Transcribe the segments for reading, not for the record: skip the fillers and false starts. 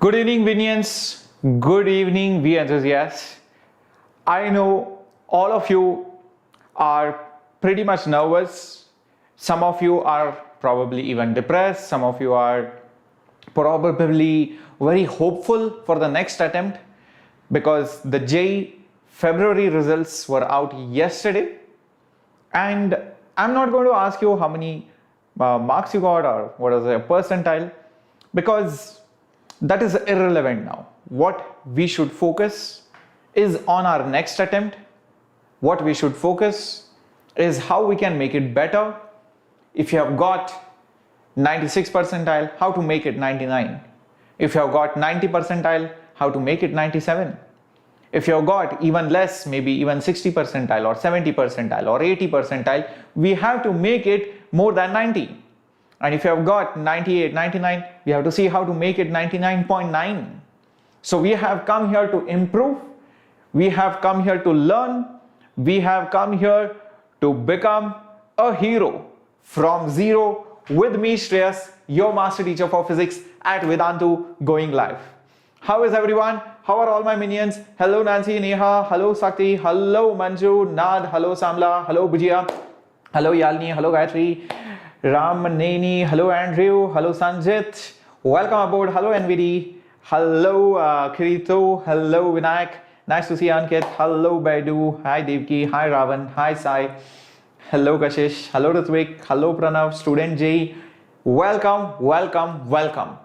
Good evening, Vinians. Good evening, we enthusiasts. I know all of you are pretty much nervous. Some of you are probably even depressed. Some of you are probably very hopeful for the next attempt because the JEE February results were out yesterday. And I'm not going to ask you how many marks you got or what is a percentile, because that is irrelevant now. What we should focus is on our next attempt. What we should focus is how we can make it better. If you have got 96 percentile, how to make it 99. If you have got 90 percentile, how to make it 97. If you have got even less, maybe even 60 percentile or 70 percentile or 80 percentile, we have to make it more than 90. And if you have got 98, 99, we have to see how to make it 99.9. So we have come here to improve. We have come here to learn. We have come here to become a hero from zero with me, Shreyas, your master teacher for physics at Vedantu, going live. How is everyone? How are all my minions? Hello Nancy, Neha, hello Sakti, hello Manju, Nad, hello Samla, hello Bujia, hello Yalini, hello Gayatri, Ram Neni, hello Andrew, hello Sanjit, welcome aboard, hello NVD, hello Kirito, hello Vinayak, nice to see Ankit, hello Baidu, hi Devki, hi Ravan, hi Sai, hello Kashish, hello Ritvik, hello Pranav, student JEE, welcome, welcome, welcome.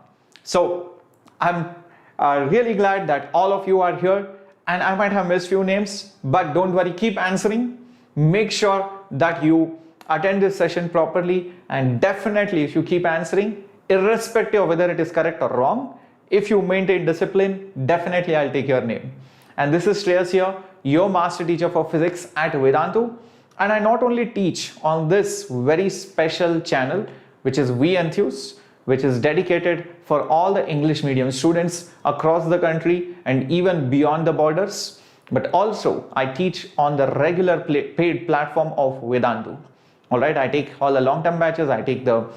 So I'm really glad that all of you are here, and I might have missed few names, but don't worry, keep answering. Make sure that you attend this session properly, and definitely if you keep answering, irrespective of whether it is correct or wrong, if you maintain discipline, definitely I'll take your name. And this is Shreyas here, your master teacher for physics at Vedantu, and I not only teach on this very special channel, which is Enthuse, which is dedicated for all the English medium students across the country and even beyond the borders, but also I teach on the regular paid platform of Vedantu. All right, I take all the long-term batches, I take the,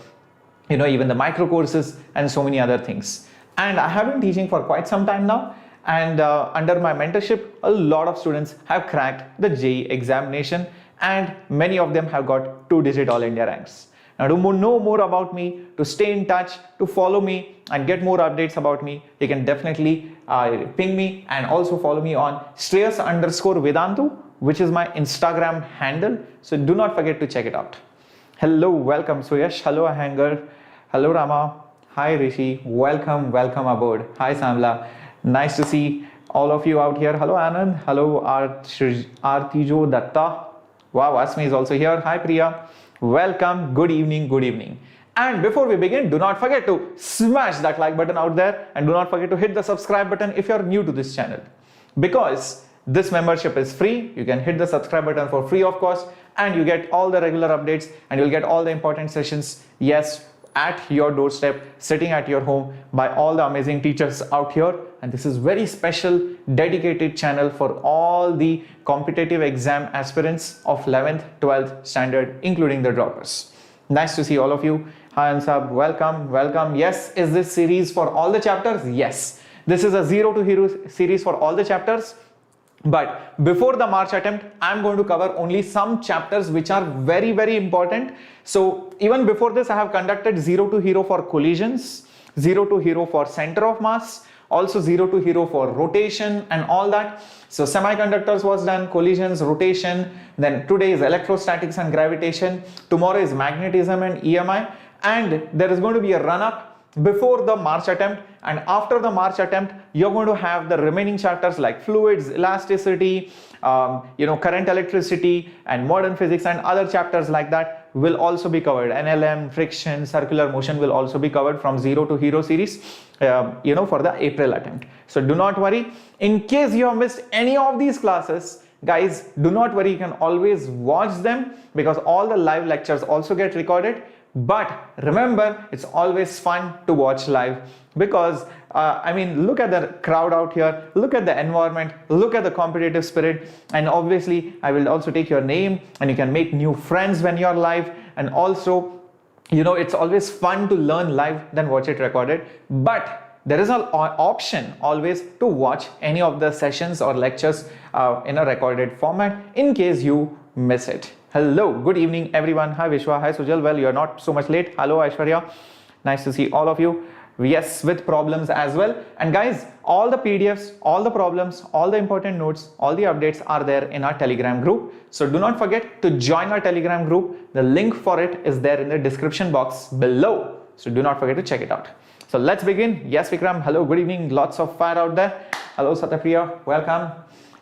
even the micro courses and so many other things. And I have been teaching for quite some time now, and under my mentorship, a lot of students have cracked the JEE examination, and many of them have got 2-digit All India ranks. Now, to know more about me, to stay in touch, to follow me and get more updates about me, you can definitely ping me and also follow me on Shreyas_Vedantu, which is my Instagram handle. So do not forget to check it out. Hello, welcome Suyash. Hello Ahangar. Hello Rama. Hi Rishi. Welcome, welcome aboard. Hi Samla. Nice to see all of you out here. Hello Anand. Hello Artijo Datta. Wow, Asmi is also here. Hi Priya. Welcome, good evening, good evening. And before we begin, do not forget to smash that like button out there, and do not forget to hit the subscribe button if you're new to this channel. Because this membership is free, you can hit the subscribe button for free of cost, and you get all the regular updates and you'll get all the important sessions, yes, at your doorstep, sitting at your home by all the amazing teachers out here. And this is very special dedicated channel for all the competitive exam aspirants of 11th, 12th standard, including the droppers. Nice to see all of you. Hi Ansab, welcome, welcome. Yes, is this series for all the chapters? Yes, this is a zero to hero series for all the chapters. But before the March attempt, I'm going to cover only some chapters which are very, very important. So even before this, I have conducted 0 to hero for collisions, 0 to hero for center of mass, also 0 to hero for rotation and all that. So semiconductors was done, collisions, rotation. Then today is electrostatics and gravitation. Tomorrow is magnetism and EMI. And there is going to be a run-up before the March attempt, and after the March attempt you're going to have the remaining chapters like fluids, elasticity, current electricity and modern physics, and other chapters like that will also be covered. NLM, friction, circular motion will also be covered from 0 to hero series for the April attempt. So do not worry. In case you have missed any of these classes, guys, do not worry, you can always watch them because all the live lectures also get recorded. But remember, it's always fun to watch live because look at the crowd out here, look at the environment, look at the competitive spirit, and obviously I will also take your name and you can make new friends when you're live. And also, it's always fun to learn live than watch it recorded. But there is an option always to watch any of the sessions or lectures in a recorded format in case you miss it. Hello, good evening everyone. Hi Vishwa, hi Sujal. Well, you are not so much late. Hello Aishwarya, nice to see all of you. Yes, with problems as well. And guys, all the PDFs, all the problems, all the important notes, all the updates are there in our Telegram group. So do not forget to join our Telegram group. The link for it is there in the description box below. So do not forget to check it out. So let's begin. Yes, Vikram. Hello, good evening. Lots of fire out there. Hello, Satyapriya. Welcome.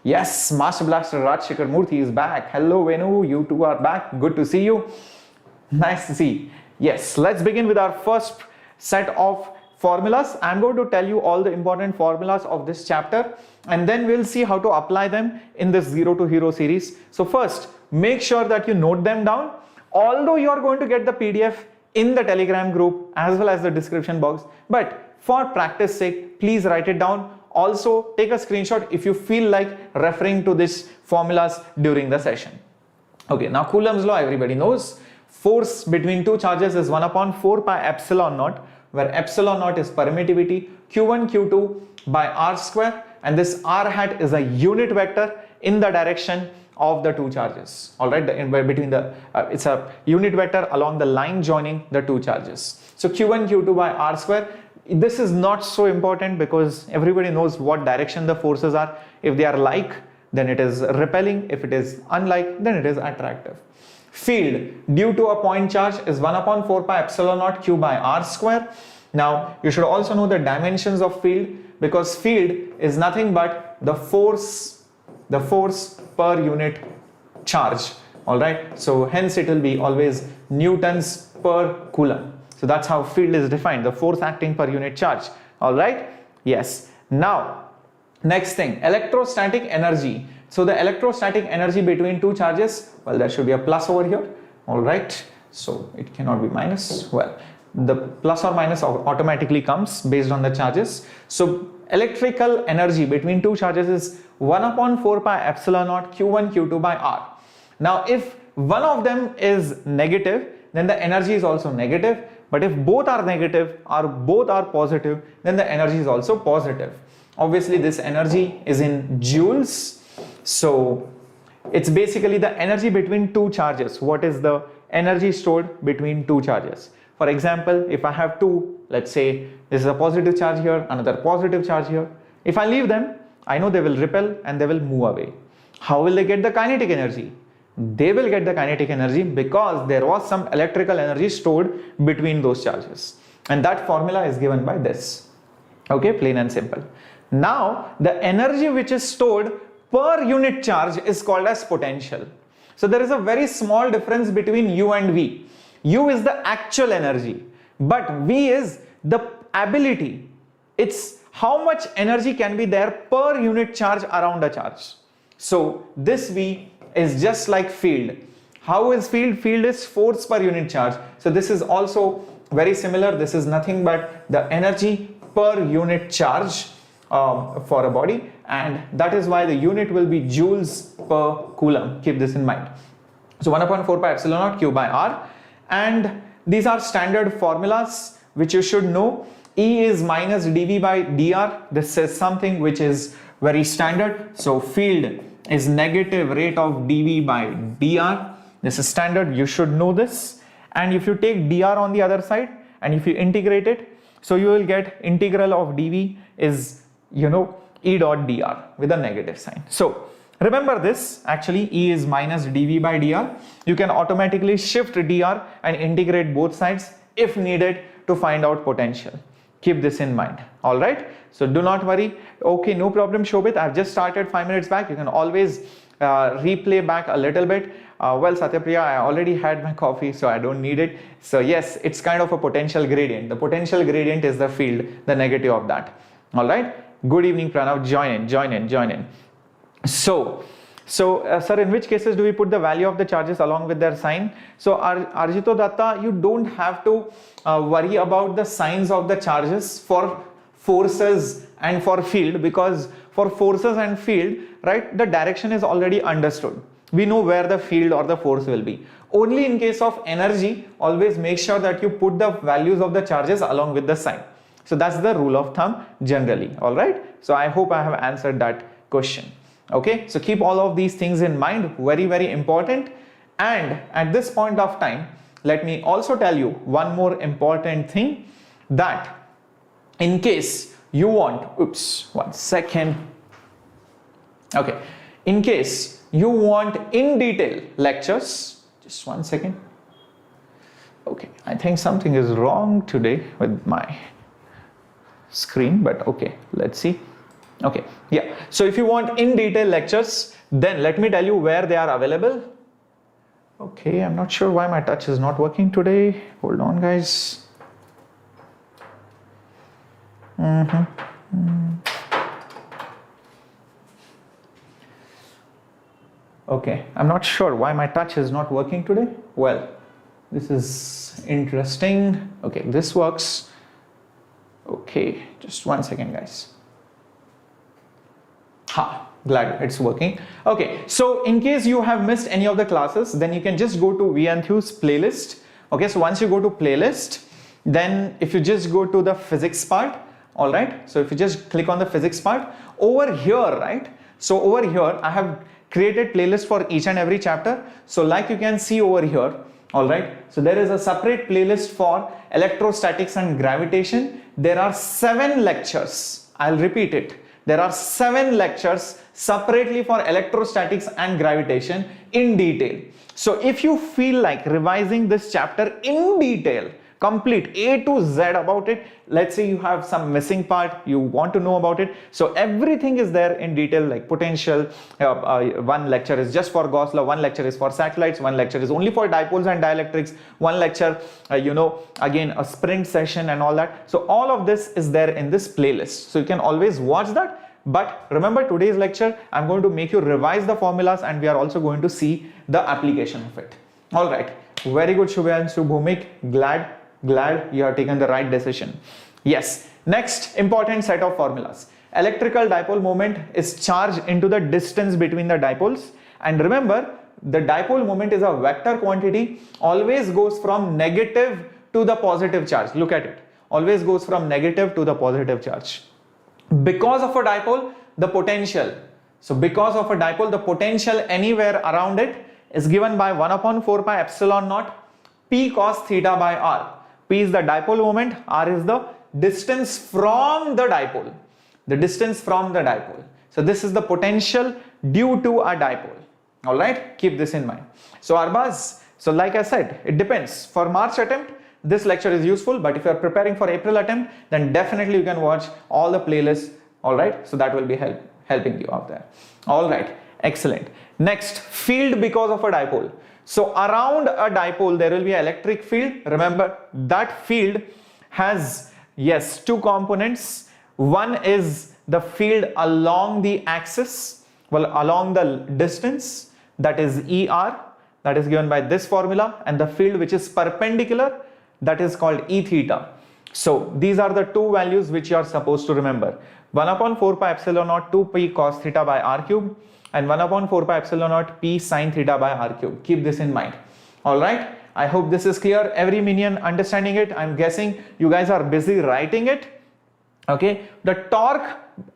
Yes, Master Blaster Rajshekhar Murthy is back. Hello, Venu. You two are back. Good to see you. Nice to see. Yes, let's begin with our first set of formulas. I'm going to tell you all the important formulas of this chapter, and then we'll see how to apply them in this 0 to Hero series. So first, make sure that you note them down. Although you are going to get the PDF in the Telegram group as well as the description box, but for practice sake, please write it down. Also, take a screenshot if you feel like referring to these formulas during the session. Okay, now Coulomb's law everybody knows. Force between two charges is 1 upon 4 pi epsilon naught, where epsilon naught is permittivity, Q1 Q2 by r square, and this r hat is a unit vector in the direction of the two charges. All right, between the it's a unit vector along the line joining the two charges. So Q1 Q2 by r square. This is not so important because everybody knows what direction the forces are. If they are like, then it is repelling. If it is unlike, then it is attractive. Field due to a point charge is 1 upon 4 pi epsilon naught q by r square. Now you should also know the dimensions of field, because field is nothing but the force per unit charge. All right, so hence it will be always newtons per coulomb. So that's how field is defined, the force acting per unit charge. All right, yes. Now next thing, electrostatic energy. So the electrostatic energy between two charges, well, there should be a plus over here. All right, so it cannot be minus. Well, the plus or minus automatically comes based on the charges. So electrical energy between two charges is 1 upon 4 pi epsilon naught Q1 Q2 by r. Now if one of them is negative, then the energy is also negative. But if both are negative or both are positive, then the energy is also positive. Obviously this energy is in joules. So it's basically the energy between two charges. What is the energy stored between two charges? For example, if I have two, let's say this is a positive charge here, another positive charge here. If I leave them, I know they will repel and they will move away. How will they get the kinetic energy? They will get the kinetic energy because there was some electrical energy stored between those charges. And that formula is given by this. Okay, plain and simple. Now, the energy which is stored per unit charge is called as potential. So there is a very small difference between U and V. U is the actual energy, but V is the ability. It's how much energy can be there per unit charge around a charge. So this V is just like field. How is field? Field is force per unit charge. So this is also very similar. This is nothing but the energy per unit charge for a body, and that is why the unit will be joules per coulomb. Keep this in mind. So 1 upon 4 pi epsilon naught q by r, and these are standard formulas which you should know. E is minus dV by dr. This is something which is very standard. So field is negative rate of dV by dr. This is standard, you should know this. And if you take dr on the other side and if you integrate it, so you will get integral of dV is, you know, E dot dr with a negative sign. So remember this, actually E is minus dV by dr. You can automatically shift dr and integrate both sides if needed to find out potential. Keep this in mind. All right, so do not worry. Okay, no problem, Shobit. I've just started 5 minutes back. You can always replay back a little bit. Well, Satyapriya, I already had my coffee, so I don't need it. So yes, it's kind of a potential gradient. The potential gradient is the field, the negative of that. All right, good evening, Pranav. Join in. So sir, in which cases do we put the value of the charges along with their sign? So Arjito Datta, you don't have to worry about the signs of the charges for forces and for field, because for forces and field, right, the direction is already understood. We know where the field or the force will be. Only in case of energy, always make sure that you put the values of the charges along with the sign. So that's the rule of thumb generally. All right. So I hope I have answered that question. Okay. So keep all of these things in mind. Very, very important. And at this point of time, let me also tell you one more important thing, that in case you want, oops, 1 second. Okay. In case you want in detail lectures, just 1 second. Okay, I think something is wrong today with my screen, but okay, let's see. Okay, yeah. So if you want in detail lectures, then let me tell you where they are available. Okay, I'm not sure why my touch is not working today. Hold on, guys. Okay, I'm not sure why my touch is not working today. Well, this is interesting. Okay, this works. Okay, just 1 second, guys. Glad it's working. Okay, so in case you have missed any of the classes, then you can just go to Enthuse playlist. Okay, so once you go to playlist, then if you just go to the physics part, all right. So if you just click on the physics part over here, right? So over here, I have created playlist for each and every chapter. So like you can see over here, all right. So there is a separate playlist for electrostatics and gravitation. There are 7 lectures. I'll repeat it. There are 7 lectures separately for electrostatics and gravitation in detail. So if you feel like revising this chapter in detail, complete A to Z about it, let's say you have some missing part, you want to know about it, so everything is there in detail, like potential, one lecture is just for Gauss law, one lecture is for satellites, one lecture is only for dipoles and dielectrics, one lecture, again a sprint session and all that. So all of this is there in this playlist, so you can always watch that. But remember, today's lecture, I'm going to make you revise the formulas, and we are also going to see the application of it. All right, very good, Shubhanshu Bhumik. Glad you have taken the right decision. Yes, next important set of formulas. Electrical dipole moment is charge into the distance between the dipoles. And remember, the dipole moment is a vector quantity, always goes from negative to the positive charge. Look at it, always goes from negative to the positive charge. Because of a dipole, the potential. So because of a dipole, the potential anywhere around it is given by 1/4 pi epsilon naught P cos theta by R. P is the dipole moment, R is the distance from the dipole. The distance from the dipole. So this is the potential due to a dipole. All right, keep this in mind. So Arbaz, so like I said, it depends. For March attempt, this lecture is useful, but if you are preparing for April attempt, then definitely you can watch all the playlists. All right, so that will be helping you out there. All right, excellent. Next, field because of a dipole. So around a dipole, there will be an electric field. Remember, that field has, yes, 2 components. One is the field along the axis, well, along the distance, that is ER, that is given by this formula, and the field which is perpendicular, that is called E theta. So these are the 2 values which you are supposed to remember. 1/4 pi epsilon naught 2 pi cos theta by R cube, and 1/4 pi epsilon naught P sin theta by R cube. Keep this in mind. All right. I hope this is clear. Every minion understanding it. I'm guessing you guys are busy writing it. Okay. The torque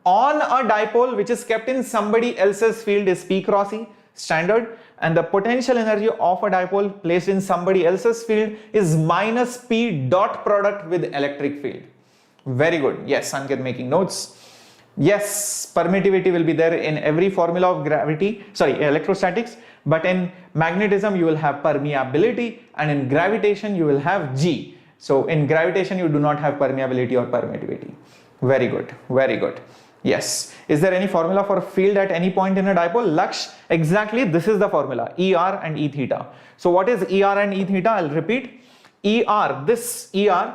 on a dipole which is kept in somebody else's field is P cross E standard, and the potential energy of a dipole placed in somebody else's field is minus P dot product with electric field. Very good. Yes, Sanket making notes. Yes, permittivity will be there in every formula of electrostatics, but in magnetism you will have permeability, and in gravitation you will have G. So in gravitation you do not have permeability or permittivity. Very good, very good. Yes. Is there any formula for field at any point in a dipole? Laksh, exactly, this is the formula, ER and E theta. So what is ER and E theta? I'll repeat. ER, this ER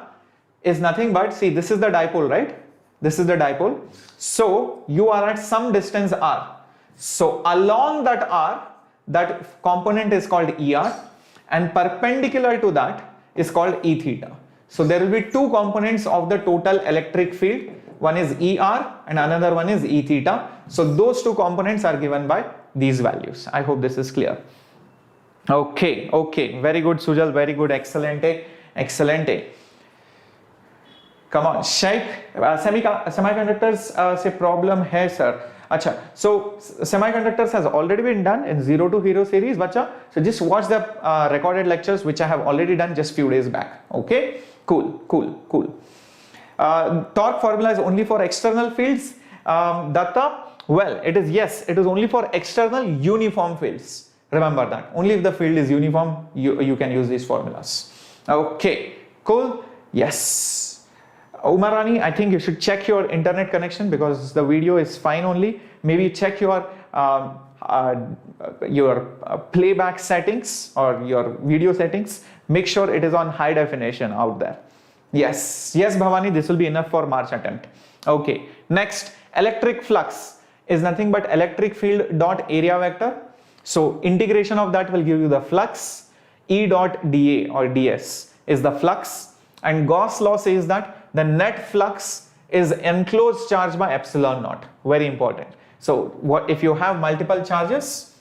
is nothing but, see, this is the dipole, right? This is the dipole. So you are at some distance R. So along that R, that component is called ER, and perpendicular to that is called E theta. So there will be 2 components of the total electric field. One is ER and another one is E theta. So those 2 components are given by these values. I hope this is clear. Okay, okay. Very good, Sujal. Very good. Excellent. Excellent. Come on, Sheikh. Semiconductors say problem hai, sir. Acha, so semiconductors has already been done in 0 to hero series, bacha. So just watch the recorded lectures which I have already done just few days back. Okay, cool. Torque formula is only for external fields. Datta, well, it is only for external uniform fields. Remember that. Only if the field is uniform, you can use these formulas. Okay, cool. Yes. Umarani, I think you should check your internet connection because the video is fine only. Maybe check your playback settings or your video settings. Make sure it is on high definition out there. Yes, Bhavani, this will be enough for March attempt. Okay, next, electric flux is nothing but electric field dot area vector. So integration of that will give you the flux. E dot dA or ds is the flux, and Gauss law says that the net flux is enclosed charge by epsilon naught. Very important. So what if you have multiple charges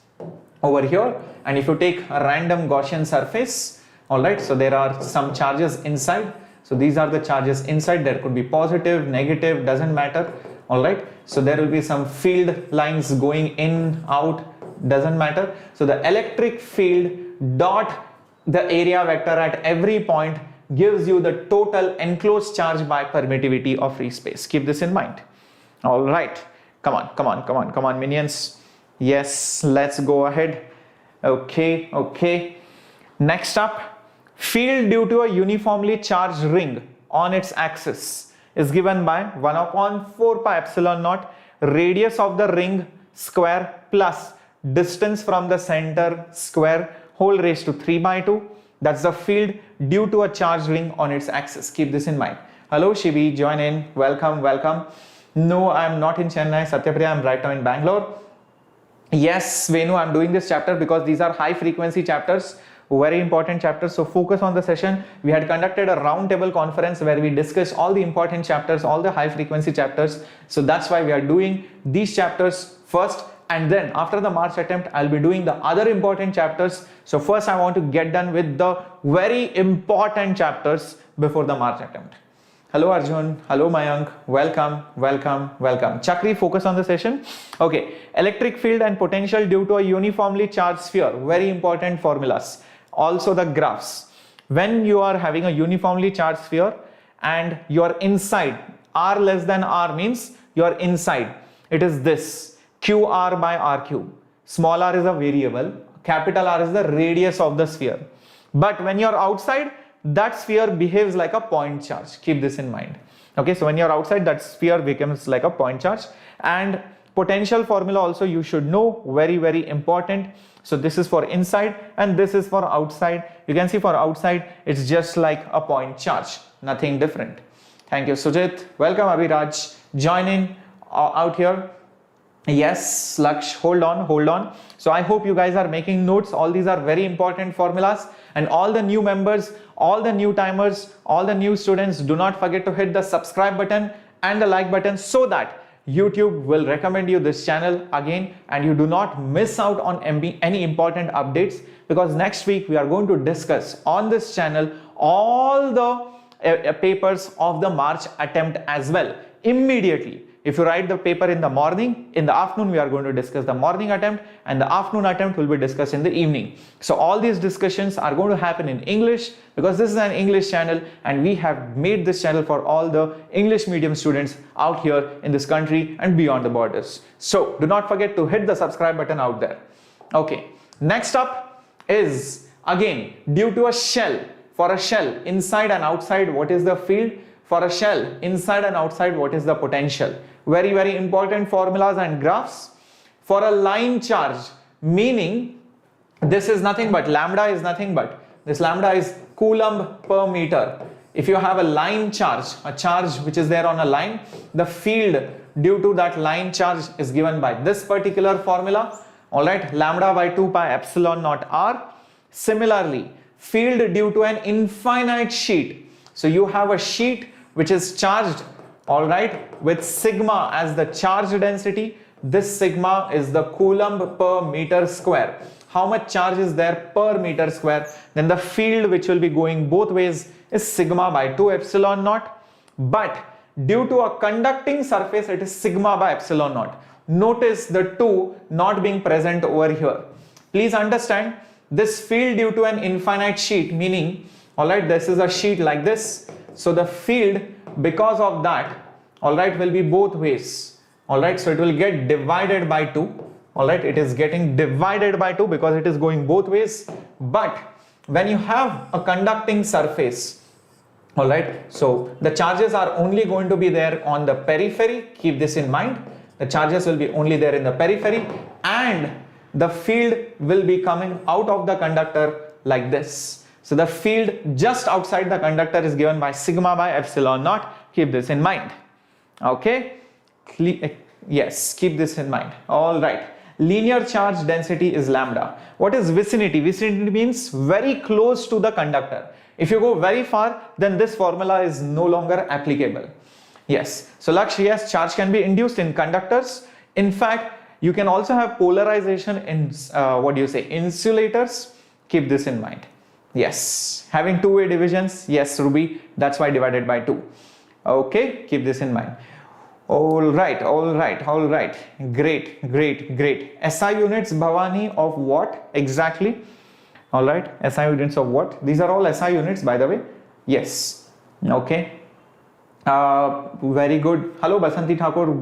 over here, and if you take a random Gaussian surface, all right, so there are some charges inside. So these are the charges inside. There could be positive, negative, doesn't matter. All right, so there will be some field lines going in, out, doesn't matter. So the electric field dot the area vector at every point gives you the total enclosed charge by permittivity of free space. Keep this in mind. All right, come on, minions. Yes, let's go ahead. Okay. Next up, field due to a uniformly charged ring on its axis is given by 1/4 pi epsilon naught radius of the ring square plus distance from the center square whole raised to 3/2. That's the field due to a charged ring on its axis. Keep this in mind. Hello Shibi, join in. Welcome. No, I'm not in Chennai. Satyapriya, I'm right now in Bangalore. Yes, Venu, I'm doing this chapter because these are high frequency chapters, very important chapters. So focus on the session. We had conducted a roundtable conference where we discussed all the important chapters, all the high frequency chapters. So that's why we are doing these chapters first. And then after the March attempt, I'll be doing the other important chapters. So first I want to get done with the very important chapters before the March attempt. Hello Arjun, hello Mayank, welcome. Chakri, focus on the session. Okay, electric field and potential due to a uniformly charged sphere, very important formulas. Also the graphs. When you are having a uniformly charged sphere and you are inside, R less than R means you are inside. It is this. QR by R cube. Small r is a variable, capital R is the radius of the sphere. But when you're outside, that sphere behaves like a point charge. Keep this in mind. Okay, so when you're outside, that sphere becomes like a point charge. And potential formula also you should know, very important. So this is for inside and this is for outside. You can see for outside, it's just like a point charge, nothing different. Thank you, Sujit. Welcome, Abhiraj. Join in out here. Yes, Laksh, hold on. So I hope you guys are making notes. All these are very important formulas, and all the new members, all the new timers, all the new students, do not forget to hit the subscribe button and the like button so that YouTube will recommend you this channel again and you do not miss out on any important updates, because next week we are going to discuss on this channel all the papers of the March attempt as well immediately. If you write the paper in the morning, in the afternoon we are going to discuss the morning attempt, and the afternoon attempt will be discussed in the evening. So all these discussions are going to happen in English because this is an English channel and we have made this channel for all the English medium students out here in this country and beyond the borders. So do not forget to hit the subscribe button out there. Okay, next up is again due to a shell. For a shell inside and outside, what is the field? For a shell inside and outside, what is the potential? Very important formulas and graphs. For a line charge, meaning this is nothing but lambda is nothing but this lambda is coulomb per meter. If you have a line charge, a charge which is there on a line, the field due to that line charge is given by this particular formula. All right, lambda by 2 pi epsilon naught r. Similarly, field due to an infinite sheet. So you have a sheet which is charged, all right, with sigma as the charge density. This sigma is the coulomb per meter square. How much charge is there per meter square? Then the field which will be going both ways is sigma by 2 epsilon naught. but due to a conducting surface, it is sigma by epsilon naught. Notice the 2 not being present over here. Please understand, this field due to an infinite sheet, meaning, alright, this is a sheet like this. So the field, because of that, alright, will be both ways. Alright, so it will get divided by 2. Alright, it is getting divided by 2 because it is going both ways. But when you have a conducting surface, alright, so the charges are only going to be there on the periphery. Keep this in mind. The charges will be only there in the periphery, and the field will be coming out of the conductor like this. So the field just outside the conductor is given by sigma by epsilon naught. Keep this in mind. Okay. Yes, keep this in mind. All right. Linear charge density is lambda. What is vicinity? Vicinity means very close to the conductor. If you go very far, then this formula is no longer applicable. Yes. So Lakshya, yes, charge can be induced in conductors. In fact, you can also have polarization in insulators. Keep this in mind. Yes. Having two-way divisions. Yes, Ruby. That's why divided by 2. Okay. Keep this in mind. All right. Great. SI units, Bhavani, of what exactly? All right. SI units of what? These are all SI units, by the way. Yes. Okay. Very good. Hello, Basanti Thakur.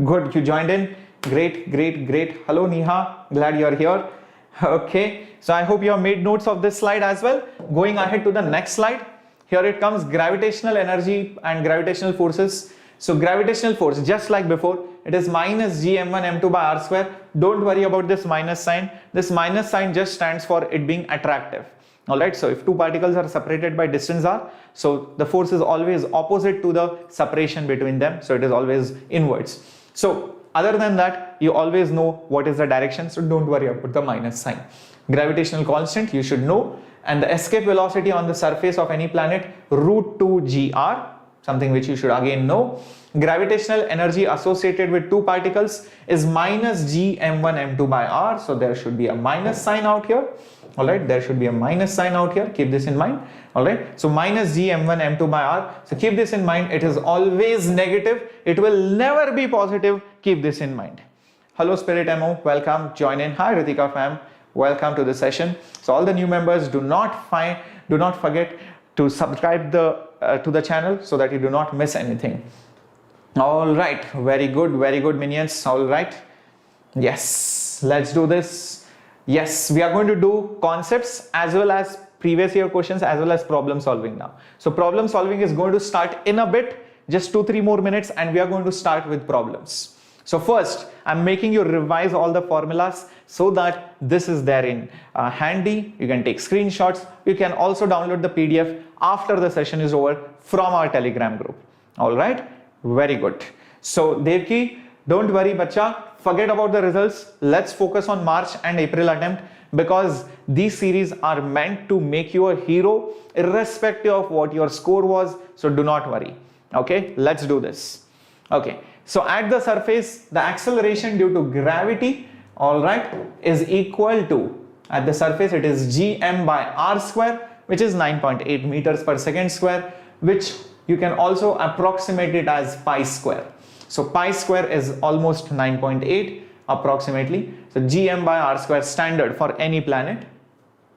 Good. You joined in. Great. Hello, Neha. Glad you are here. Okay. So I hope you have made notes of this slide as well. Going ahead to the next slide. Here it comes, gravitational energy and gravitational forces. So gravitational force, just like before, it is minus g m1 m2 by r square. Don't worry about this minus sign. This minus sign just stands for it being attractive. Alright, so if two particles are separated by distance r, so the force is always opposite to the separation between them. So it is always inwards. So other than that, you always know what is the direction. So don't worry about the minus sign. Gravitational constant, you should know. And the escape velocity on the surface of any planet, √2gr. Something which you should again know. Gravitational energy associated with two particles is minus g m1 m2 by r. So there should be a minus sign out here. Alright, there should be a minus sign out here. Keep this in mind. Alright, so minus g m1 m2 by r. So keep this in mind. It is always negative. It will never be positive. Keep this in mind. Hello Spirit MO, welcome. Join in. Hi Ritika fam. Welcome to the session. So all the new members, do not forget to subscribe to the channel so that you do not miss anything. All right, very good minions. All right, yes, let's do this. Yes, we are going to do concepts as well as previous year questions as well as problem solving now. So problem solving is going to start in a bit, just 2-3 more minutes, and we are going to start with problems. So first, I'm making you revise all the formulas so that this is there in handy. You can take screenshots. You can also download the PDF after the session is over from our Telegram group. All right, very good. So Devki, don't worry, bacha. Forget about the results. Let's focus on March and April attempt, because these series are meant to make you a hero irrespective of what your score was. So do not worry. Okay, let's do this. Okay. So at the surface, the acceleration due to gravity, all right, is equal to, at the surface, it is gm by r square, which is 9.8 meters per second square, which you can also approximate it as pi square. So pi square is almost 9.8 approximately. So gm by r square standard for any planet.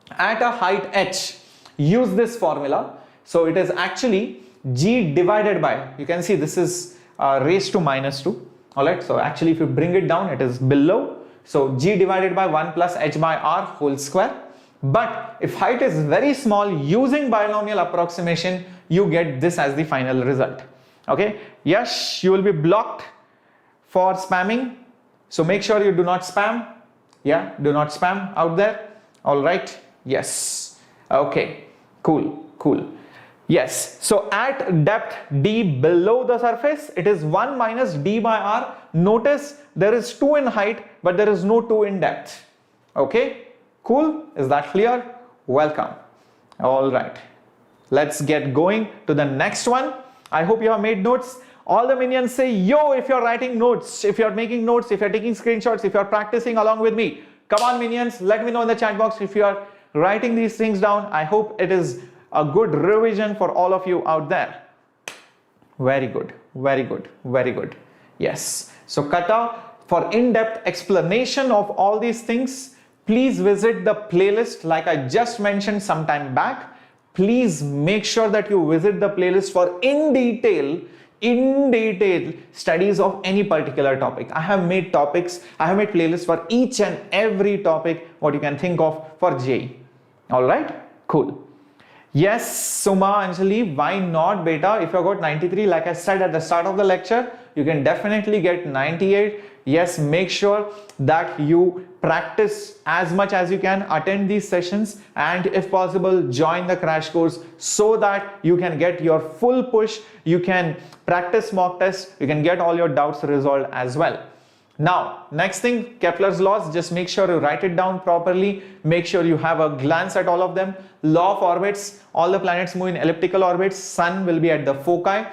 At a height h, use this formula. So it is actually g divided by, you can see this is raised to minus 2. Alright, so actually if you bring it down, it is below. So g divided by 1 plus h by r whole square. But if height is very small, using binomial approximation, you get this as the final result. Okay, yes, you will be blocked for spamming. So make sure you do not spam. Yeah, do not spam out there. Alright, yes. Okay, cool. Yes, so at depth d below the surface, it is 1 minus d by r. Notice there is 2 in height, but there is no 2 in depth. Okay, cool. Is that clear? Welcome. All right, let's get going to the next one. I hope you have made notes. All the minions say yo if you're writing notes, if you're making notes, if you're taking screenshots, if you're practicing along with me. Come on minions, let me know in the chat box if you are writing these things down. I hope it is a good revision for all of you out there. Very good, very good, very good. Yes. So Kata, for in-depth explanation of all these things, please visit the playlist like I just mentioned some time back. Please make sure that you visit the playlist for in detail studies of any particular topic. I have made playlists for each and every topic what you can think of for JEE. All right, cool. Yes, Suma, Anjali, why not beta? If you got 93, like I said at the start of the lecture, you can definitely get 98. Yes, make sure that you practice as much as you can, attend these sessions, and if possible, join the crash course so that you can get your full push. You can practice mock tests, you can get all your doubts resolved as well. Now, next thing, Kepler's laws, just make sure you write it down properly. Make sure you have a glance at all of them. Law of orbits, all the planets move in elliptical orbits. Sun will be at the foci.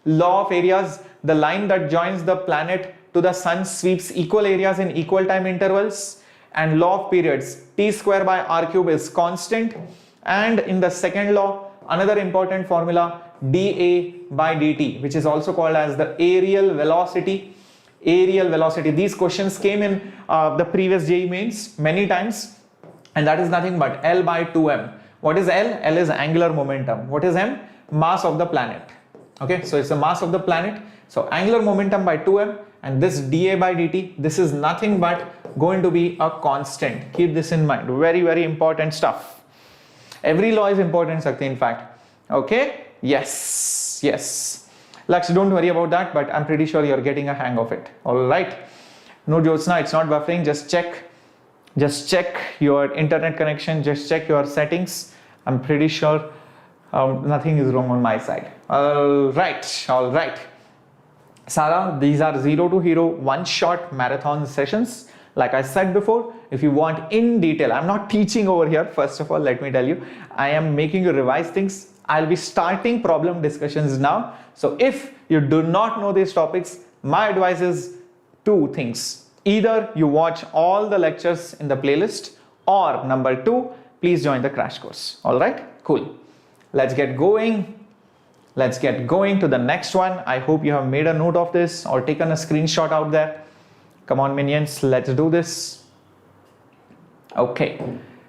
Law of areas, the line that joins the planet to the sun sweeps equal areas in equal time intervals. And law of periods, T square by R cube is constant. And in the second law, another important formula, dA by dt, which is also called as the aerial velocity. Aerial velocity. These questions came in the previous JEE Mains many times, and that is nothing but L by 2m. What is L? L is angular momentum. What is m? Mass of the planet. Okay, so it's the mass of the planet. So angular momentum by 2m, and this dA by dt, this is nothing but going to be a constant. Keep this in mind. Very, very important stuff. Every law is important, Sakti, in fact. Okay, yes, yes. Laksh, don't worry about that, but I'm pretty sure you're getting a hang of it. All right. No, Jyotsna, it's not buffering. Just check your internet connection. Just check your settings. I'm pretty sure nothing is wrong on my side. All right. All right. Sarah, these are 0 to hero one-shot marathon sessions. Like I said before, if you want in detail, I'm not teaching over here. First of all, let me tell you, I am making you revise things. I'll be starting problem discussions now. So if you do not know these topics, my advice is two things. Either you watch all the lectures in the playlist, or number two, please join the crash course. All right, cool. Let's get going. Let's get going to the next one. I hope you have made a note of this or taken a screenshot out there. Come on, minions, let's do this. Okay.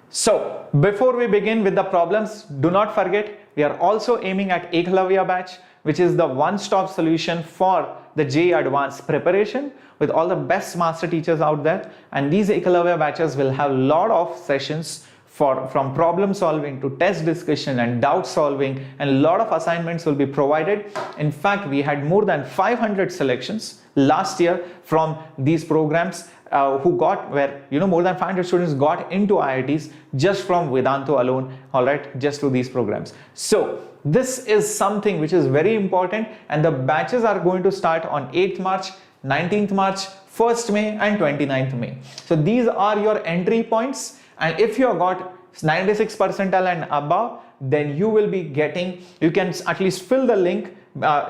So before we begin with the problems, do not forget, we are also aiming at Eklavya batch, which is the one-stop solution for the JEE Advanced preparation with all the best master teachers out there. And these Eklavya batches will have a lot of sessions from problem solving to test discussion and doubt solving, and a lot of assignments will be provided. In fact, we had more than 500 selections last year from these programs who got more than 500 students got into IITs just from Vedantu alone, all right, just through these programs. So this is something which is very important, and the batches are going to start on 8th March, 19th March, 1st May and 29th May. So these are your entry points, and if you have got 96 percentile and above, then you will be getting, you can at least fill the link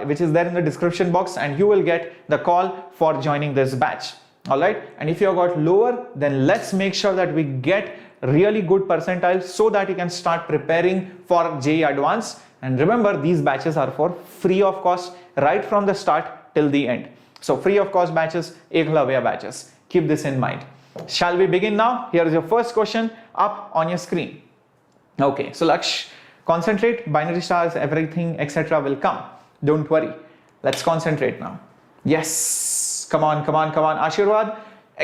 which is there in the description box, and you will get the call for joining this batch. All right, and if you have got lower, then let's make sure that we get really good percentiles so that you can start preparing for JEE Advanced. And remember, these batches are for free of cost right from the start till the end. So free of cost batches, Eklavya batches. Keep this in mind. Shall we begin now? Here is your first question up on your screen. Okay, so Laksh, concentrate, binary stars, everything, etc. will come. Don't worry. Let's concentrate now. Yes, come on, come on, come on. Ashirwad.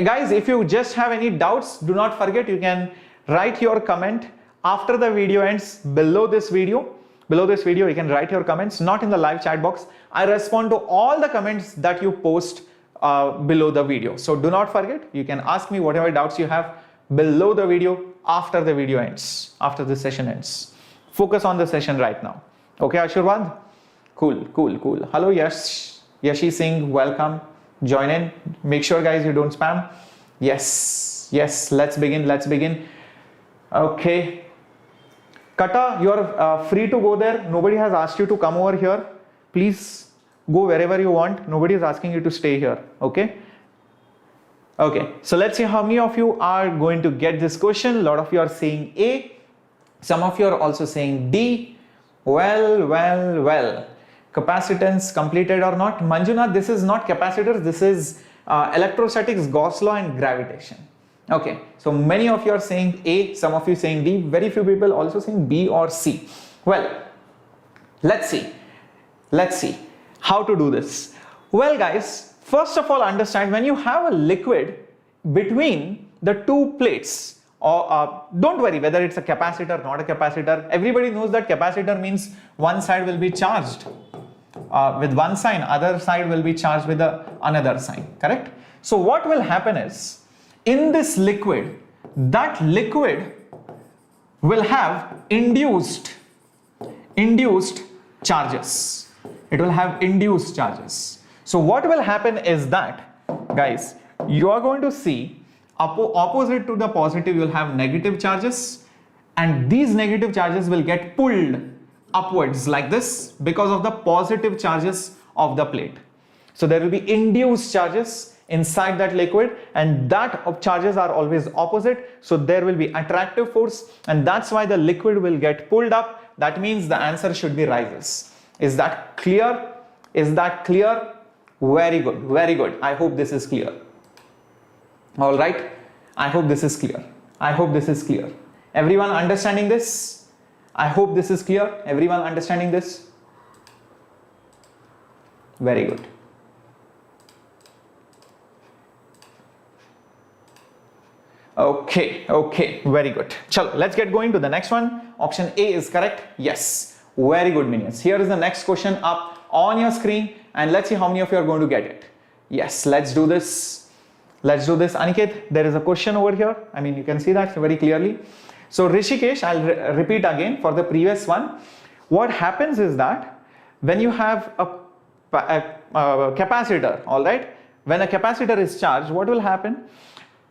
Guys, if you just have any doubts, do not forget, you can write your comment after the video ends below this video. Below this video, you can write your comments, not in the live chat box. I respond to all the comments that you post below the video. So do not forget, you can ask me whatever doubts you have below the video after the video ends, after the session ends. Focus on the session right now. Okay, Ashirwad? Cool, cool, cool. Hello, Yashi Singh, welcome. Join in. Make sure, guys, you don't spam. Yes, yes, let's begin, let's begin. Okay. Kata, you are free to go there. Nobody has asked you to come over here. Please go wherever you want. Nobody is asking you to stay here. Okay. Okay. So let's see how many of you are going to get this question. A lot of you are saying A. Some of you are also saying D. Well. capacitance completed or not? Manjunath, this is not capacitors, this is electrostatics, Gauss law and gravitation. Okay, so many of you are saying A, some of you saying D, very few people also saying B or C. Well, let's see how to do this. Well guys, first of all understand, when you have a liquid between the two plates, or don't worry whether it's a capacitor, not a capacitor, everybody knows that capacitor means one side will be charged with one sign, other side will be charged with another sign, correct? So what will happen is, in this liquid, that liquid will have induced charges. It will have induced charges. So what will happen is that, guys, you are going to see opposite to the positive, you will have negative charges, and these negative charges will get pulled upwards like this because of the positive charges of the plate. So there will be induced charges inside that liquid, and that charges are always opposite, so there will be attractive force, and that's why the liquid will get pulled up. That means the answer should be rises. Is that clear? Is that clear? Very good, very good. I hope this is clear. All right, I hope this is clear. I hope this is clear. Everyone understanding this? I hope this is clear. Everyone understanding this? Very good. Okay, very good. Chalo, let's get going to the next one. Option A is correct. Yes, very good, minions. Here is the next question up on your screen, and let's see how many of you are going to get it. Yes, let's do this. Let's do this. Aniket, there is a question over here. I mean, you can see that very clearly. So Rishikesh, I'll repeat again for the previous one. What happens is that when you have a capacitor, all right, when a capacitor is charged, what will happen?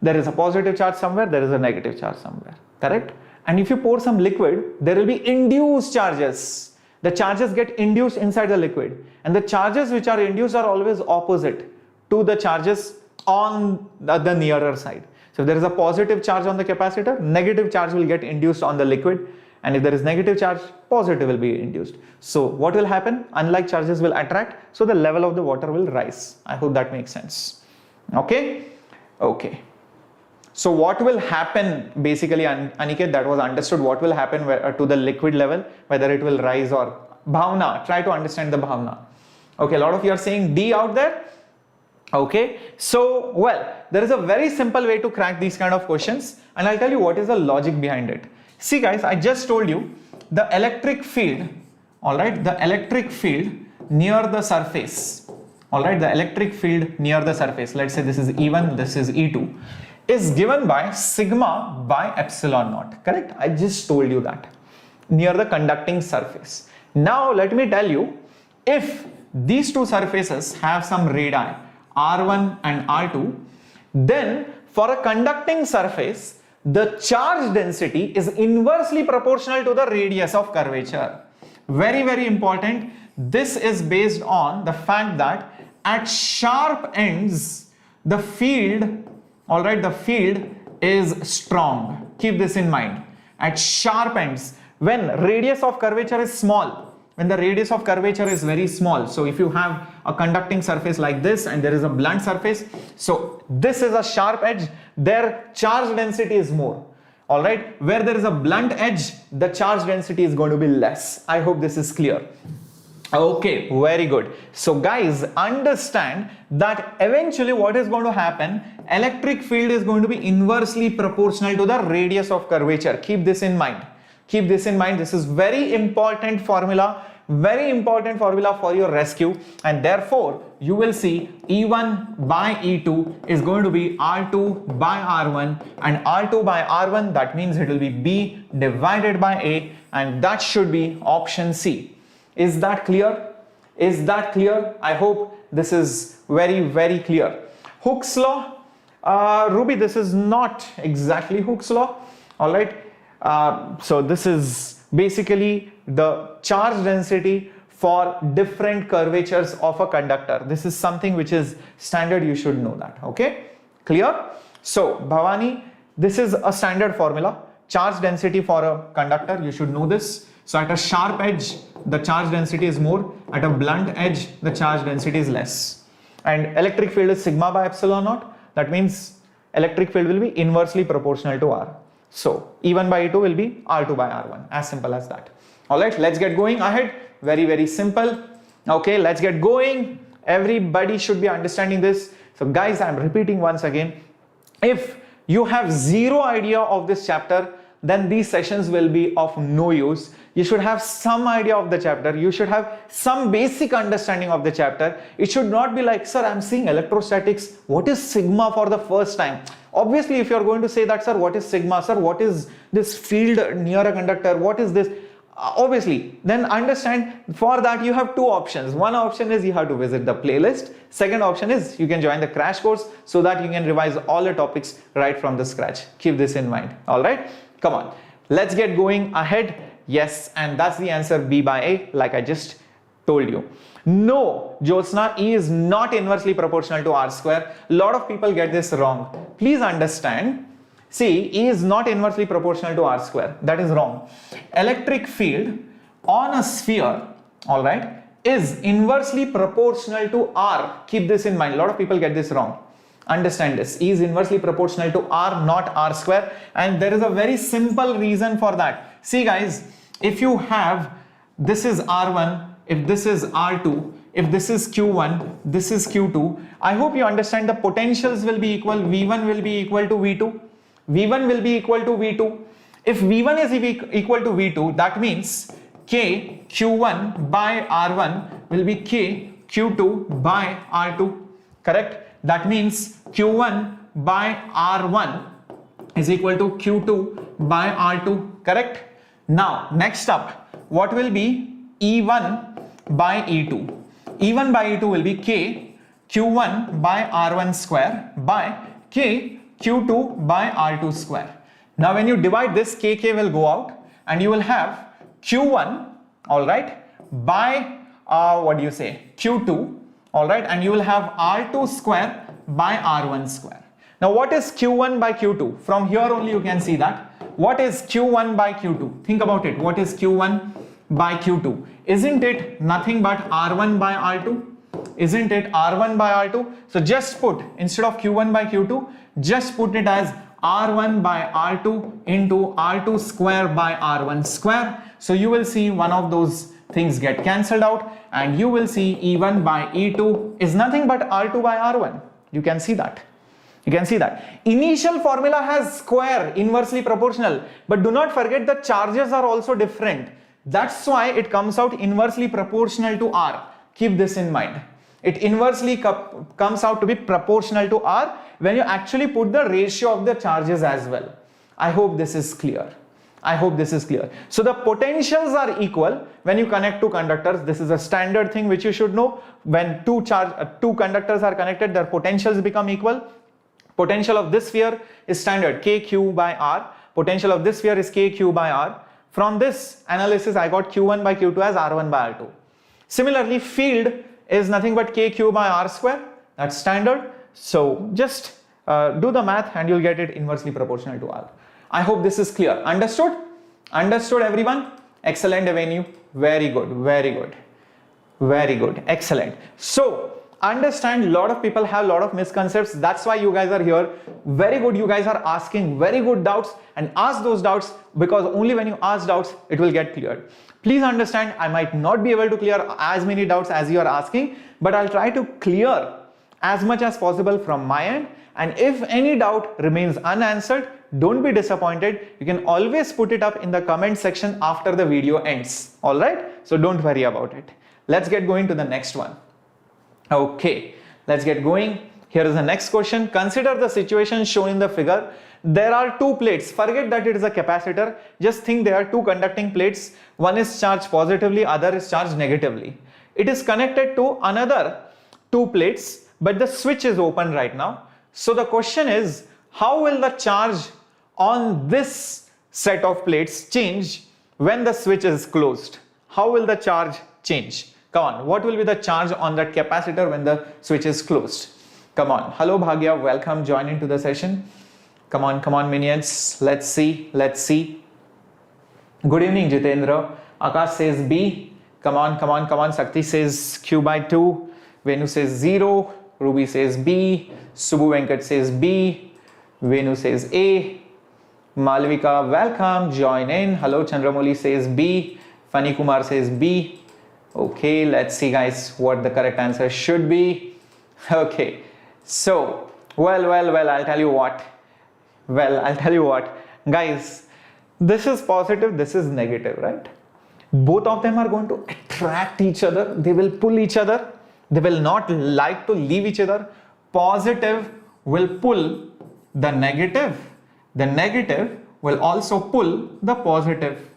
There is a positive charge somewhere, there is a negative charge somewhere, correct? And if you pour some liquid, there will be induced charges. The charges get induced inside the liquid, and the charges which are induced are always opposite to the charges on the nearer side. So if there is a positive charge on the capacitor, negative charge will get induced on the liquid, and if there is negative charge, positive will be induced. So what will happen? Unlike charges will attract, so the level of the water will rise. I hope that makes sense. Okay. So what will happen, basically, Aniket, that was understood, what will happen to the liquid level, whether it will rise or bhavna. Try to understand the bhavna. Okay, a lot of you are saying D out there. Okay, so well, there is a very simple way to crack these kind of questions, and I'll tell you what is the logic behind it. See guys, I just told you the electric field, all right, the electric field near the surface, all right, the electric field near the surface, let's say this is E1, this is E2, is given by sigma by epsilon naught, correct? I just told you that, near the conducting surface. Now let me tell you, if these two surfaces have some radii, R1 and R2, then for a conducting surface, the charge density is inversely proportional to the radius of curvature. Very, very important. This is based on the fact that at sharp ends, the field, all right, the field is strong. Keep this in mind. At sharp ends, when radius of curvature is small, when the radius of curvature is very small, so if you have a conducting surface like this and there is a blunt surface, so this is a sharp edge, their charge density is more. All right, where there is a blunt edge, the charge density is going to be less. I hope this is clear. Okay, very good. So guys, understand that eventually what is going to happen, electric field is going to be inversely proportional to the radius of curvature. Keep this in mind. Keep this in mind. This is very important formula for your rescue, and therefore you will see E1 by E2 is going to be R2 by R1, and R2 by R1, that means it will be B divided by A, and that should be option C. Is that clear? Is that clear? I hope this is very, very clear. Hooke's law, Ruby, this is not exactly Hooke's law. All right. So this is basically the charge density for different curvatures of a conductor. This is something which is standard. You should know that. Okay. Clear? So Bhavani, this is a standard formula. Charge density for a conductor. You should know this. So at a sharp edge, the charge density is more. At a blunt edge, the charge density is less. And electric field is sigma by epsilon naught. That means electric field will be inversely proportional to R. So E1 by E2 will be R2 by R1. As simple as that. Alright, let's get going ahead. Very, very simple. Okay, let's get going. Everybody should be understanding this. So guys, I'm repeating once again. If you have zero idea of this chapter, then these sessions will be of no use. You should have some idea of the chapter. You should have some basic understanding of the chapter. It should not be like, sir, I'm seeing electrostatics. What is sigma for the first time? Obviously, if you're going to say that, sir, what is sigma? Sir, what is this field near a conductor? What is this? Obviously, then understand, for that you have two options. One option is you have to visit the playlist. Second option is you can join the crash course so that you can revise all the topics right from the scratch. Keep this in mind. All right, come on, let's get going ahead. Yes, and that's the answer, B by A, like I just told you. No, Jyotsna, E is not inversely proportional to R square. A lot of people get this wrong. Please understand. See, E is not inversely proportional to R square. That is wrong. Electric field on a sphere, all right, is inversely proportional to R. Keep this in mind. A lot of people get this wrong. Understand this. E is inversely proportional to R, not R square. And there is a very simple reason for that. See guys, if you have, this is R1, if this is R2, if this is Q1, this is Q2, I hope you understand the potentials will be equal. V1 will be equal to V2. V1 will be equal to V2. If V1 is equal to V2, that means K Q1 by R1 will be K Q2 by R2. Correct? That means Q1 by R1 is equal to Q2 by R2. Correct? Now, next up, what will be E1 by E2? E1 by E2 will be K Q1 by R1 square by K Q2 by R2 square. Now when you divide this, KK will go out and you will have Q1, all right, by Q2, all right, and you will have R2 square by R1 square. Now what is Q1 by Q2? From here only you can see that. What is Q1 by Q2? Think about it. What is Q1 by Q2? Isn't it nothing but R1 by R2? Isn't it R1 by R2? So just put, instead of Q1 by Q2, just put it as R1 by R2 into R2 square by R1 square. So you will see one of those things get cancelled out and you will see E1 by E2 is nothing but R2 by R1. You can see that. You can see that. Initial formula has square, inversely proportional, but do not forget the charges are also different. That's why it comes out inversely proportional to R. Keep this in mind. It inversely comes out to be proportional to R when you actually put the ratio of the charges as well. I hope this is clear. I hope this is clear. So the potentials are equal when you connect two conductors. This is a standard thing which you should know. When two conductors are connected, their potentials become equal. Potential of this sphere is standard KQ by R. Potential of this sphere is KQ by R. From this analysis, I got Q1 by Q2 as R1 by R2. Similarly, field is nothing but KQ by R square. That's standard. So just do the math and you'll get it inversely proportional to R. I hope this is clear. Understood? Understood everyone? Excellent Avenue. Very good. Very good. Very good. Excellent. So understand, a lot of people have a lot of misconceptions. That's why you guys are here. Very good. You guys are asking very good doubts, and ask those doubts, because only when you ask doubts, it will get cleared. Please understand, I might not be able to clear as many doubts as you are asking, but I'll try to clear as much as possible from my end. And if any doubt remains unanswered, don't be disappointed. You can always put it up in the comment section after the video ends. All right? So don't worry about it. Let's get going to the next one. Okay, let's get going. Here is the next question. Consider the situation shown in the figure. There are two plates. Forget that it is a capacitor. Just think there are two conducting plates. One is charged positively, other is charged negatively. It is connected to another two plates, but the switch is open right now. So the question is, how will the charge on this set of plates change when the switch is closed? How will the charge change? Come on, what will be the charge on that capacitor when the switch is closed? Come on. Hello Bhagya, welcome, join into the session. Come on minions. Let's see. Good evening Jitendra. Akash says B. Come on, come on, come on. Sakti says Q by 2. Venu says 0. Ruby says B. Subbu Venkat says B. Venu says A. Malvika, welcome. Join in. Hello, Chandramoli says B. Fani Kumar says B. Okay, let's see, guys, what the correct answer should be. Okay, so, well, I'll tell you what. Guys, this is positive, this is negative, right? Both of them are going to attract each other. They will pull each other. They will not like to leave each other. Positive will pull the negative. The negative will also pull the positive.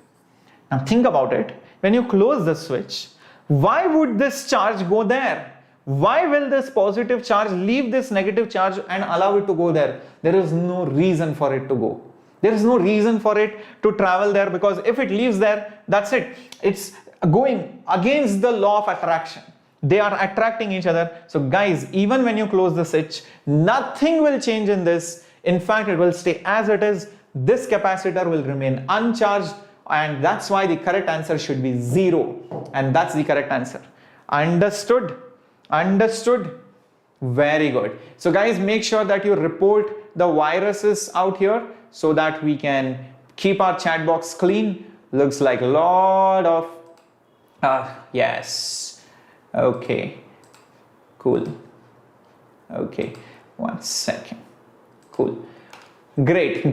Now think about it. When you close the switch, why would this charge go there? Why will this positive charge leave this negative charge and allow it to go there? There is no reason for it to go. There is no reason for it to travel there, because if it leaves there, that's it. It's going against the law of attraction. They are attracting each other. So guys, even when you close the switch, nothing will change in this. In fact, it will stay as it is. This capacitor will remain uncharged, and that's why the correct answer should be 0. And that's the correct answer. Understood? Understood? Very good. So guys, make sure that you report the viruses out here so that we can keep our chat box clean. Looks like a lot of yes. Okay, cool. Okay, 1 second. Cool. Great.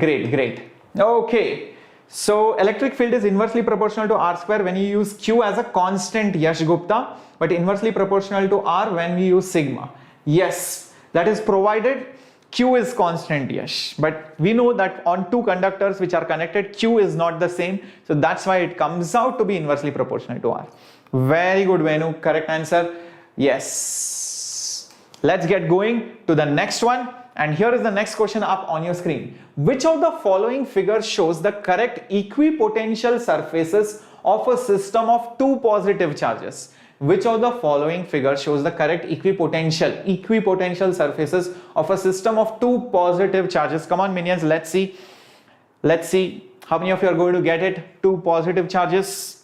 Okay, so electric field is inversely proportional to R square when you use Q as a constant, Yash Gupta, but inversely proportional to R when we use sigma. Yes, that is provided Q is constant, Yash, but we know that on two conductors which are connected, Q is not the same, so that's why it comes out to be inversely proportional to R. Very good, Venu, correct answer. Yes. Let's get going to the next one. And here is the next question up on your screen. Which of the following figures shows the correct equipotential surfaces of a system of two positive charges? Which of the following figure shows the correct equipotential surfaces of a system of two positive charges? Come on, minions, let's see. Let's see how many of you are going to get it. Two positive charges.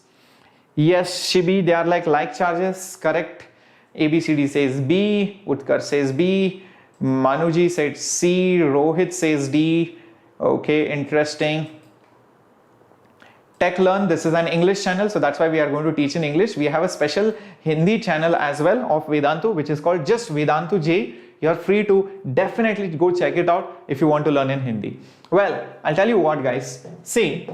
Yes, Shibi, they are like charges. Correct. ABCD says B. Utkar says B. Manuji said C. Rohit says D. Okay, interesting. Tech Learn, this is an English channel, so that's why we are going to teach in English. We have a special Hindi channel as well of Vedantu, which is called just Vedantu JEE. You're free to definitely go check it out if you want to learn in Hindi. Well, I'll tell you what, guys. See,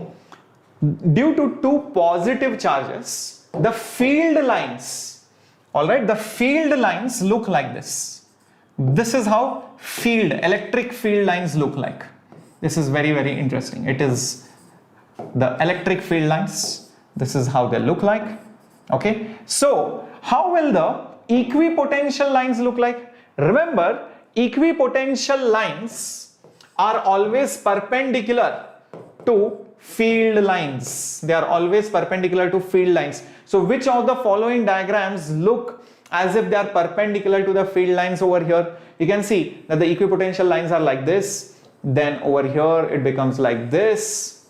due to two positive charges, the field lines, alright, the field lines look like this. This is how electric field lines look like. This is very, very interesting. It is the electric field lines. This is how they look like. Okay, so how will the equipotential lines look like? Remember, equipotential lines are always perpendicular to field lines. They are always perpendicular to field lines. So which of the following diagrams look as if they are perpendicular to the field lines over here? You can see that the equipotential lines are like this, then over here it becomes like this.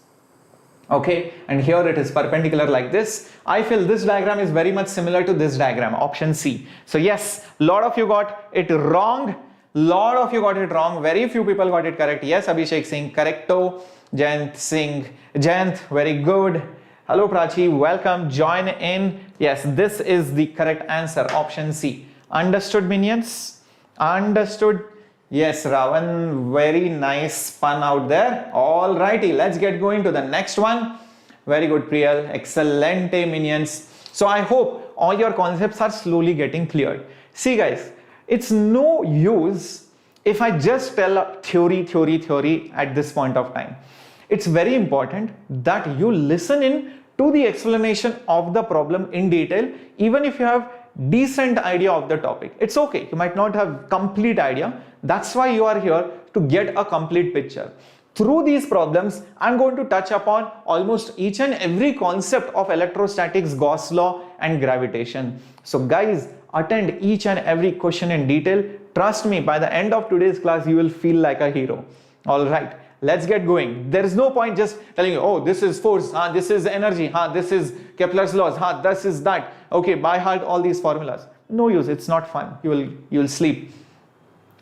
Okay, and here it is perpendicular like this. I feel this diagram is very much similar to this diagram, option C. So yes, lot of you got it wrong. Very few people got it correct. Yes, Abhishek Singh, correcto. Jayant, very good. Hello Prachi, welcome, join in. Yes, this is the correct answer, option C. Understood, minions? Understood? Yes, Ravan, very nice pun out there. Alrighty, let's get going to the next one. Very good, Priyal. Excellente, minions. So I hope all your concepts are slowly getting cleared. See guys, it's no use if I just tell theory at this point of time. It's very important that you listen in to the explanation of the problem in detail, even if you have decent idea of the topic. It's okay, you might not have complete idea. That's why you are here, to get a complete picture. Through these problems, I'm going to touch upon almost each and every concept of electrostatics, Gauss law and gravitation. So guys, attend each and every question in detail. Trust me, by the end of today's class, you will feel like a hero. Alright, let's get going. There is no point just telling you, oh, this is force, this is energy, this is Kepler's laws, this is that. Okay, by heart all these formulas. No use, it's not fun. You will sleep.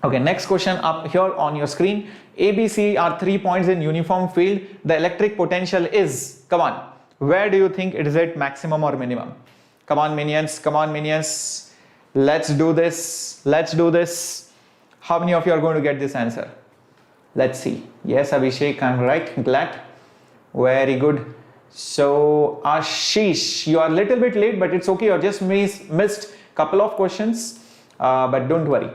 Okay, next question up here on your screen. A, B, C are 3 points in uniform field. The electric potential is, come on, where do you think it is at maximum or minimum? Come on minions, come on minions. Let's do this, let's do this. How many of you are going to get this answer? Let's see. Yes, Abhishek, I'm right, glad. Very good. So Ashish, you are a little bit late, but it's okay. You just missed couple of questions, but don't worry.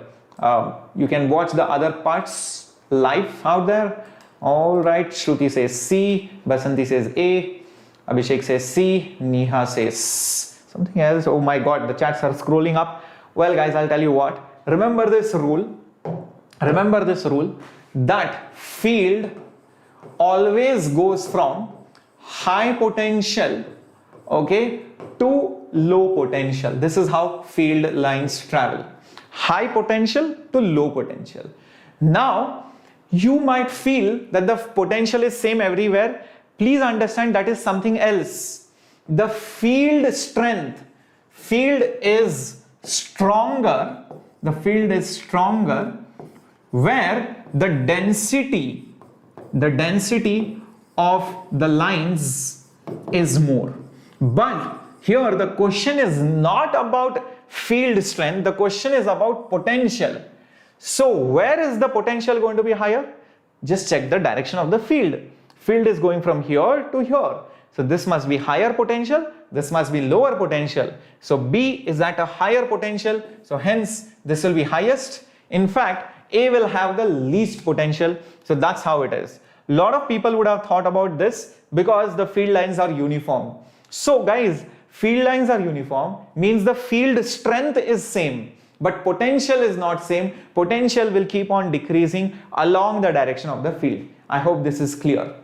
You can watch the other parts live out there. All right, Shruti says C, Basanti says A, Abhishek says C, Neha says something else. Oh my god, the chats are scrolling up. Well guys, I'll tell you what, remember this rule that field always goes from high potential, okay, to low potential. This is how field lines travel. High potential to low potential. Now, you might feel that the potential is same everywhere. Please understand that is something else. The field strength, field is stronger, where the density of the lines is more. But here the question is not about field strength, the question is about potential. So where is the potential going to be higher? Just check the direction of the field. Field is going from here to here. So this must be higher potential, this must be lower potential. So B is at a higher potential, so hence this will be highest. In fact, A will have the least potential, so that's how it is. A lot of people would have thought about this because the field lines are uniform. So guys, field lines are uniform means the field strength is same, but potential is not same. Potential will keep on decreasing along the direction of the field. I hope this is clear.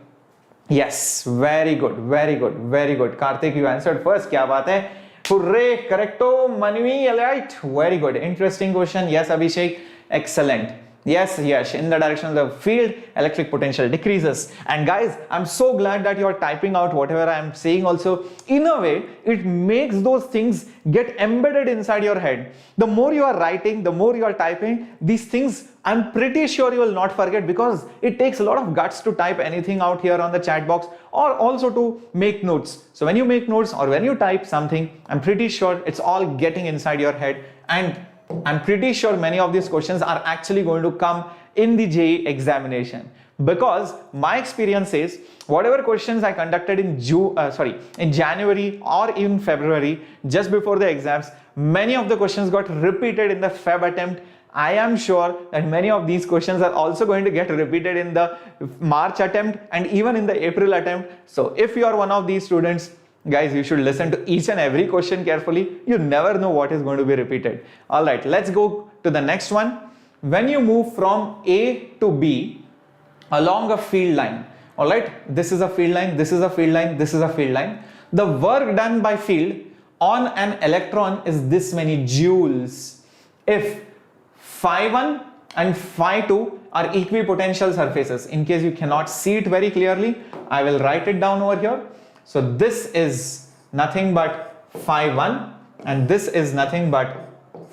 Yes, very good, very good, very good. Karthik, you answered first. Kya baat hai? Hooray, correcto, Manvi, right? Very good. Interesting question. Yes, Abhishek, excellent. Yes, in the direction of the field, electric potential decreases. And guys, I'm so glad that you are typing out whatever I'm saying also. In a way, it makes those things get embedded inside your head. The more you are writing, the more you are typing, these things, I'm pretty sure you will not forget, because it takes a lot of guts to type anything out here on the chat box, or also to make notes. So when you make notes or when you type something, I'm pretty sure it's all getting inside your head, and I'm pretty sure many of these questions are actually going to come in the JEE examination, because my experience is whatever questions I conducted in January or even February, just before the exams, many of the questions got repeated in the Feb attempt. I am sure that many of these questions are also going to get repeated in the March attempt and even in the April attempt. So if you are one of these students, guys, you should listen to each and every question carefully. You never know what is going to be repeated. All right, let's go to the next one. When you move from A to B along a field line, all right, this is a field line, this is a field line, this is a field line. The work done by field on an electron is this many joules. If phi1 and phi2 are equipotential surfaces, in case you cannot see it very clearly, I will write it down over here. So this is nothing but phi1 and this is nothing but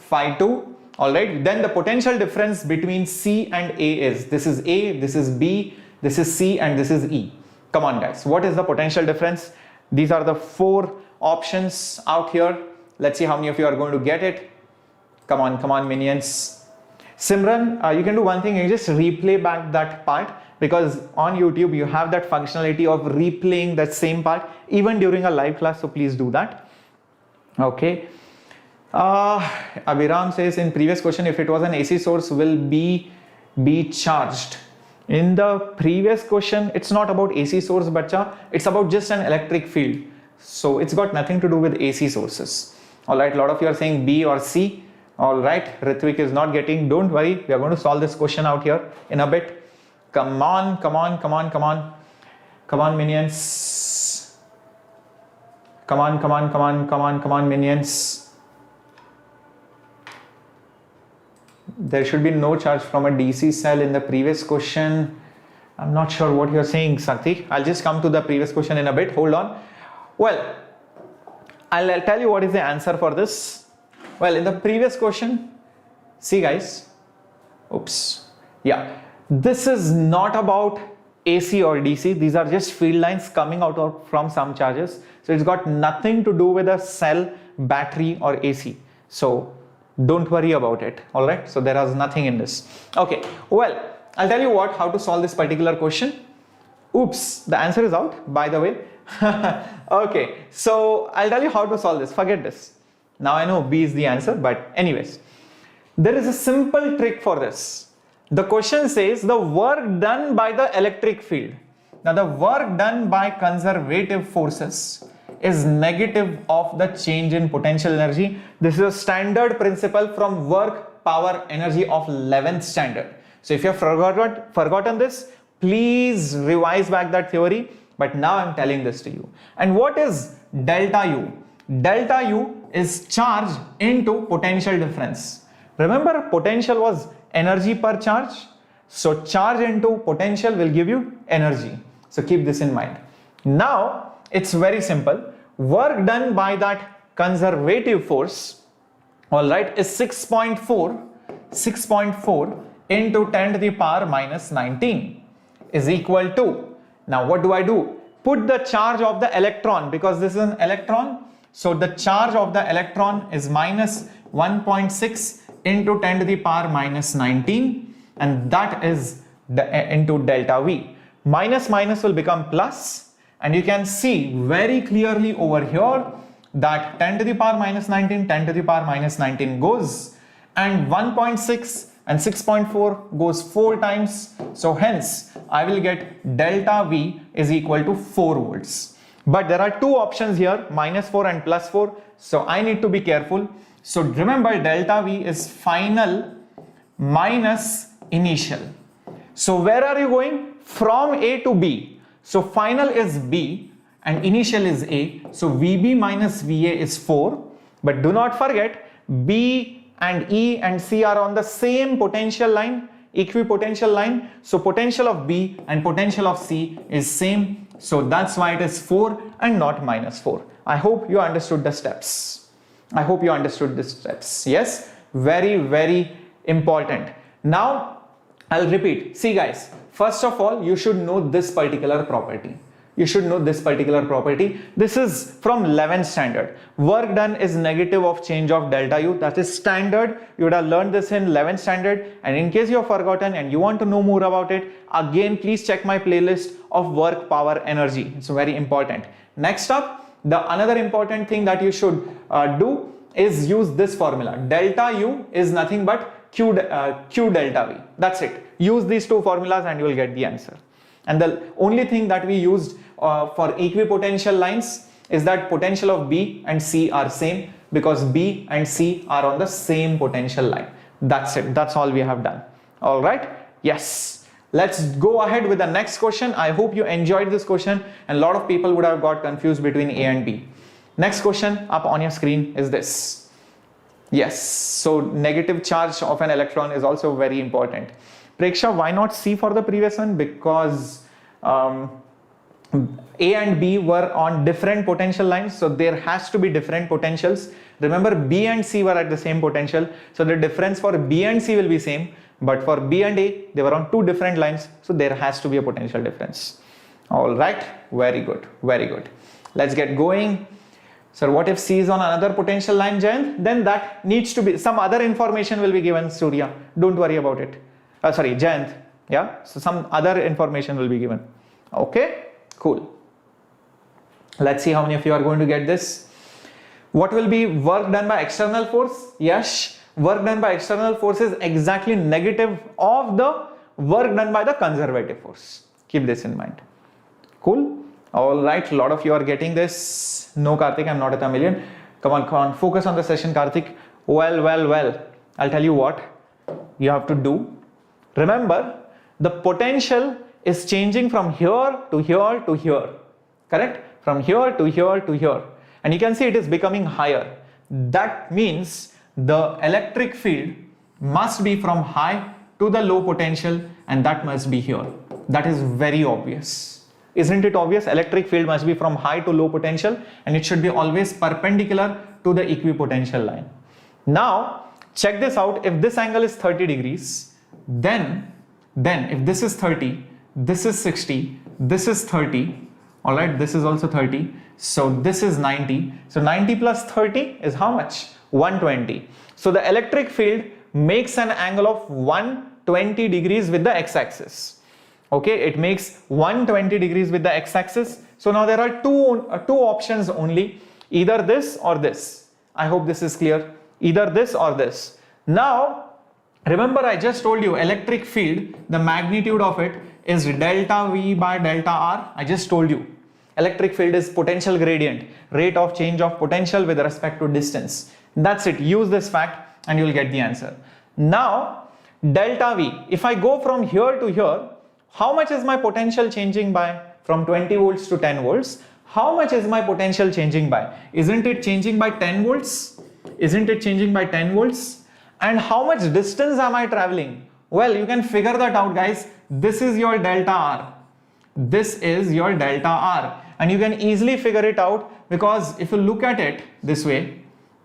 phi2. Alright, then the potential difference between C and A is, this is A, this is B, this is C and this is E. Come on guys, what is the potential difference? These are the 4 options out here. Let's see how many of you are going to get it. Come on minions. Simran, you can do one thing, you just replay back that part, because on YouTube you have that functionality of replaying that same part even during a live class, so please do that. Okay. Abhiram says in previous question, if it was an AC source, will be charged. In the previous question, it's not about AC source, bacha, it's about just an electric field. So it's got nothing to do with AC sources. Alright, a lot of you are saying B or C. Alright, Ritvik is not getting, don't worry, we are going to solve this question out here in a bit. Come on minions. Come on minions. There should be no charge from a DC cell in the previous question. I'm not sure what you're saying, Sakti. I'll just come to the previous question in a bit. Hold on. Well, I'll tell you what is the answer for this. Well, in the previous question, see guys, oops, yeah, this is not about AC or DC. These are just field lines coming out from some charges. So it's got nothing to do with a cell, battery or AC. So don't worry about it. All right. So there is nothing in this. Okay. Well, I'll tell you how to solve this particular question. Oops, the answer is out, by the way. Okay, so I'll tell you how to solve this. Forget this. Now I know B is the answer, but anyways, there is a simple trick for this. The question says the work done by the electric field. Now the work done by conservative forces is negative of the change in potential energy. This is a standard principle from work power energy of 11th standard. So if you have forgotten this, please revise back that theory. But now I'm telling this to you. And what is delta U? Delta U is charge into potential difference. Remember, potential was energy per charge. So charge into potential will give you energy. So keep this in mind. Now it's very simple. Work done by that conservative force, all right, is 6.4 into 10 to the power minus 19 is equal to, now what do? Put the charge of the electron, because this is an electron. So the charge of the electron is minus 1.6 into 10 to the power minus 19, and that is into delta V. Minus will become plus, and you can see very clearly over here that 10 to the power minus 19, 10 to the power minus 19 goes, and 1.6 and 6.4 goes 4 times. So hence I will get delta V is equal to 4 volts. But there are two options here, -4 and +4. So I need to be careful. So remember, delta V is final minus initial. So where are you going? From A to B. So final is B and initial is A. So VB minus VA is 4. But do not forget, B and E and C are on the same potential line, equipotential line. So potential of B and potential of C is same. So that's why it is 4 and not -4. I hope you understood the steps. Yes, very, very important. Now I'll repeat. See guys, first of all, you should know this particular property. This is from 11th standard. Work done is negative of change of delta U. That is standard. You would have learned this in 11th standard. And in case you have forgotten and you want to know more about it, again, please check my playlist of work power energy. It's very important. Next up, another important thing that you should do is use this formula. Delta U is nothing but Q delta V. That's it. Use these two formulas and you will get the answer. And the only thing that we used for equipotential lines is that potential of B and C are same, because B and C are on the same potential line. That's it. That's all we have done. All right. Yes. Let's go ahead with the next question. I hope you enjoyed this question, and a lot of people would have got confused between A and B. Next question up on your screen is this. Yes. So negative charge of an electron is also very important. Preksha, why not C for the previous one? Because A and B were on different potential lines, so there has to be different potentials. Remember, B and C were at the same potential, so the difference for B and C will be same, but for B and A, they were on two different lines, so there has to be a potential difference. All right, very good, very good. Let's get going. So what if C is on another potential line, Jayant? Then that needs to be, some other information will be given, Surya. Don't worry about it. Sorry, Jayant. Yeah, so some other information will be given. Okay, cool. Let's see how many of you are going to get this. What will be work done by external force? Yes, work done by external force is exactly negative of the work done by the conservative force. Keep this in mind. Cool. All right, a lot of you are getting this. No, Karthik, I'm not a Tamilian. Come on, focus on the session, Karthik. Well. I'll tell you what you have to do. Remember, the potential is changing from here to here to here. Correct? From here to here to here. And you can see it is becoming higher. That means the electric field must be from high to the low potential, and that must be here. That is very obvious. Isn't it obvious? Electric field must be from high to low potential and it should be always perpendicular to the equipotential line. Now, check this out. If this angle is 30 degrees, then if this is 30, this is 60, this is 30, all right, this is also 30. So this is 90. So 90 plus 30 is how much? 120. So the electric field makes an angle of 120 degrees with the x-axis. Okay, it makes 120 degrees with the x-axis. So now there are two options only, either this or this. I hope this is clear. Either this or this. Now, remember I just told you electric field, the magnitude of it is delta V by delta R. I just told you. Electric field is potential gradient, rate of change of potential with respect to distance. That's it. Use this fact and you will get the answer. Now, delta V, if I go from here to here, how much is my potential changing by? From 20 volts to 10 volts. How much is my potential changing by? Isn't it changing by 10 volts? Isn't it changing by 10 volts? And how much distance am I traveling? Well, you can figure that out, guys. This is your delta R. This is your delta R. And you can easily figure it out because if you look at it this way,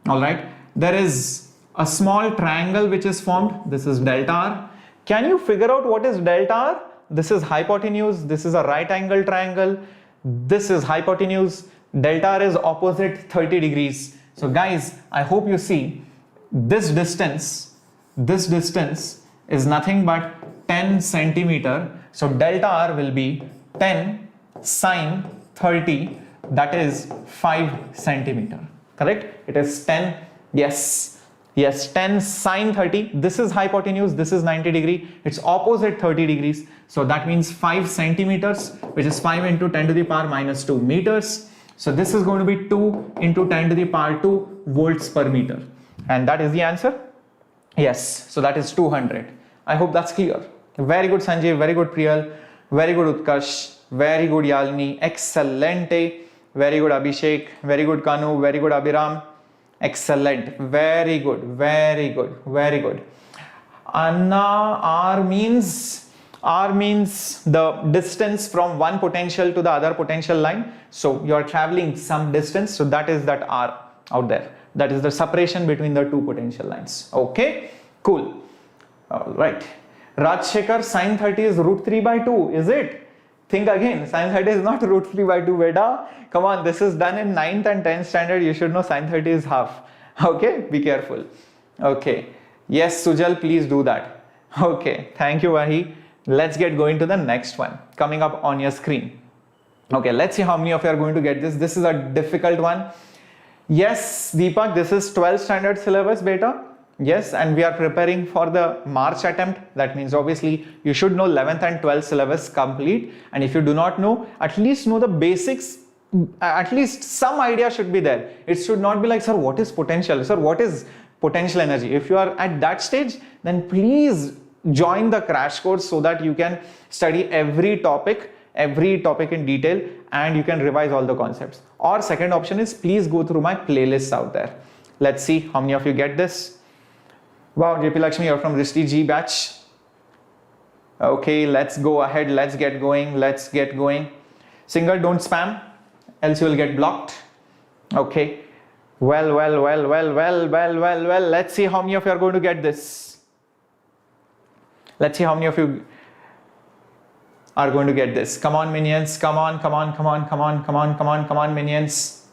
all right, there is a small triangle which is formed. This is delta R. Can you figure out what is delta R? This is hypotenuse. This is a right angle triangle. This is hypotenuse. Delta R is opposite 30 degrees. So guys, I hope you see this distance is nothing but 10 centimeter. So delta R will be 10 sine 30, that is 5 centimeter. Correct? It is 10, yes, 10 sine 30. This is hypotenuse, this is 90 degree. It's opposite 30 degrees. So that means 5 centimeters, which is 5 into 10 to the power minus 2 meters. So this is going to be 2 into 10 to the power 2 volts per meter. And that is the answer. Yes, so that is 200. I hope that's clear. Very good Sanjay, very good Priyal, very good Utkarsh, very good Yalini, excellente, very good Abhishek, very good Kanu, very good Abhiram, excellent, very good, very good, very good. Anna, R means the distance from one potential to the other potential line. So you are traveling some distance, so that is that R out there. That is the separation between the two potential lines. Okay, cool. All right. Rajshekar, sine 30 is root 3 by 2, is it? Think again, sine 30 is not root 3 by 2, beta. Come on, this is done in 9th and 10th standard. You should know sine 30 is half. Okay, be careful. Okay. Yes, Sujal, please do that. Okay, thank you, Vahi. Let's get going to the next one coming up on your screen. Okay, let's see how many of you are going to get this. This is a difficult one. Yes, Deepak, this is 12th standard syllabus, beta. Yes, and we are preparing for the March attempt. That means obviously you should know 11th and 12th syllabus complete. And if you do not know, at least know the basics. At least some idea should be there. It should not be like, sir, what is potential? Sir, what is potential energy? If you are at that stage, then please join the crash course so that you can study every topic in detail and you can revise all the concepts. Or second option is please go through my playlists out there. Let's see how many of you get this. Wow, JP Lakshmi, you're from Rishti G batch. Okay, let's go ahead. Let's get going. Single, don't spam, else you will get blocked. Okay. Well. Let's see how many of you are going to get this. Let's see how many of you are going to get this. Come on, minions. Come on, minions.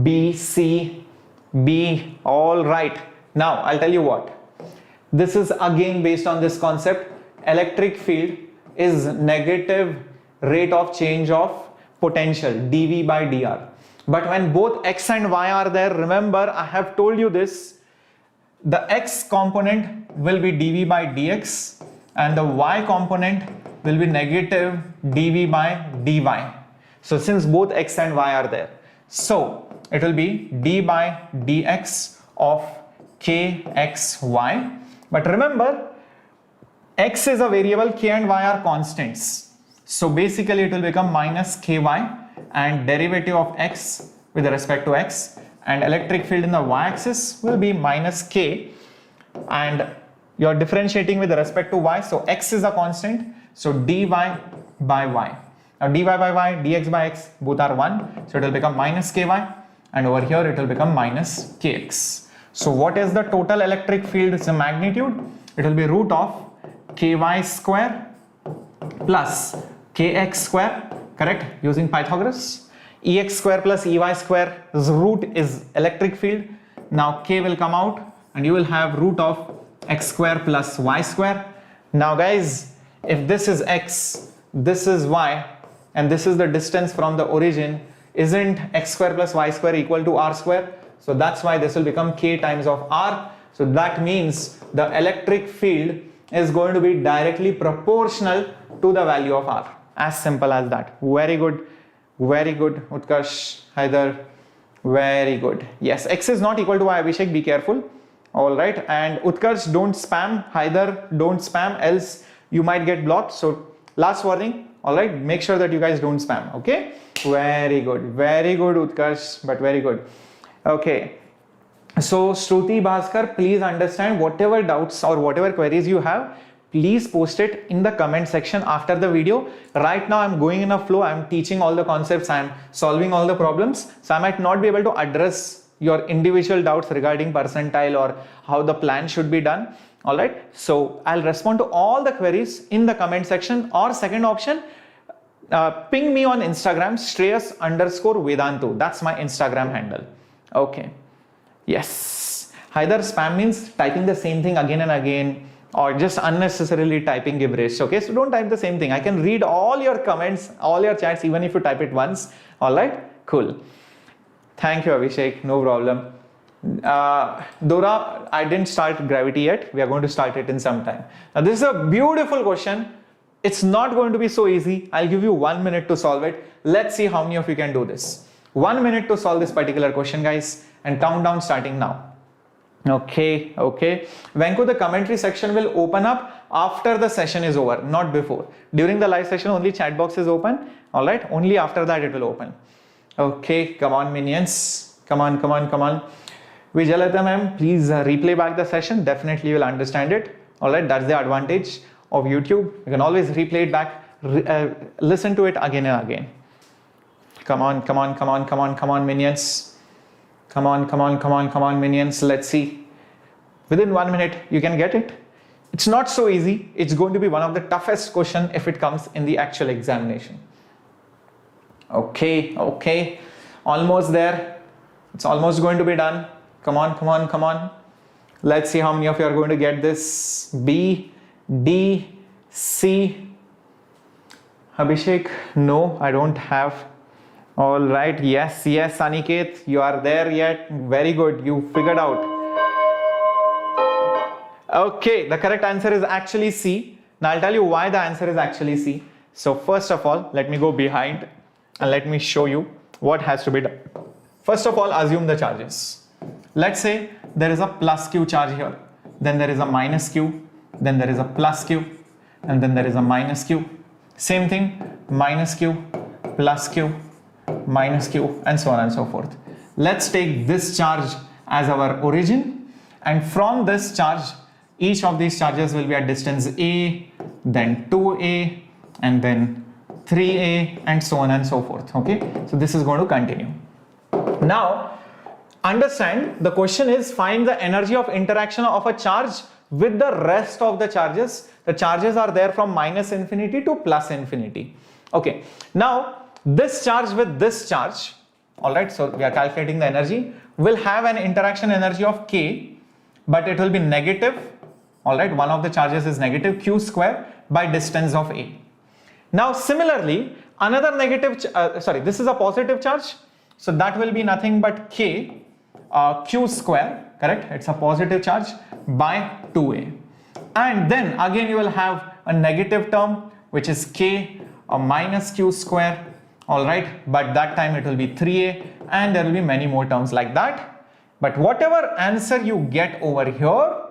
B, C, B. All right. Now, I'll tell you what. This is again based on this concept. Electric field is negative rate of change of potential, dV by dr. But when both x and y are there, remember I have told you this, the x component will be dV by dx and the y component will be negative dV by dy. So since both x and y are there, so it will be d by dx of kxy. But remember, x is a variable, k and y are constants. So basically it will become minus ky and derivative of x with respect to x, and electric field in the y-axis will be minus k, and you're differentiating with respect to y, so x is a constant, so dy by y. Now dy by y, dx by x, both are 1, so it will become minus ky, and over here it will become minus kx. So what is the total electric field? It's the magnitude. It will be root of ky square plus kx square, correct, using Pythagoras. Ex square plus ey square, this root is electric field. Now k will come out and you will have root of x square plus y square. Now guys, if this is x, this is y, and this is the distance from the origin, isn't x square plus y square equal to r square? So that's why this will become k times of r. So that means the electric field is going to be directly proportional to the value of r. As simple as that. Very good, Utkarsh, Haider, very good. Yes, x is not equal to y, Abhishek, be careful. All right, and Utkarsh, don't spam, Haider, don't spam, else you might get blocked. So last warning, all right, make sure that you guys don't spam, okay? Very good, Utkarsh, but very good. Okay, so Shruti Bhaskar, please understand whatever doubts or whatever queries you have, please post it in the comment section after the video. Right now I'm going in a flow, I'm teaching all the concepts, I'm solving all the problems, so I might not be able to address your individual doubts regarding percentile or how the plan should be done. All right, so I'll respond to all the queries in the comment section, or second option, ping me on Instagram, Shreyas_Vedantu. That's my Instagram handle. Okay, yes, either spam means typing the same thing again and again, or just unnecessarily typing gibberish. Okay, so don't type the same thing. I can read all your comments, all your chats, even if you type it once. All right, cool. Thank you, Abhishek, no problem. Dora, I didn't start gravity yet. We are going to start it in some time. Now this is a beautiful question. It's not going to be so easy. I'll give you 1 minute to solve it. Let's see how many of you can do this. 1 minute to solve this particular question, guys, and countdown starting now. Okay. Venku, the commentary section will open up after the session is over, not before. During the live session, only chat box is open. All right, only after that it will open. Okay, come on, minions. Come on. Vijalata ma'am, please replay back the session. Definitely you will understand it. All right, that's the advantage of YouTube. You can always replay it back, listen to it again and again. Come on, minions. Come on, minions. Let's see. Within 1 minute, you can get it. It's not so easy. It's going to be one of the toughest questions if it comes in the actual examination. Okay. Almost there. It's almost going to be done. Come on. Let's see how many of you are going to get this. B, D, C. Abhishek, no, I don't have. All right, yes, Aniket, you are there yet. Very good, you figured out. Okay, the correct answer is actually C. Now I'll tell you why the answer is actually C. So first of all, let me go behind and let me show you what has to be done. First of all, assume the charges. Let's say there is a plus Q charge here, then there is a minus Q, then there is a plus Q, and then there is a minus Q. Same thing, minus Q, plus Q, minus Q, and so on and so forth. Let's take this charge as our origin, and from this charge, each of these charges will be at distance A, then 2A, and then 3A, and so on and so forth. Okay, so this is going to continue. Now, understand, the question is find the energy of interaction of a charge with the rest of the charges. The charges are there from minus infinity to plus infinity. Okay, now this charge with this charge, all right, so we are calculating the energy, will have an interaction energy of K, but it will be negative. All right, one of the charges is negative Q square by distance of A. Now similarly, another negative, this is a positive charge, so that will be nothing but K Q square, correct? It's a positive charge by 2A. And then again you will have a negative term, which is K minus Q square, all right, but that time it will be 3A, and there will be many more terms like that. But whatever answer you get over here,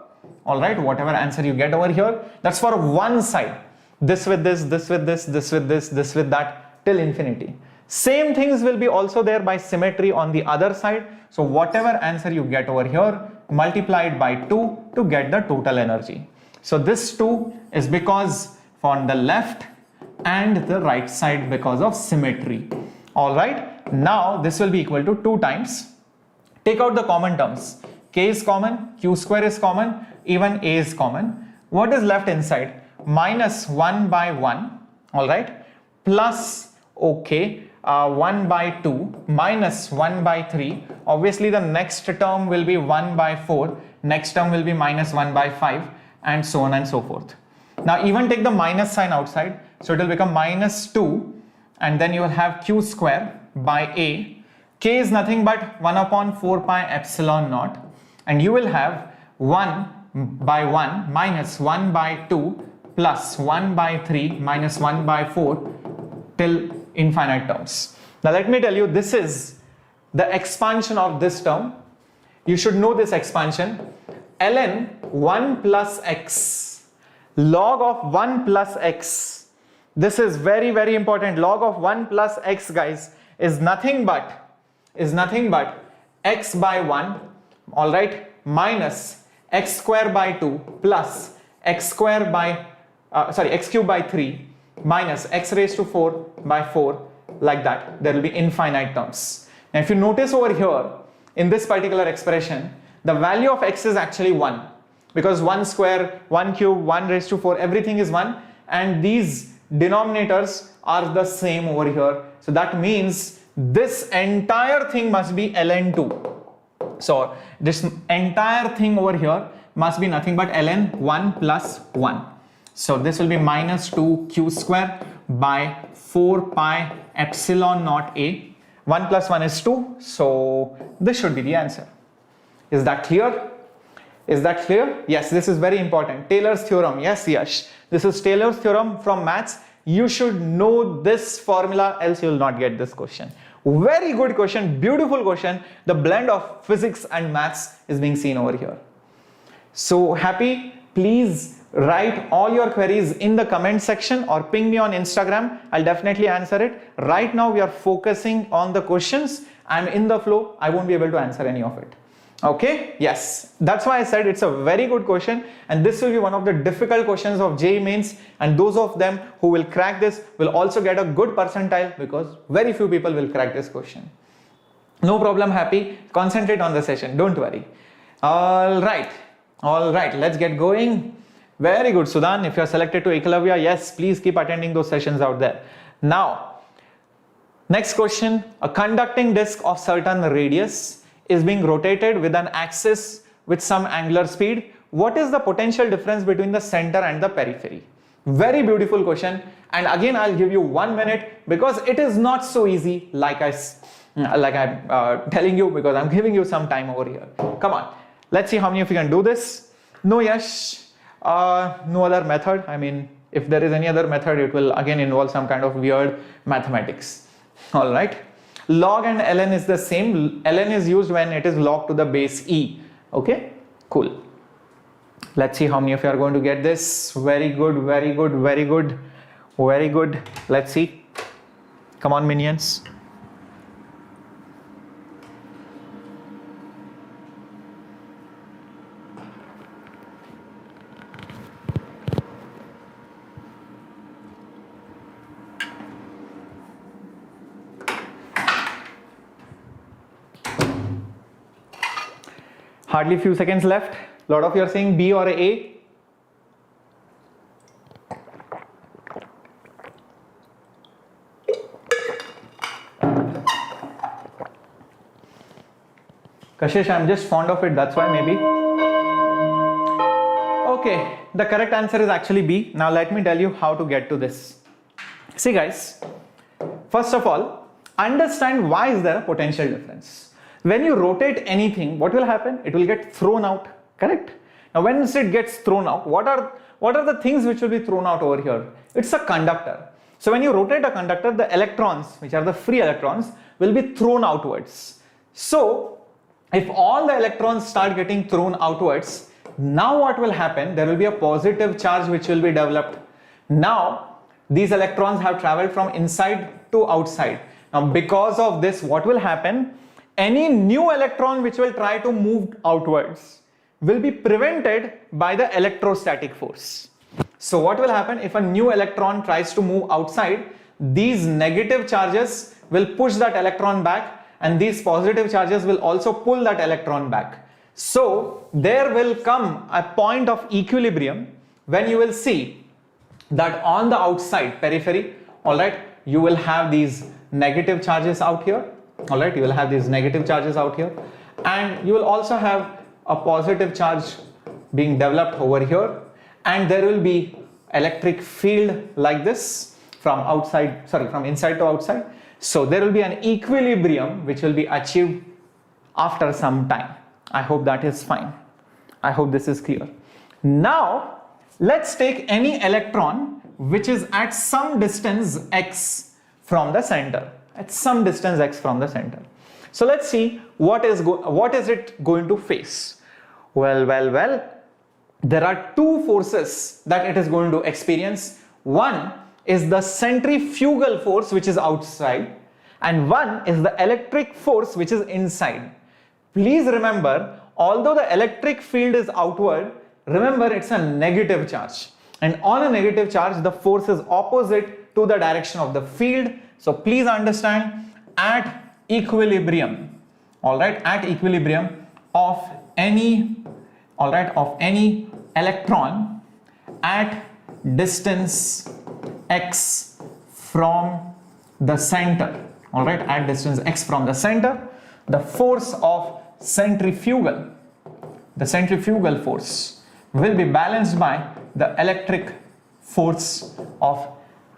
all right, whatever answer you get over here, that's for one side. This with this, this with this, this with this, this with that, till infinity. Same things will be also there by symmetry on the other side. So whatever answer you get over here, multiply it by 2 to get the total energy. So this 2 is because on the left and the right side because of symmetry. All right, now this will be equal to 2 times. Take out the common terms. K is common, Q square is common, even A is common. What is left inside? Minus 1 by 1, all right, plus, okay, 1 by 2 minus 1 by 3. Obviously the next term will be 1 by 4, next term will be minus 1 by 5, and so on and so forth. Now even take the minus sign outside, so it will become minus 2, and then you will have Q square by A. K is nothing but 1 upon 4 pi epsilon naught, and you will have 1 by 1 minus 1 by 2 plus 1 by 3 minus 1 by 4 till infinite terms. Now let me tell you, this is the expansion of this term. You should know this expansion. ln 1 plus x, log of 1 plus x. This is very, very important. Log of 1 plus x, guys, is nothing but x by 1, all right, minus x square by 2 plus x square by x cube by 3 minus x raised to 4 by 4, like that. There will be infinite terms. Now if you notice over here in this particular expression, the value of x is actually 1, because 1 square, 1 cube, 1 raised to 4, everything is 1, and these denominators are the same over here. So that means this entire thing must be ln 2. So this entire thing over here must be nothing but ln 1 plus 1. So this will be minus 2 q square by 4 pi epsilon naught a. 1 plus 1 is 2. So this should be the answer. Is that clear? Is that clear? Yes, this is very important. Taylor's theorem. Yes, Yash. This is Taylor's theorem from maths. You should know this formula, else you will not get this question. Very good question, beautiful question. The blend of physics and maths is being seen over here. So happy, please write all your queries in the comment section or ping me on Instagram. I'll definitely answer it. Right now we are focusing on the questions. I'm in the flow. I won't be able to answer any of it. Okay, yes, that's why I said it's a very good question, and this will be one of the difficult questions of JEE Mains, and those of them who will crack this will also get a good percentile, because very few people will crack this question. No problem, happy. Concentrate on the session, don't worry. All right, let's get going. Very good, Sudan. If you are selected to Eklavya, yes, please keep attending those sessions out there. Now, next question. A conducting disk of certain radius is being rotated with an axis with some angular speed. What is the potential difference between the center and the periphery? Very beautiful question. And again, I'll give you 1 minute, because it is not so easy like I'm telling you, because I'm giving you some time over here. Come on, let's see how many of you can do this. No, Yash, no other method. I mean, if there is any other method, it will again involve some kind of weird mathematics. All right. Log and ln is the same. Ln is used when it is log to the base e. Okay, cool. Let's see how many of you are going to get this. Very good, very good, very good, very good. Let's see. Come on, minions. Hardly few seconds left. A lot of you are saying B or A. Kashish, I'm just fond of it, that's why maybe. Okay, the correct answer is actually B. Now let me tell you how to get to this. See guys, first of all, understand why is there a potential difference. When you rotate anything, what will happen? It will get thrown out, correct? Now once it gets thrown out, what are the things which will be thrown out over here? It's a conductor. So when you rotate a conductor, the electrons, which are the free electrons, will be thrown outwards. So if all the electrons start getting thrown outwards, now what will happen? There will be a positive charge which will be developed. Now these electrons have traveled from inside to outside. Now because of this, what will happen? Any new electron which will try to move outwards will be prevented by the electrostatic force. So what will happen if a new electron tries to move outside? These negative charges will push that electron back, and these positive charges will also pull that electron back. So there will come a point of equilibrium when you will see that on the outside periphery, all right, you will have these negative charges out here, all right, you will have these negative charges out here, and you will also have a positive charge being developed over here, and there will be electric field like this from inside to outside. So there will be an equilibrium which will be achieved after some time. I hope that is fine. I hope this is clear. Now let's take any electron which is at some distance x from the center, at some distance x from the center. So let's see what is it going to face. Well, there are two forces that it is going to experience. One is the centrifugal force which is outside, and one is the electric force which is inside. Please remember, although the electric field is outward, remember it's a negative charge, and on a negative charge the force is opposite to the direction of the field. So please understand, at equilibrium, all right, at equilibrium of any electron at distance x from the center, all right, at distance x from the center, the force of centrifugal force will be balanced by the electric force of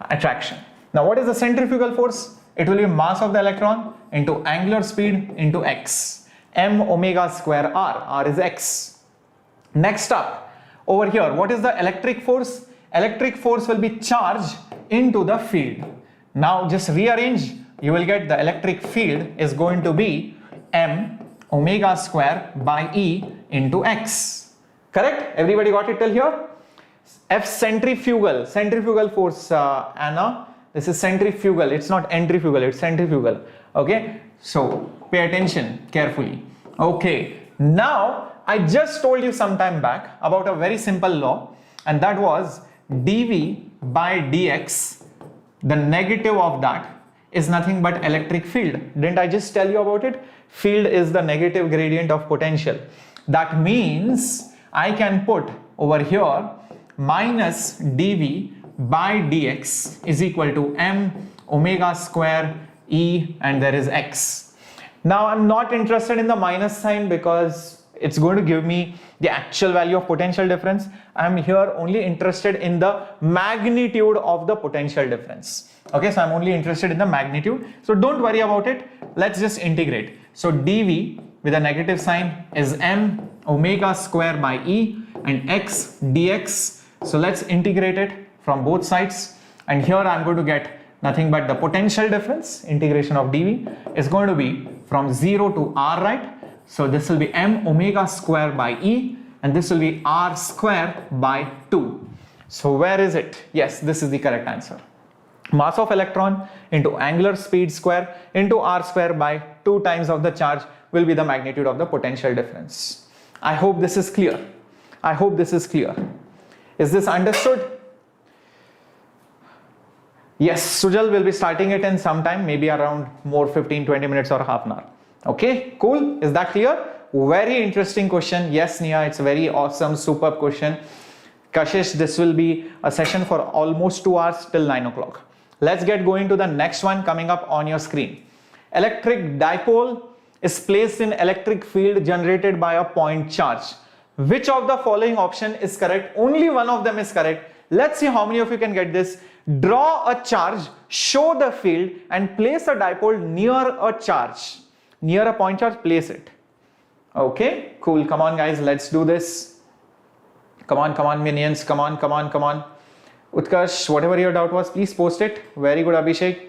attraction. Now what is the centrifugal force? It will be mass of the electron into angular speed into x, m omega square r is x. Next up, over here, what is the electric force? Electric force will be charged into the field. Now just rearrange, you will get the electric field is going to be m omega square by E into x. Correct? Everybody got it till here? F centrifugal force, Anna, this is centrifugal, it's not centrifugal, it's centrifugal. Okay, so pay attention carefully. Okay, now I just told you some time back about a very simple law, and that was dV by dx, the negative of that is nothing but electric field. Didn't I just tell you about it? Field is the negative gradient of potential. That means I can put over here minus dV by dx is equal to m omega square E, and there is x. Now I'm not interested in the minus sign because it's going to give me the actual value of potential difference. I'm here only interested in the magnitude of the potential difference. Okay, so I'm only interested in the magnitude. So don't worry about it. Let's just integrate. So dV with a negative sign is m omega square by E, and x dx. So let's integrate it from both sides. And here I'm going to get nothing but the potential difference. Integration of dV is going to be from 0 to r, right? So this will be m omega square by E, and this will be r square by 2. So where is it? Yes, this is the correct answer. Mass of electron into angular speed square into r square by 2 times of the charge will be the magnitude of the potential difference. I hope this is clear. I hope this is clear. Is this understood? Yes, Sujal will be starting it in some time, maybe around more 15-20 minutes or half an hour. Okay, cool. Is that clear? Very interesting question. Yes, Nia, it's a very awesome, superb question. Kashish, this will be a session for almost 2 hours till 9 o'clock. Let's get going to the next one coming up on your screen. Electric dipole is placed in electric field generated by a point charge. Which of the following option is correct? Only one of them is correct. Let's see how many of you can get this. Draw a charge, show the field, and place a dipole near a charge. Near a point charge, place it. Okay, cool. Come on, guys, let's do this. Come on, minions. Come on. Utkarsh, whatever your doubt was, please post it. Very good, Abhishek.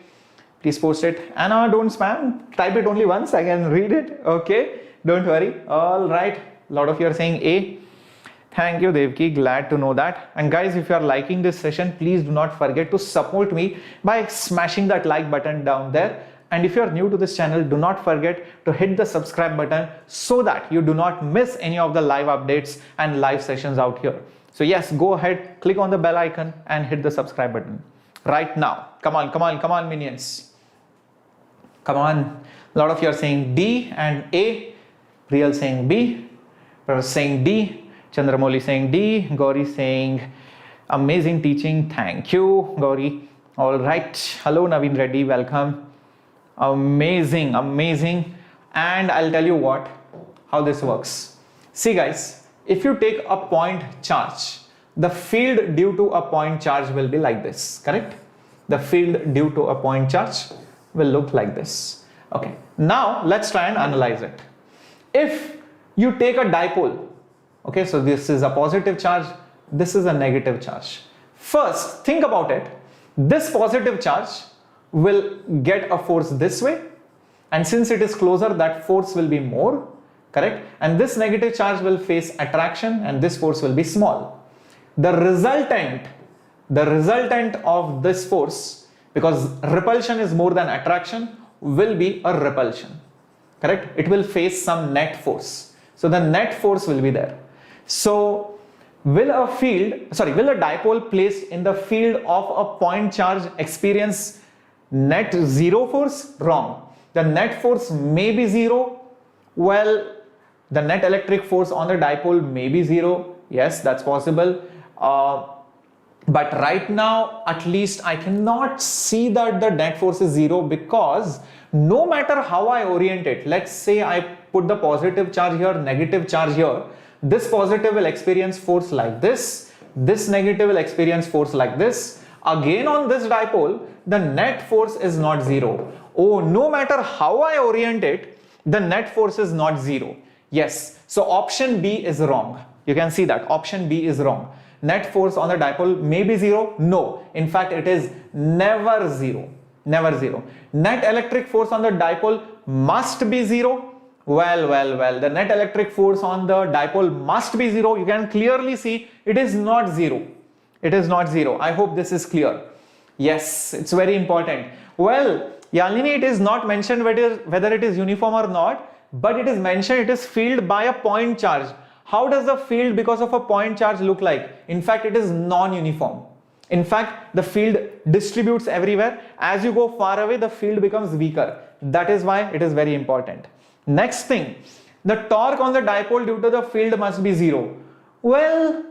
Please post it. Anna, don't spam. Type it only once. I can read it. Okay, don't worry. All right. A lot of you are saying A. Thank you, Devki. Glad to know that. And guys, if you are liking this session, please do not forget to support me by smashing that like button down there. And if you are new to this channel, do not forget to hit the subscribe button so that you do not miss any of the live updates and live sessions out here. So yes, go ahead, click on the bell icon and hit the subscribe button right now. Come on, minions. Come on. A lot of you are saying D and A. Priyal saying B. Prav saying D. Chandramouli saying D. Gauri saying amazing teaching. Thank you, Gauri. All right. Hello, Naveen Reddy. Welcome. Amazing. And I'll tell you how this works. See, guys, if you take a point charge, the field due to a point charge will be like this, correct? The field due to a point charge will look like this. Okay. Now let's try and analyze it. If you take a dipole, okay, so this is a positive charge, this is a negative charge. First, think about it. This positive charge will get a force this way, and since it is closer, that force will be more, correct? And this negative charge will face attraction and this force will be small. The resultant of this force, because repulsion is more than attraction, will be a repulsion, correct? It will face some net force. So the net force will be there. So will a dipole placed in the field of a point charge experience net zero force? Wrong. The net force may be zero. Well, the net electric force on the dipole may be zero. Yes, that's possible. But right now, at least I cannot see that the net force is zero, because no matter how I orient it, let's say I put the positive charge here, negative charge here, this positive will experience force like this, this negative will experience force like this. Again on this dipole, the net force is not zero. Oh, no matter how I orient it, the net force is not zero. Yes, so option B is wrong. You can see that option B is wrong. Net force on the dipole may be zero. No, in fact it is never zero. Never zero. Net electric force on the dipole must be zero. Well, the net electric force on the dipole must be zero. You can clearly see it is not zero. It is not zero. I hope this is clear. Yes, it's very important. Well, Yalini, it is not mentioned whether it is uniform or not, but it is mentioned it is filled by a point charge. How does the field because of a point charge look like? In fact, it is non-uniform. In fact, the field distributes everywhere. As you go far away, the field becomes weaker. That is why it is very important. Next thing, the torque on the dipole due to the field must be zero. Well,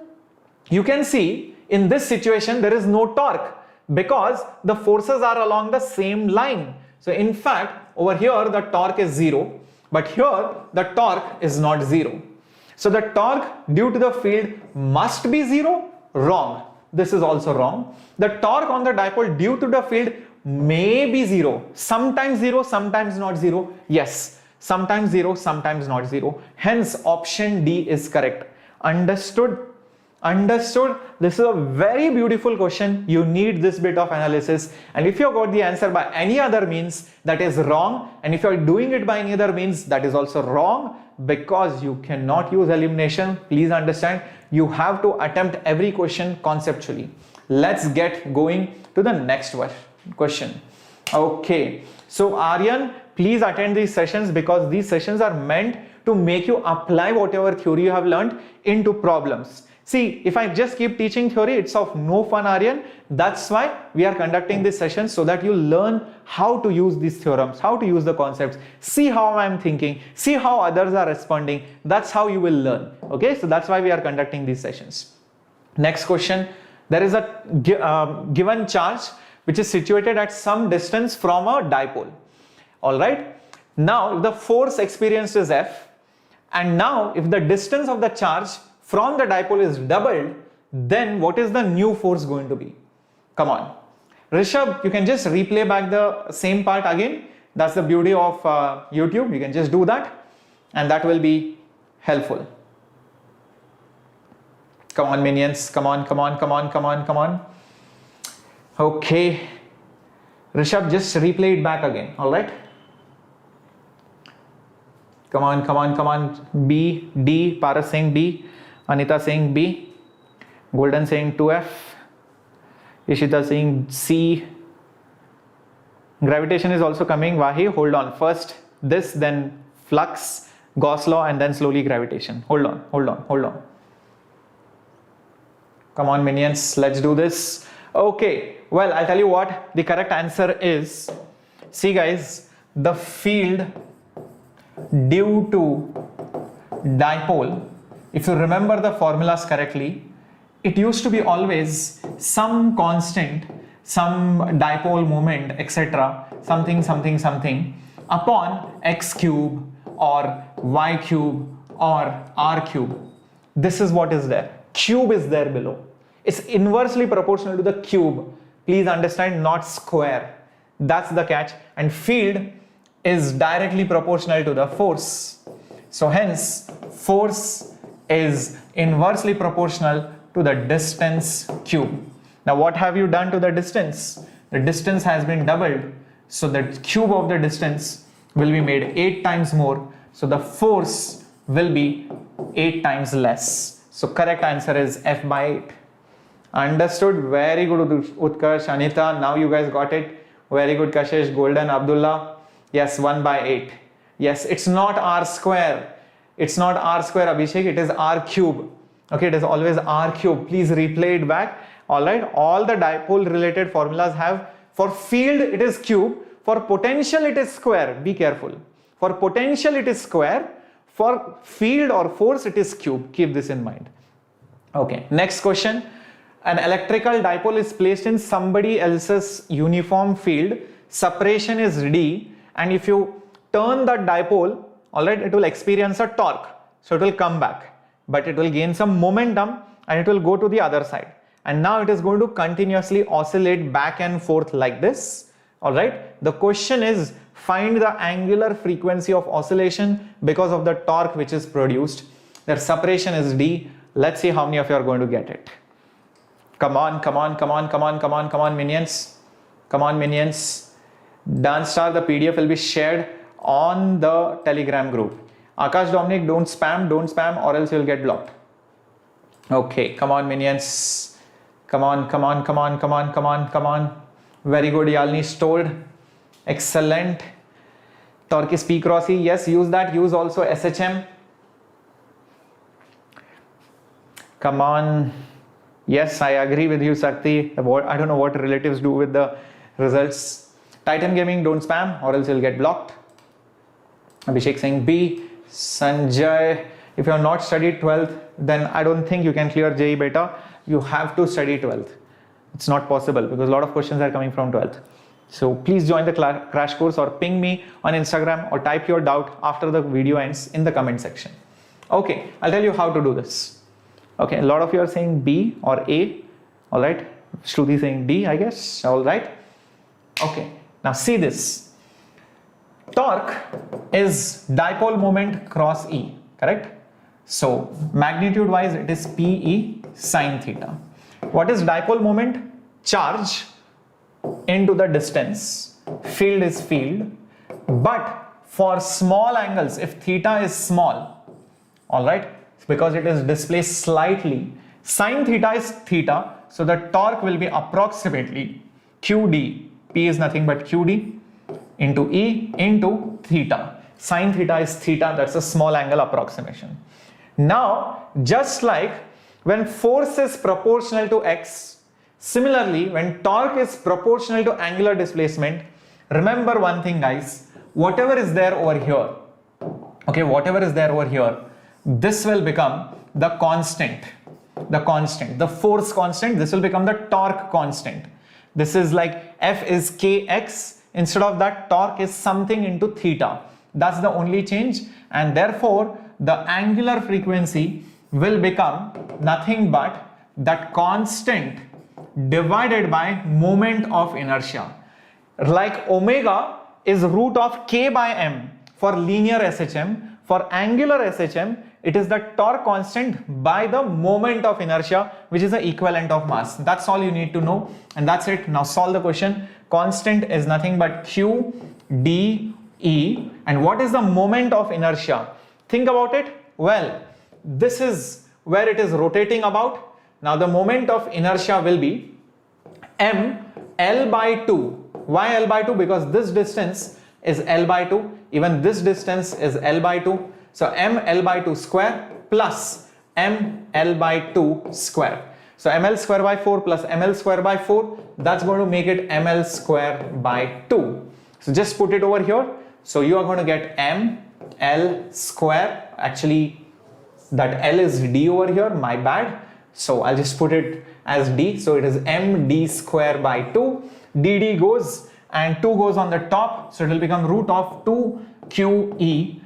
you can see in this situation there is no torque because the forces are along the same line. So in fact, over here the torque is zero, but here the torque is not zero. So the torque due to the field must be zero. Wrong. This is also wrong. The torque on the dipole due to the field may be zero. Sometimes zero, sometimes not zero. Yes, sometimes zero, sometimes not zero. Hence option D is correct. Understood? Understood? This is a very beautiful question. You need this bit of analysis, and if you got the answer by any other means, that is wrong, and if you are doing it by any other means, that is also wrong, because you cannot use elimination. Please understand, you have to attempt every question conceptually. Let's get going to the next question. Okay, so Aryan, please attend these sessions, because these sessions are meant to make you apply whatever theory you have learned into problems. See, if I just keep teaching theory, it's of no fun, Aryan. That's why we are conducting this session, so that you learn how to use these theorems, how to use the concepts, see how I'm thinking, see how others are responding. That's how you will learn. Okay, so that's why we are conducting these sessions. Next question. There is a given charge which is situated at some distance from a dipole. All right. Now the force experienced is F, and now if the distance of the charge from the dipole is doubled, then what is the new force going to be? Come on. Rishabh, you can just replay back the same part again. That's the beauty of YouTube. You can just do that, and that will be helpful. Come on, minions. Come on, come on, come on, come on, come on. Okay. Rishabh, just replay it back again. All right. Come on, come on, come on. B, D, Paras saying D. Anita saying B, Golden saying 2F, Ishita saying C, Gravitation is also coming. Wahi, hold on. First this, then flux, Gauss law, and then slowly gravitation. Hold on, hold on, hold on. Come on, minions, let's do this. Okay, well, I'll tell you what the correct answer is. See guys, the field due to dipole, if you remember the formulas correctly, it used to be always some constant, some dipole moment, etc., something, something, something, upon x cube or y cube or r cube. This is what is there. Cube is there below. It's inversely proportional to the cube. Please understand, not square. That's the catch. And field is directly proportional to the force. So hence, force is inversely proportional to the distance cube. Now what have you done to the distance? The distance has been doubled. So the cube of the distance will be made 8 times more. So the force will be 8 times less. So correct answer is F by 8. Understood? Very good, Utkarsh, Anita. Now you guys got it. Very good, Kashish, Golden, Abdullah. Yes, 1 by 8. Yes, it's not r square. It's not r square, Abhishek. It is r cube. Okay, it is always r cube. Please replay it back. Alright, all the dipole related formulas have, for field it is cube, for potential it is square. Be careful. For potential it is square, for field or force it is cube. Keep this in mind. Okay, next question. An electrical dipole is placed in somebody else's uniform field. Separation is D, and if you turn that dipole, alright, it will experience a torque. So it will come back, but it will gain some momentum and it will go to the other side. And now it is going to continuously oscillate back and forth like this. Alright, the question is, find the angular frequency of oscillation because of the torque which is produced. Their separation is D. Let's see how many of you are going to get it. Come on, come on, come on, come on, come on, come on, minions. Come on, minions. Dance Star, the PDF will be shared on the Telegram group. Akash Dominic, don't spam or else you'll get blocked. Okay, come on, minions. Come on, come on, come on, come on, come on, come on. Very good, Yalni stored. Excellent. Torquis P cross E, yes, use that. Use also SHM. Come on. Yes, I agree with you, Sakti. I don't know what relatives do with the results. Titan Gaming, don't spam or else you'll get blocked. Abhishek saying B. Sanjay, if you have not studied 12th, then I don't think you can clear JEE Beta. You have to study 12th. It's not possible because a lot of questions are coming from 12th. So please join the crash course or ping me on Instagram or type your doubt after the video ends in the comment section. Okay, I'll tell you how to do this. Okay, a lot of you are saying B or A. All right, Shruti saying D, I guess. All right. Okay, now see this. Torque is dipole moment cross E, correct? So magnitude wise it is PE sine theta. What is dipole moment? Charge into the distance. Field is field. But for small angles, if theta is small, all right, because it is displaced slightly, sine theta is theta, so the torque will be approximately QD. P is nothing but QD into E into theta. Sine theta is theta, that's a small angle approximation. Now, just like when force is proportional to x, similarly, when torque is proportional to angular displacement, remember one thing guys, whatever is there over here, okay, whatever is there over here, this will become the constant, the force constant, this will become the torque constant. This is like F is Kx, instead of that torque is something into theta. That's the only change, and therefore the angular frequency will become nothing but that constant divided by moment of inertia. Like omega is root of K by M for linear SHM, for angular SHM it is the torque constant by the moment of inertia, which is the equivalent of mass. That's all you need to know, and that's it. Now solve the question. Constant is nothing but Q D E, and what is the moment of inertia? Think about it. Well, this is where it is rotating about. Now the moment of inertia will be M L by 2 Why L by 2? Because this distance is L by 2, even this distance is L by 2. So m L by 2 square plus m L by 2 square. So ml square by 4 plus ml square by 4, that's going to make it ml square by 2. So just put it over here. So you are going to get m L square, actually that L is D over here, my bad. So I'll just put it as D. So it is md square by 2. dd goes and 2 goes on the top. So it will become root of 2QE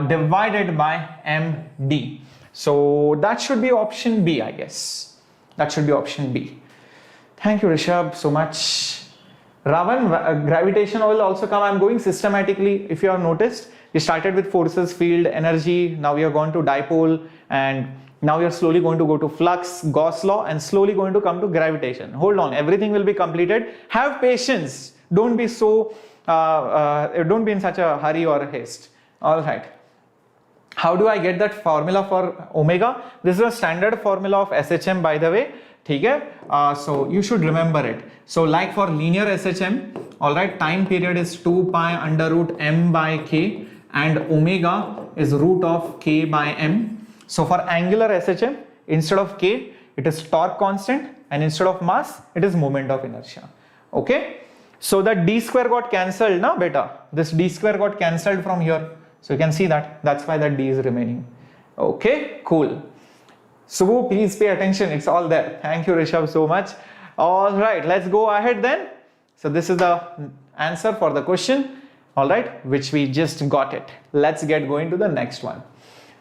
divided by md. So that should be option B, I guess. That should be option B. Thank you, Rishabh, so much. Ravan, gravitation will also come. I'm going systematically. If you have noticed, we started with forces, field, energy. Now we are going to dipole, and now we are slowly going to go to flux, Gauss law, and slowly going to come to gravitation. Hold on, everything will be completed. Have patience. Don't be so, don't be in such a hurry or haste. All right. How do I get that formula for omega? This is a standard formula of SHM, by the way. Okay? So you should remember it. So like for linear SHM, all right, time period is 2 pi under root m by k, and omega is root of k by m. So for angular SHM, instead of k, it is torque constant, and instead of mass, it is moment of inertia. Okay? So that d square got cancelled, na beta. This d square got cancelled from here. So you can see that, that's why that D is remaining. Okay, cool. Subbu, please pay attention, it's all there. Thank you, Rishabh, so much. All right, let's go ahead then. So this is the answer for the question, all right, which we just got it. Let's get going to the next one.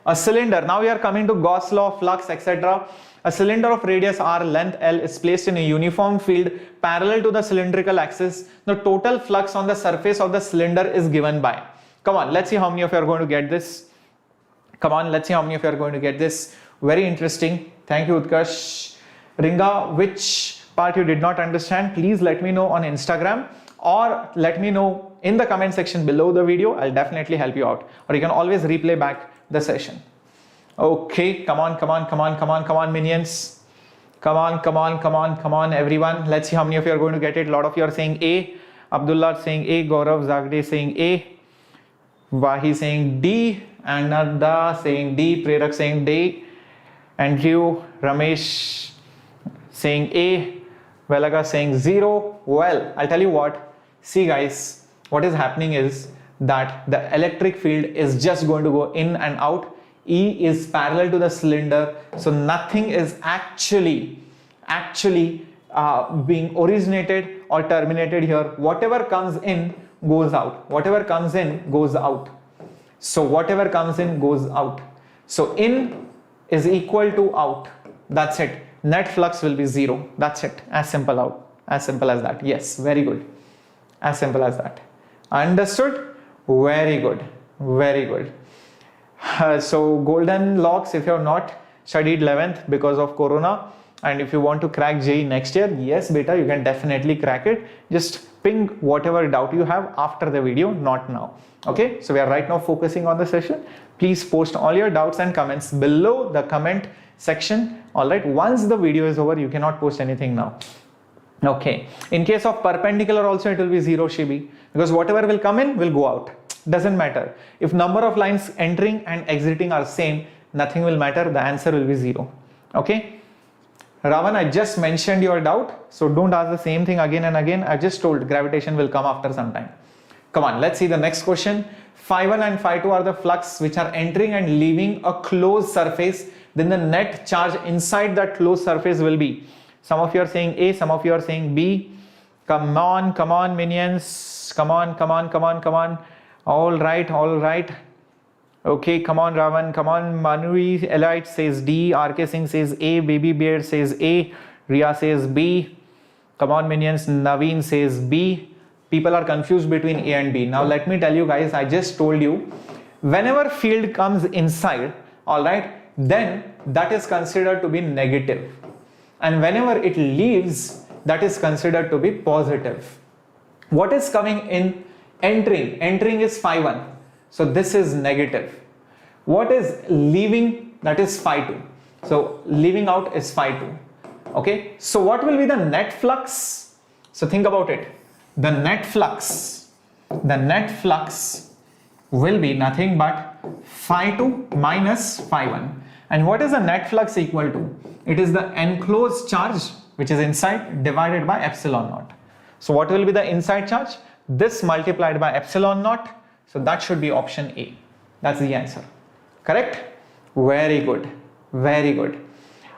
A cylinder, now we are coming to Gauss law, flux, etc. A cylinder of radius r, length L is placed in a uniform field parallel to the cylindrical axis. The total flux on the surface of the cylinder is given by. Come on, let's see how many of you are going to get this. Come on, let's see how many of you are going to get this. Very interesting. Thank you, Utkarsh. Ringa, which part you did not understand, please let me know on Instagram, or let me know in the comment section below the video. I'll definitely help you out. Or you can always replay back the session. Okay, come on, come on, come on, come on, come on, minions. Come on, come on, come on, come on, everyone. Let's see how many of you are going to get it. A lot of you are saying A. Abdullah saying A. Gaurav Zagde saying A. Vahi saying D, and Nada saying D, Prerak saying D, Andrew, Ramesh saying A, Velaga saying 0. Well, I'll tell you what, see guys, what is happening is that the electric field is just going to go in and out. E is parallel to the cylinder, so nothing is actually being originated or terminated here. Whatever comes in goes out, whatever comes in goes out. So whatever comes in goes out. So in is equal to out. That's it. Net flux will be 0. That's it. As simple out. As simple as that. Yes, very good. As simple as that. Understood? Very good. Very good. So golden locks, if you have not studied 11th because of Corona, and if you want to crack JEE next year, yes beta, you can definitely crack it. Just ping whatever doubt you have after the video, not now. Okay, so we are right now focusing on the session. Please post all your doubts and comments below the comment section. All right, once the video is over, you cannot post anything now. Okay, in case of perpendicular also, it will be 0 Shibi, because whatever will come in will go out. Doesn't matter. If number of lines entering and exiting are same, nothing will matter. The answer will be 0. Okay. Ravan, I just mentioned your doubt, so don't ask the same thing again and again. I just told gravitation will come after some time. Come on, let's see the next question. Phi1 and Phi2 are the flux which are entering and leaving a closed surface. Then the net charge inside that closed surface will be. Some of you are saying A, some of you are saying B. Come on, minions. Come on. All right. Okay, come on, Ravan, come on. Manui Elite says D, RK Singh says A, Baby Bear says A, Ria says B. Come on, minions. Naveen says B. People are confused between A and B. Now, let me tell you guys, I just told you, whenever field comes inside, all right, then that is considered to be negative. And whenever it leaves, that is considered to be positive. What is coming in? Entering is Phi1. So this is negative. What is leaving? That is Phi2. So leaving out is Phi2. Okay. So what will be the net flux? So think about it. the net flux will be nothing but phi 2 minus phi 1. And what is the net flux equal to? It is the enclosed charge which is inside divided by epsilon naught. So what will be the inside charge? This multiplied by epsilon naught. So that should be option A. That's the answer. Correct? Very good. Very good.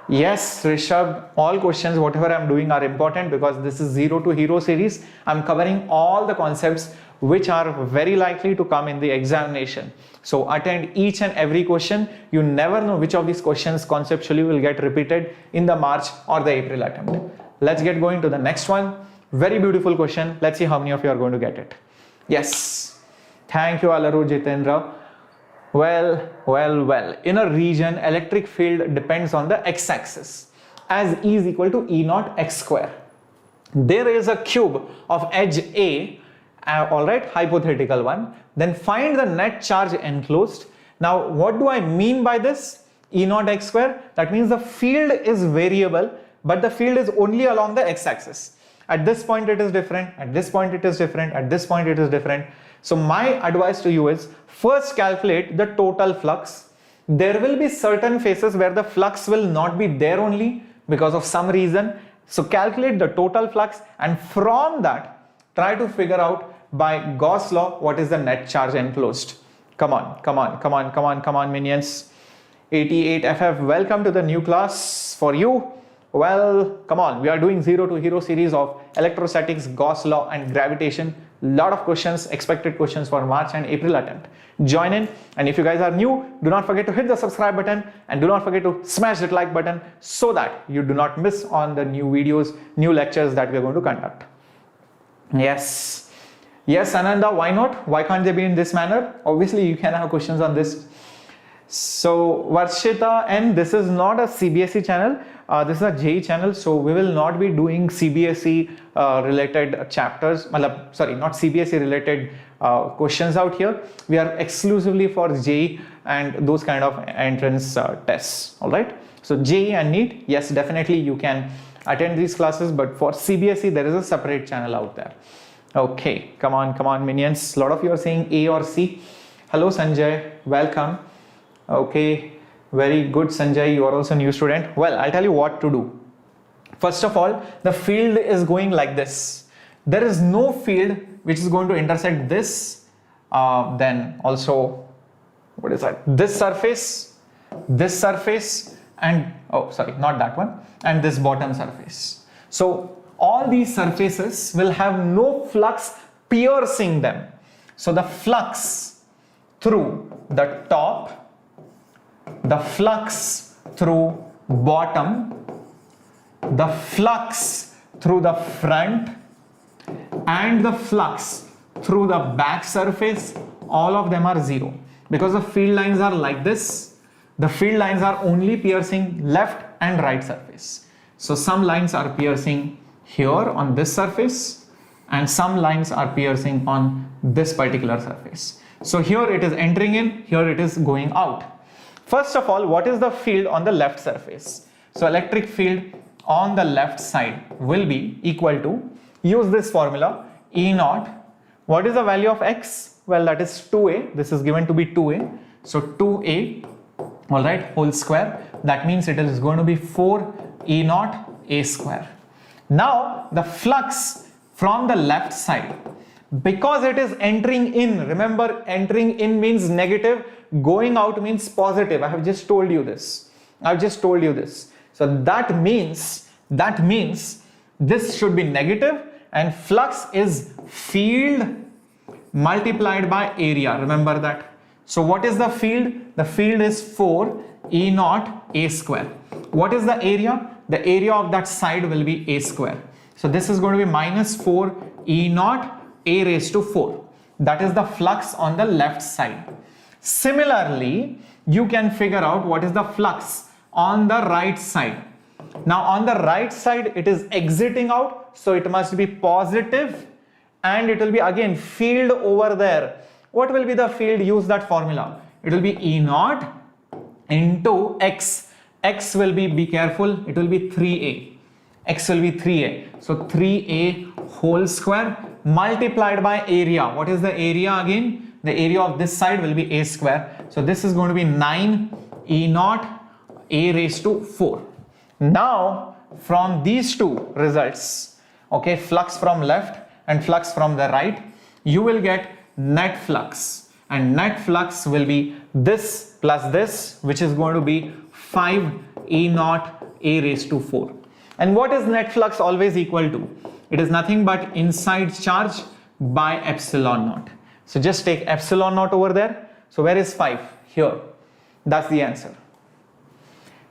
Yes, Rishabh, all questions, whatever I'm doing are important because this is 0 to hero series. I'm covering all the concepts which are very likely to come in the examination. So attend each and every question. You never know which of these questions conceptually will get repeated in the March or the April attempt. Let's get going to the next one. Very beautiful question. Let's see how many of you are going to get it. Yes. Thank you, Alaru Jitendra. Well. In a region, electric field depends on the x-axis as E is equal to E naught x square. There is a cube of edge A, alright, hypothetical one. Then find the net charge enclosed. Now, what do I mean by this? E naught x square. That means the field is variable, but the field is only along the x-axis. At this point it is different, at this point it is different, at this point it is different. So my advice to you is first calculate the total flux. There will be certain phases where the flux will not be there only because of some reason. So calculate the total flux and from that try to figure out by Gauss law what is the net charge enclosed. Come on minions. 88FF, welcome to the new class for you. Well, come on, we are doing 0 to hero series of electrostatics, Gauss law and gravitation. Lot of questions, expected questions for March and April attempt. Join in, and if you guys are new, do not forget to hit the subscribe button and do not forget to smash that like button so that you do not miss on the new videos, new lectures that we are going to conduct. Yes, Ananda, why not? Why can't they be in this manner? Obviously, you can have questions on this. So Varshita, and this is not a CBSE channel, this is a JEE channel, so we will not be doing CBSE related chapters, sorry, not CBSE related questions out here. We are exclusively for JEE and those kind of entrance tests, alright. So JEE and NEET, yes, definitely you can attend these classes, but for CBSE there is a separate channel out there. Okay, come on minions, a lot of you are saying A or C. Hello Sanjay, welcome. Okay, very good Sanjay, you are also a new student. Well, I'll tell you what to do. First of all, the field is going like this. There is no field which is going to intersect this, then also, what is that? This surface, and, oh sorry, not that one, and this bottom surface. So all these surfaces will have no flux piercing them. So the flux through the top, the flux through bottom, the flux through the front, and the flux through the back surface, all of them are zero. Because the field lines are like this, the field lines are only piercing left and right surface. So some lines are piercing here on this surface, and some lines are piercing on this particular surface. So here it is entering in, here it is going out. First of all, what is the field on the left surface? So electric field on the left side will be equal to, use this formula, E naught. What is the value of x? Well, that is 2a. This is given to be 2a. So 2a, all right, whole square. That means it is going to be 4 E naught a square. Now the flux from the left side, because it is entering in, remember entering in means negative, going out means positive. I have just told you this. So that means this should be negative, and flux is field multiplied by area. Remember that. So what is the field? The field is 4 E naught a square. What is the area? The area of that side will be a square. So this is going to be minus 4 E naught a raised to 4. That is the flux on the left side. Similarly, you can figure out what is the flux on the right side. Now on the right side it is exiting out, so it must be positive, and it will be again field over there. What will be the field? Use that formula. It will be E naught into x. X will be careful, it will be 3a. X will be 3a. So 3a whole square multiplied by area. What is the area again? The area of this side will be a square. So this is going to be 9 E naught a raised to 4. Now from these two results, okay, flux from left and flux from the right, you will get net flux, and net flux will be this plus this, which is going to be 5 E naught a raised to 4. And what is net flux always equal to? It is nothing but inside charge by epsilon naught. So just take epsilon naught over there. So where is 5? Here. That's the answer.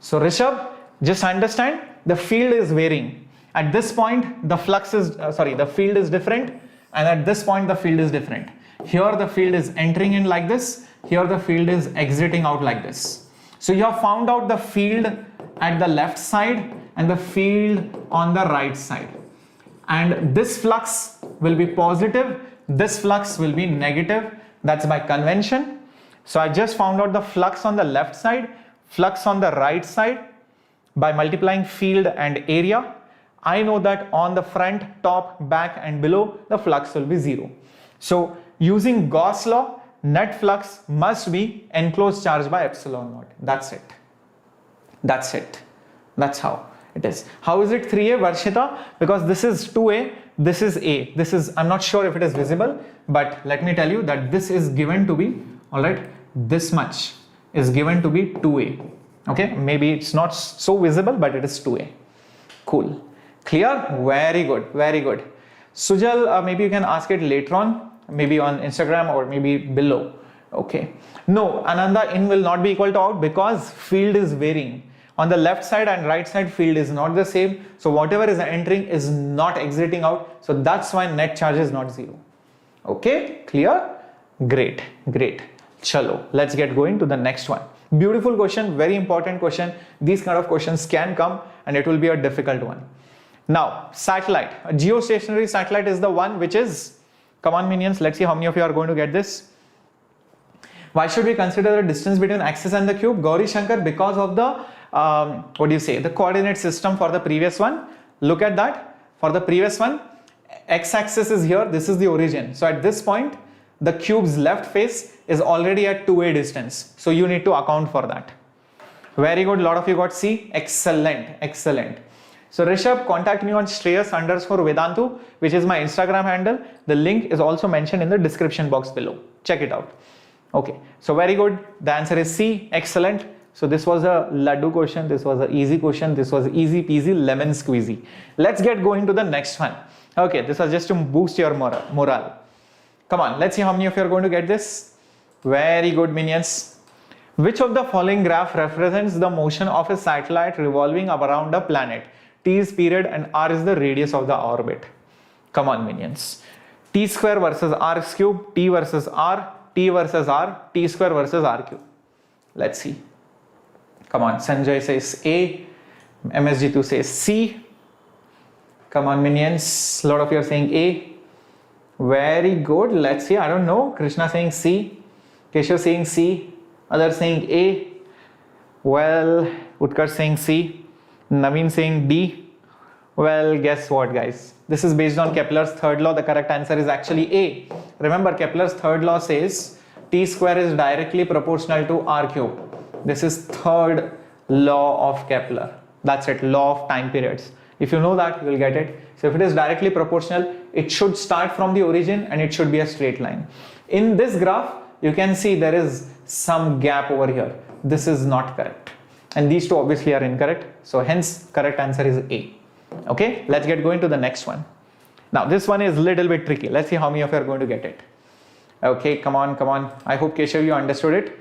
So Rishabh, just understand the field is varying. At this point the flux is the field is different, and at this point the field is different. Here the field is entering in like this, here the field is exiting out like this. So you have found out the field at the left side and the field on the right side, and this flux will be positive, this flux will be negative. That's by convention. So I just found out the flux on the left side, flux on the right side by multiplying field and area. I know that on the front, top, back and below the flux will be 0. So using Gauss law, net flux must be enclosed charge by epsilon naught. That's it. That's it. That's how it is. How is it 3A, Varshita? Because this is 2A, this is A. This is, I'm not sure if it is visible, but let me tell you that this is given to be, alright, this much is given to be 2A. Okay, maybe it's not so visible, but it is 2A. Cool. Clear? Very good. Very good. Sujal, maybe you can ask it later on, maybe on Instagram or maybe below. Okay. No, Ananda, in will not be equal to out because field is varying. On the left side and right side field is not the same. So whatever is entering is not exiting out. So that's why net charge is not 0. Okay. Clear? Great. Great. Chalo. Let's get going to the next one. Beautiful question. Very important question. These kind of questions can come and it will be a difficult one. Now, satellite. A geostationary satellite is the one which is, come on minions, let's see how many of you are going to get this. Why should we consider the distance between axis and the cube? Gauri Shankar, because of the, the coordinate system for the previous one. Look at that. For the previous one, x-axis is here, this is the origin. So at this point, the cube's left face is already at 2A distance. So you need to account for that. Very good. A lot of you got C. Excellent. Excellent. So Rishabh, contact me on Shreyas_Vedantu, which is my Instagram handle. The link is also mentioned in the description box below. Check it out. Okay. So very good. The answer is C. Excellent. So this was a laddu question. This was an easy question. This was easy peasy lemon squeezy. Let's get going to the next one. Okay. This was just to boost your morale. Come on. Let's see how many of you are going to get this. Very good, minions. Which of the following graph represents the motion of a satellite revolving around a planet? T is period and R is the radius of the orbit. Come on, minions. T square versus R cube, T versus R, T versus R, T square versus R cube. Let's see. Come on, Sanjay says A, MSG2 says C. Come on, minions. A lot of you are saying A. Very good. Let's see. I don't know. Krishna saying C. Keshav saying C. Others saying A. Well, Utkarsh saying C. Naveen saying D. Well, guess what, guys? This is based on Kepler's third law. The correct answer is actually A. Remember, Kepler's third law says T square is directly proportional to R cube. This is third law of Kepler. That's it, law of time periods. If you know that, you will get it. So if it is directly proportional, it should start from the origin and it should be a straight line. In this graph, you can see there is some gap over here. This is not correct. And these two obviously are incorrect. So hence correct answer is A. Okay, let's get going to the next one. Now this one is a little bit tricky. Let's see how many of you are going to get it. Okay, come on, come on. I hope Keshav you understood it.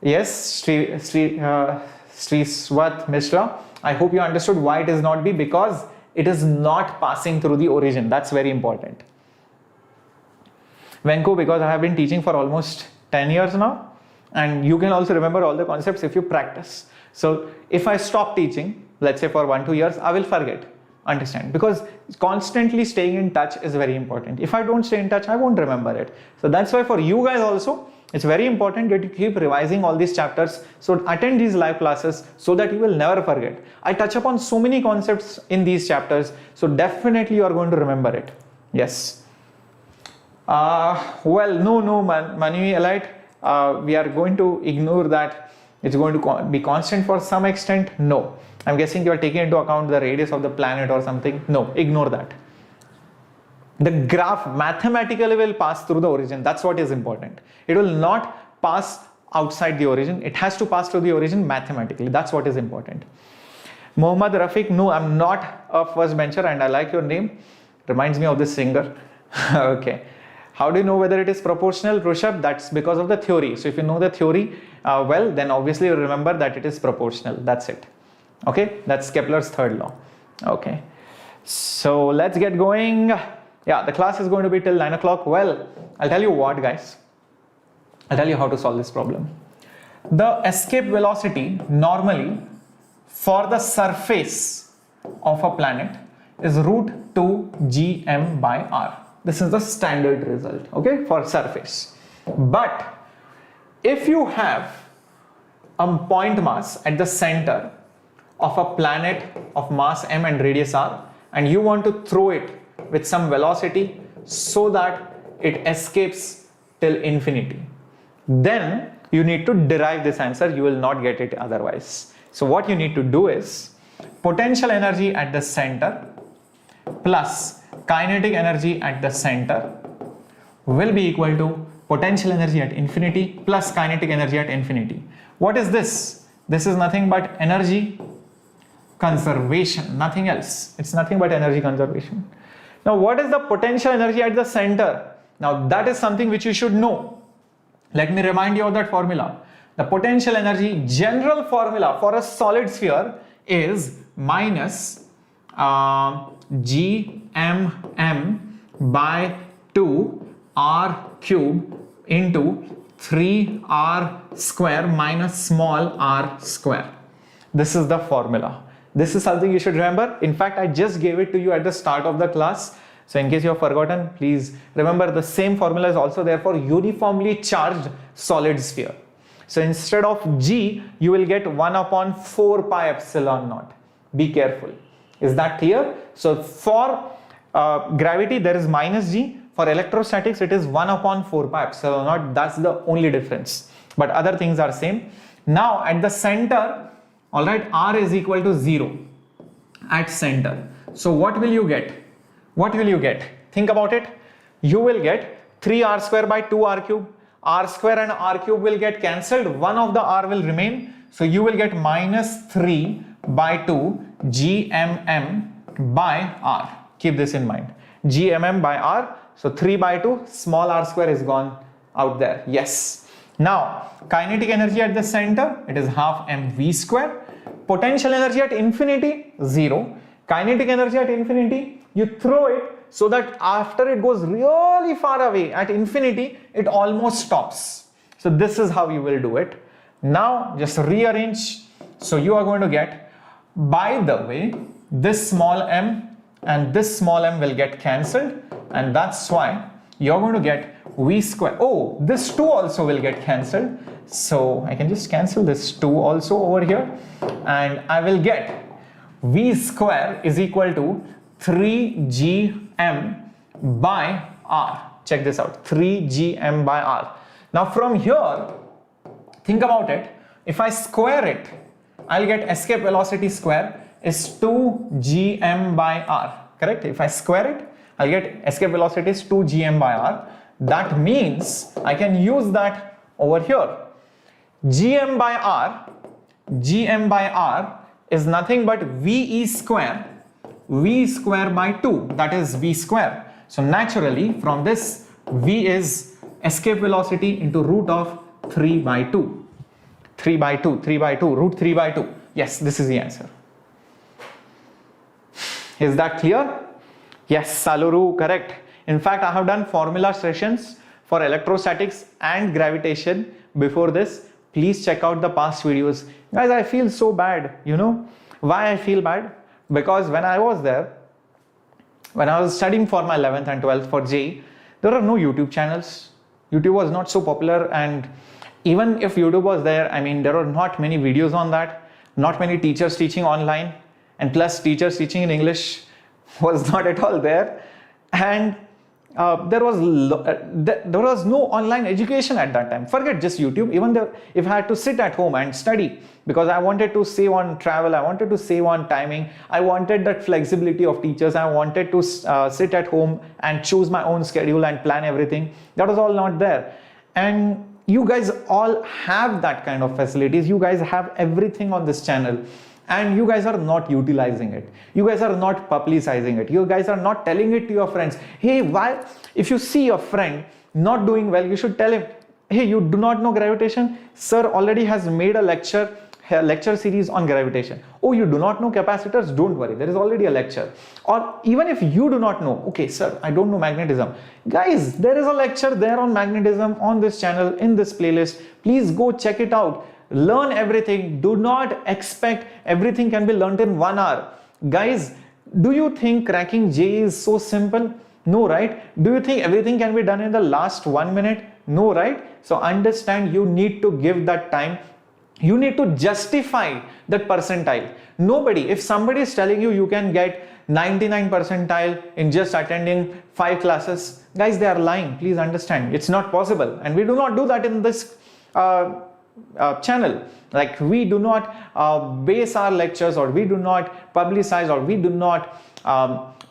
Yes, Sri Swat Mishra. I hope you understood why it is not B, because it is not passing through the origin. That's very important. Venko, because I have been teaching for almost 10 years now, and you can also remember all the concepts if you practice. So if I stop teaching, let's say for 1-2 years, I will forget. Understand? Because constantly staying in touch is very important. If I don't stay in touch, I won't remember it. So that's why for you guys also, it's very important that you keep revising all these chapters. So attend these live classes so that you will never forget. I touch upon so many concepts in these chapters. So definitely you are going to remember it. Yes. Well, no, Manu Elite. We are going to ignore that. It's going to be constant for some extent. No. I'm guessing you are taking into account the radius of the planet or something. No, ignore that. The graph mathematically will pass through the origin. That's what is important. It will not pass outside the origin. It has to pass through the origin mathematically. That's what is important. Mohammad Rafiq, no, I'm not a first bencher and I like your name. Reminds me of this singer. Okay. How do you know whether it is proportional, Rushabh? That's because of the theory. So if you know the theory well, then obviously you remember that it is proportional. That's it. Okay. That's Kepler's third law. Okay. So let's get going. Yeah, the class is going to be till 9 o'clock. Well, I'll tell you what, guys. I'll tell you how to solve this problem. The escape velocity normally for the surface of a planet is root 2 gm by r. This is the standard result, okay, for surface. But if you have a point mass at the center of a planet of mass m and radius r, and you want to throw it with some velocity so that it escapes till infinity, then you need to derive this answer. You will not get it otherwise. So what you need to do is potential energy at the center plus kinetic energy at the center will be equal to potential energy at infinity plus kinetic energy at infinity. What is this? This is nothing but energy conservation, nothing else. It's nothing but energy conservation. Now, what is the potential energy at the center? Now, that is something which you should know. Let me remind you of that formula. The potential energy general formula for a solid sphere is minus gmm by 2 r cube into 3r square minus small r square. This is the formula. This is something you should remember. In fact, I just gave it to you at the start of the class. So in case you have forgotten, please remember the same formula is also there for uniformly charged solid sphere. So instead of G, you will get 1 upon 4 pi epsilon naught. Be careful. Is that clear? So for gravity, there is minus G. For electrostatics, it is 1 upon 4 pi epsilon naught. That's the only difference. But other things are same. Now at the center, all right, R is equal to 0 at center. So what will you get? What will you get? Think about it. You will get 3r square by 2r cube. R square and r cube will get cancelled. One of the r will remain. So you will get minus 3 by 2 gmm by r. Keep this in mind. Gmm by r. So 3 by 2, small r square is gone out there. Yes. Now, kinetic energy at the center, it is half mv square. Potential energy at infinity, 0. Kinetic energy at infinity, you throw it so that after it goes really far away at infinity, it almost stops. So this is how you will do it. Now, just rearrange. So you are going to get, by the way, this small m and this small m will get cancelled, and that's why you're going to get v square. Oh, this 2 also will get cancelled. So I can just cancel this 2 also over here, and I will get v square is equal to 3gm by r. Check this out, 3gm by r. Now from here, think about it. If I square it, I'll get escape velocity square is 2gm by r. Correct? If I square it, I'll get escape velocity is 2gm by r. That means I can use that over here. Gm by r is nothing but ve square by 2, that is v square. So naturally from this, v is escape velocity into root of 3 by 2. 3 by 2, root 3 by 2. Yes, this is the answer. Is that clear? Yes, Saluru, correct. In fact, I have done formula sessions for electrostatics and gravitation before this. Please check out the past videos. Guys, I feel so bad. You know why I feel bad? Because when I was there, when I was studying for my 11th and 12th for JEE, there are no YouTube channels. YouTube was not so popular, and even if YouTube was there, I mean, there were not many videos on that, not many teachers teaching online, and plus teachers teaching in English was not at all there. And there was no online education at that time. Forget just YouTube. Even there, if I had to sit at home and study, because I wanted to save on travel, I wanted to save on timing, I wanted that flexibility of teachers, I wanted to sit at home and choose my own schedule and plan everything. That was all not there. And you guys all have that kind of facilities. You guys have everything on this channel, and you guys are not utilizing it. You guys are not publicizing it. You guys are not telling it to your friends. Hey, why? If you see your friend not doing well, you should tell him, hey, you do not know gravitation? Sir already has made a lecture series on gravitation. Oh, you do not know capacitors? Don't worry, there is already a lecture. Or even if you do not know, okay, sir, I don't know magnetism. Guys, there is a lecture there on magnetism on this channel, in this playlist. Please go check it out. Learn everything. Do not expect everything can be learned in 1 hour. Guys, do you think cracking JEE is so simple? No, right? Do you think everything can be done in the last 1 minute? No, right? So understand, you need to give that time. You need to justify that percentile. Nobody, if somebody is telling you you can get 99 percentile in just attending 5 classes, guys, they are lying. Please understand, it's not possible. And we do not do that in this channel. Like, we do not base our lectures, or we do not publicize, or we do not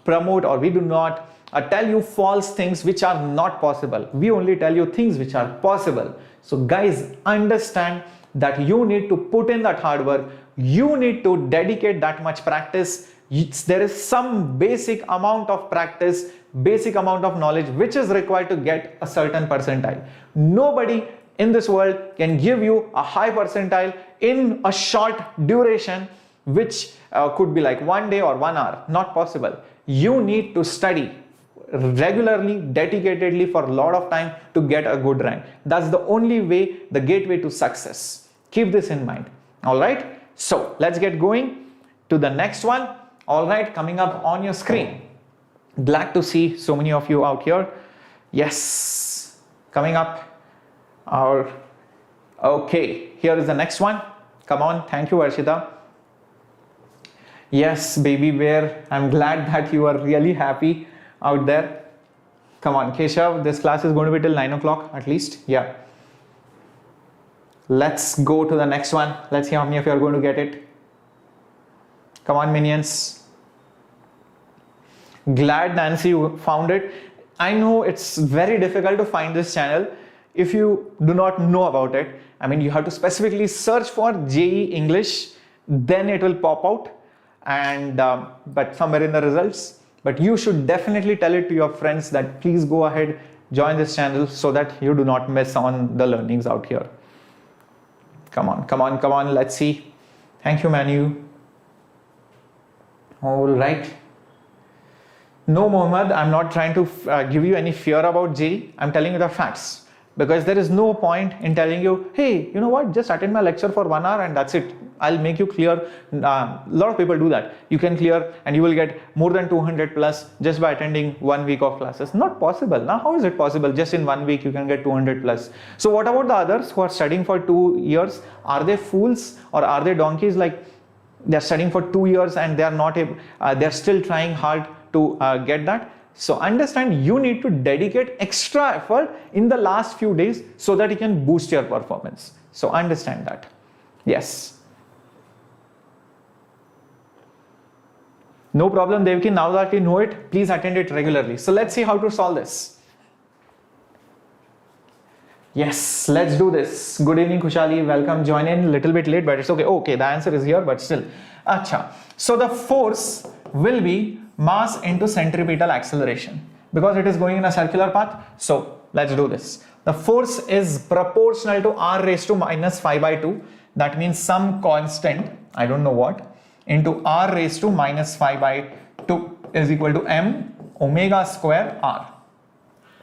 promote, or we do not tell you false things which are not possible. We only tell you things which are possible. So guys, understand that you need to put in that hard work. You need to dedicate that much practice. There is some basic amount of practice, basic amount of knowledge which is required to get a certain percentile. Nobody in this world can give you a high percentile in a short duration, which could be like 1 day or 1 hour. Not possible. You need to study regularly, dedicatedly for a lot of time to get a good rank. That's the only way, the gateway to success. Keep this in mind. All right. So let's get going to the next one. All right, coming up on your screen. Glad to see so many of you out here. Yes, coming up. Okay, here is the next one. Come on. Thank you, Arshita. Yes, baby bear. I'm glad that you are really happy out there. Come on, Keshav, this class is going to be till 9 o'clock at least. Yeah. Let's go to the next one. Let's see how many of you are going to get it. Come on, minions. Glad, Nancy, you found it. I know it's very difficult to find this channel if you do not know about it. I mean, you have to specifically search for JEE English, then it will pop out, and but somewhere in the results. But you should definitely tell it to your friends that please go ahead, join this channel so that you do not miss on the learnings out here. Come on, come on, come on. Let's see. Thank you, Manu. All right. No, Mohammed, I'm not trying to give you any fear about JEE. I'm telling you the facts. Because there is no point in telling you, hey, you know what, just attend my lecture for 1 hour and that's it. I'll make you clear. A lot of people do that. You can clear and you will get more than 200 plus just by attending 1 week of classes. Not possible. Now, how is it possible? Just in 1 week, you can get 200 plus. So what about the others who are studying for 2 years? Are they fools or are they donkeys? Like, they're studying for 2 years and they're not able, they're still trying hard to get that. So understand, you need to dedicate extra effort in the last few days so that you can boost your performance. So understand that. Yes. No problem, Devki. Now that you know it, please attend it regularly. So let's see how to solve this. Yes, let's do this. Good evening, Kushali. Welcome. Join in a little bit late, but it's okay. Okay, the answer is here, but still. Acha. So the force will be mass into centripetal acceleration because it is going in a circular path. So let's do this. The force is proportional to r raised to minus 5 by 2. That means some constant, I don't know what, into r raised to minus 5 by 2 is equal to m omega square r.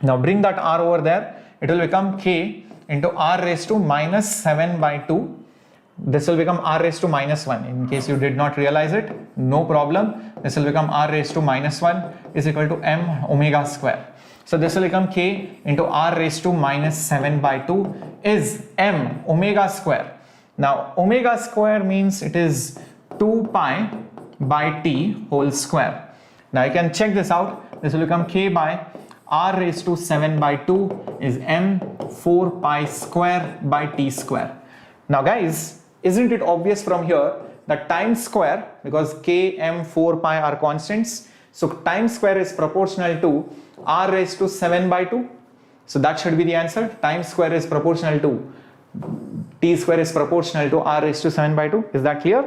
Now bring that r over there. It will become k into r raised to minus 7 by 2. This will become r raised to minus 1. In case you did not realize it, no problem. This will become r raised to minus 1 is equal to m omega square. So this will become k into r raised to minus 7 by 2 is m omega square. Now omega square means it is 2 pi by t whole square. Now you can check this out. This will become k by r raised to 7 by 2 is m 4 pi square by t square. Now guys, isn't it obvious from here that time square, because k, m, 4 pi are constants, so time square is proportional to r raised to 7 by 2. So that should be the answer. Time square is proportional to t square is proportional to r raised to 7 by 2. Is that clear?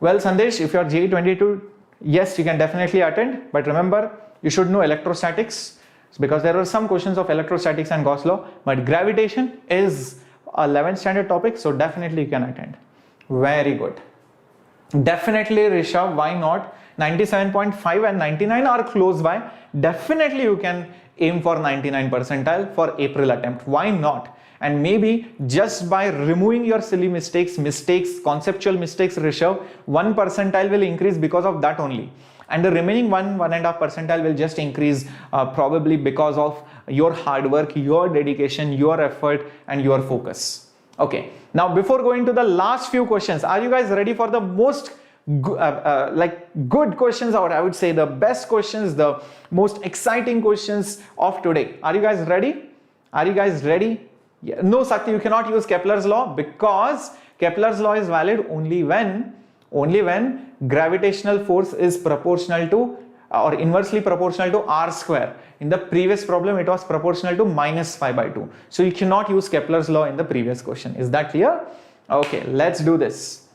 Well, Sandesh, if you are JEE 22, yes, you can definitely attend, but remember, you should know electrostatics, because there are some questions of electrostatics and Gauss law, but gravitation is a 11th standard topic, so definitely you can attend. Very good. Definitely, Rishabh, why not? 97.5 and 99 are close by. Definitely you can aim for 99 percentile for April attempt. Why not? And maybe just by removing your silly mistakes, conceptual mistakes, Rishabh, 1 percentile will increase because of that only. And the remaining 1.5 percentile will just increase probably because of your hard work, your dedication, your effort, and your focus. Okay. Now, before going to the last few questions, are you guys ready for the most good questions, or I would say the best questions, the most exciting questions of today? Are you guys ready? Are you guys ready? Yeah. No, Sakti, you cannot use Kepler's law, because Kepler's law is valid only when gravitational force is proportional to or inversely proportional to r square. In the previous problem, it was proportional to minus 5 by 2. So you cannot use Kepler's law in the previous question. Is that clear? Okay, let's do this.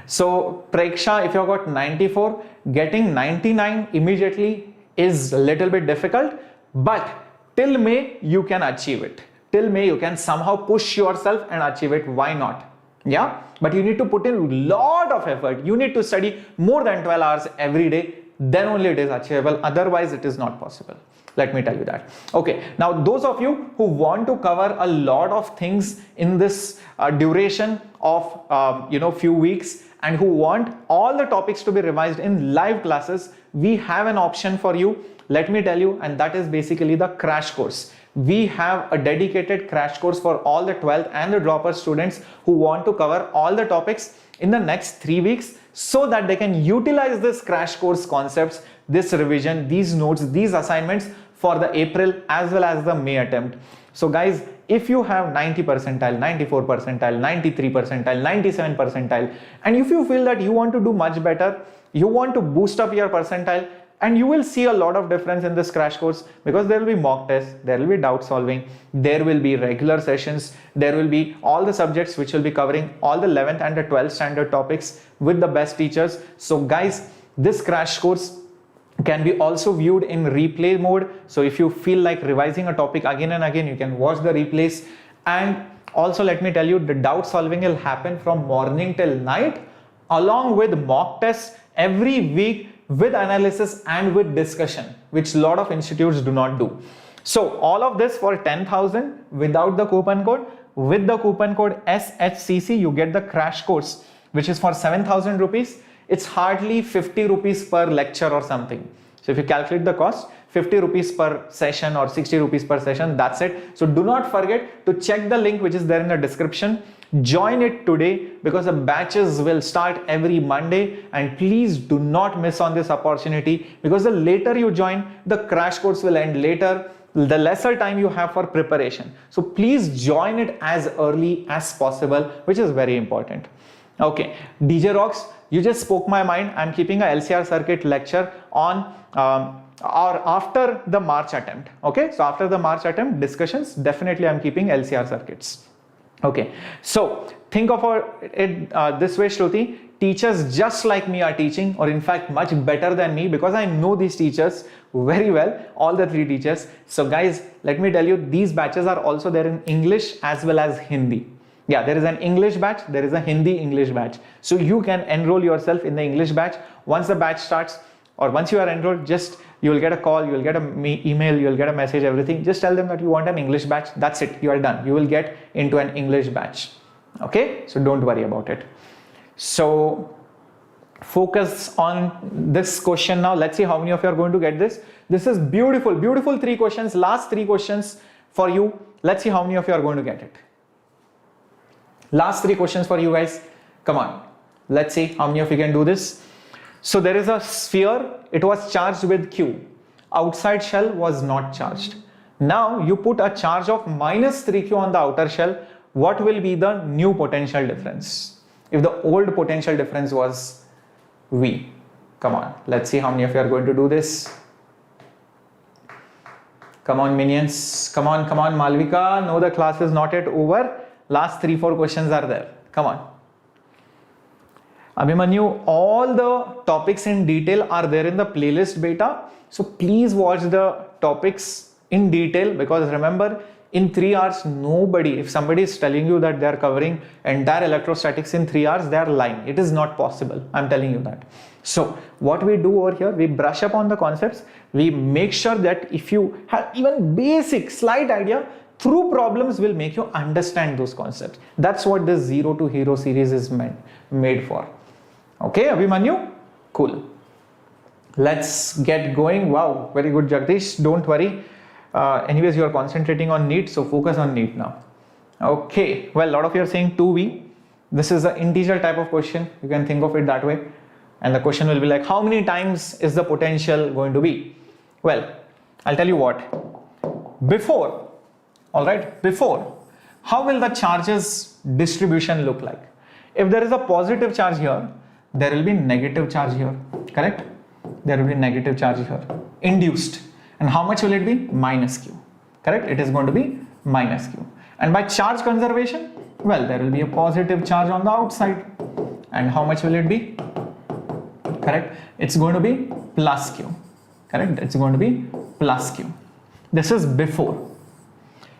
So Preksha, if you got 94, getting 99 immediately is a little bit difficult, but till May you can achieve it. Till May you can somehow push yourself and achieve it. Why not? Yeah, but you need to put in a lot of effort. You need to study more than 12 hours every day. Then only it is achievable. Otherwise, it is not possible. Let me tell you that. Okay, now those of you who want to cover a lot of things in this duration of few weeks, and who want all the topics to be revised in live classes, we have an option for you. Let me tell you, and that is basically the crash course. We have a dedicated crash course for all the 12th and the dropper students who want to cover all the topics in the next 3 weeks, so that they can utilize this crash course concepts, this revision, these notes, these assignments for the April as well as the May attempt. So guys, if you have 90 percentile, 94 percentile, 93 percentile, 97 percentile, and if you feel that you want to do much better, you want to boost up your percentile, and you will see a lot of difference in this crash course, because there will be mock tests, there will be doubt solving, there will be regular sessions, there will be all the subjects which will be covering all the 11th and the 12th standard topics with the best teachers. So guys, this crash course can be also viewed in replay mode. So if you feel like revising a topic again and again, you can watch the replays. And also let me tell you, the doubt solving will happen from morning till night, along with mock tests every week, with analysis and with discussion, which a lot of institutes do not do. So all of this for 10,000 without the coupon code. With the coupon code SHCC, you get the crash course, which is for 7,000 rupees. It's hardly 50 rupees per lecture or something. So if you calculate the cost, 50 rupees per session or 60 rupees per session, that's it. So do not forget to check the link which is there in the description. Join it today, because the batches will start every Monday, and please do not miss on this opportunity, because the later you join, the crash course will end later, the lesser time you have for preparation. So please join it as early as possible, which is very important. Okay, DJ Rocks, you just spoke my mind. I'm keeping a LCR circuit lecture on or after the March attempt. Okay, so after the March attempt discussions, definitely I'm keeping LCR circuits. Okay, so think of it this way, Shruti. Teachers just like me are teaching, or in fact much better than me, because I know these teachers very well, all the 3 teachers. So guys, let me tell you, these batches are also there in English as well as Hindi. Yeah, there is an English batch, there is a Hindi English batch. So you can enroll yourself in the English batch. Once the batch starts, or once you are enrolled, just you will get a call, you will get an email, you will get a message, everything. Just tell them that you want an English batch. That's it. You are done. You will get into an English batch. Okay, so don't worry about it. So focus on this question now. Let's see how many of you are going to get this. This is beautiful, beautiful 3 questions. Last 3 questions for you. Let's see how many of you are going to get it. Last 3 questions for you guys. Come on. Let's see how many of you can do this. So there is a sphere. It was charged with Q. outside shell was not charged. Now you put a charge of minus 3q on the outer shell. What will be the new potential difference if the old potential difference was V? Come on, let's see how many of you are going to do this. Come on, minions. Come on, Malvika. No, the class is not yet over. Last 3-4 questions are there. Come on. Abhimanyu, all the topics in detail are there in the playlist beta. So please watch the topics in detail, because remember, in 3 hours, nobody, if somebody is telling you that they are covering entire electrostatics in 3 hours, they are lying. It is not possible. I'm telling you that. So what we do over here, we brush up on the concepts. We make sure that if you have even basic slight idea, through problems will make you understand those concepts. That's what this Zero to Hero series is made for. Okay, Abhimanyu? Cool. Let's get going. Wow, very good, Jagdish. Don't worry. Anyways, you are concentrating on NEET, so focus on NEET now. Okay, well, a lot of you are saying 2V. This is an integer type of question. You can think of it that way. And the question will be like, how many times is the potential going to be? Well, I'll tell you what. Before, how will the charges distribution look like? If there is a positive charge here, there will be negative charge here, correct? There will be negative charge here, induced. And how much will it be? Minus Q, correct? It is going to be minus Q. And by charge conservation, well, there will be a positive charge on the outside. And how much will it be? Correct? It's going to be plus Q, correct? It's going to be plus Q. This is before.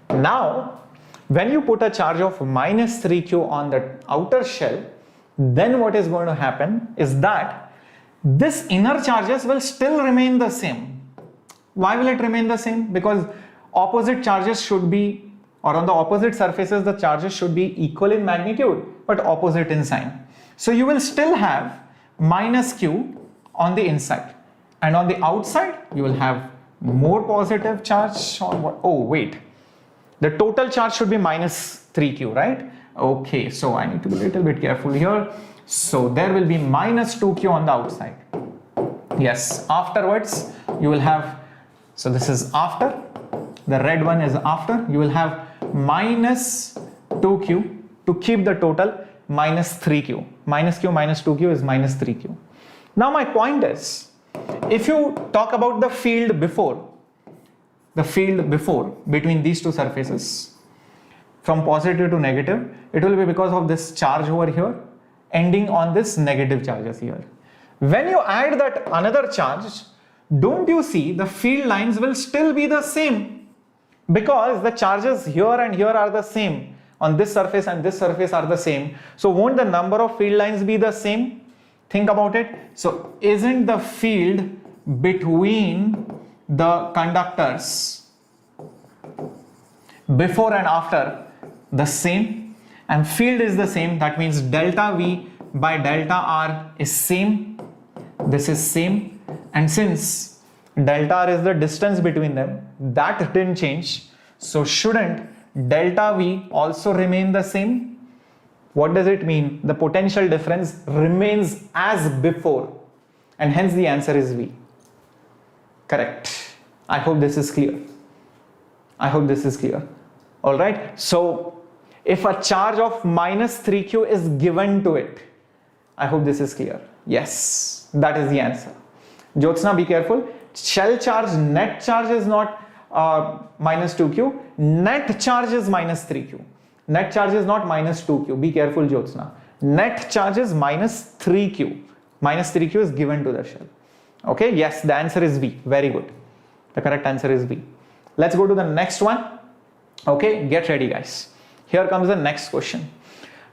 Now, when you put a charge of minus 3Q on the outer shell, then what is going to happen is that this inner charges will still remain the same. Why will it remain the same? Because opposite charges should be, or on the opposite surfaces, the charges should be equal in magnitude, but opposite in sign. So you will still have minus Q on the inside, and on the outside, you will have more positive charge on what? Oh, wait. The total charge should be minus 3Q, right? Okay, so I need to be a little bit careful here. So there will be minus 2Q on the outside. Yes, afterwards, you will have, so this is after, the red one is after, you will have minus 2Q to keep the total minus 3Q. Minus Q minus 2Q is minus 3Q. Now my point is, if you talk about the field before between these two surfaces, from positive to negative, it will be because of this charge over here ending on this negative charges here. When you add that another charge, don't you see the field lines will still be the same, because the charges here and here are the same, on this surface and this surface are the same. So won't the number of field lines be the same? Think about it. So isn't the field between the conductors before and after the same? And field is the same. That means delta V by delta R is same. This is same. And since delta R is the distance between them, that didn't change. So shouldn't delta V also remain the same? What does it mean? The potential difference remains as before, and hence the answer is V. Correct. I hope this is clear. All right. So if a charge of minus 3Q is given to it, I hope this is clear. Yes, that is the answer. Jyotsna, be careful. Shell charge, net charge is not minus 2Q. Net charge is minus 3Q. Net charge is not minus 2Q. Be careful, Jyotsna. Net charge is minus 3Q. Minus 3Q is given to the shell. Okay, yes, the answer is V. Very good. The correct answer is V. Let's go to the next one. Okay, get ready, guys. Here comes the next question.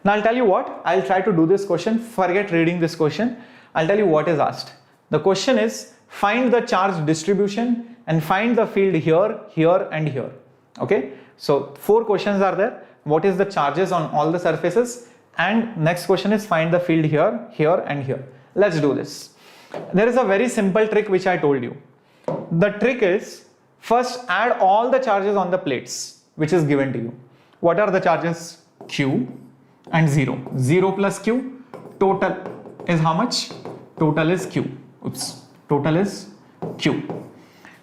Now I'll tell you what, I'll try to do this question. Forget reading this question. I'll tell you what is asked. The question is, find the charge distribution and find the field here, here and here. Okay, so 4 questions are there. What is the charges on all the surfaces? And next question is, find the field here, here and here. Let's do this. There is a very simple trick which I told you. The trick is, first add all the charges on the plates which is given to you. What are the charges? Q and 0. 0 plus Q, total is how much? Total is Q. Oops, total is Q.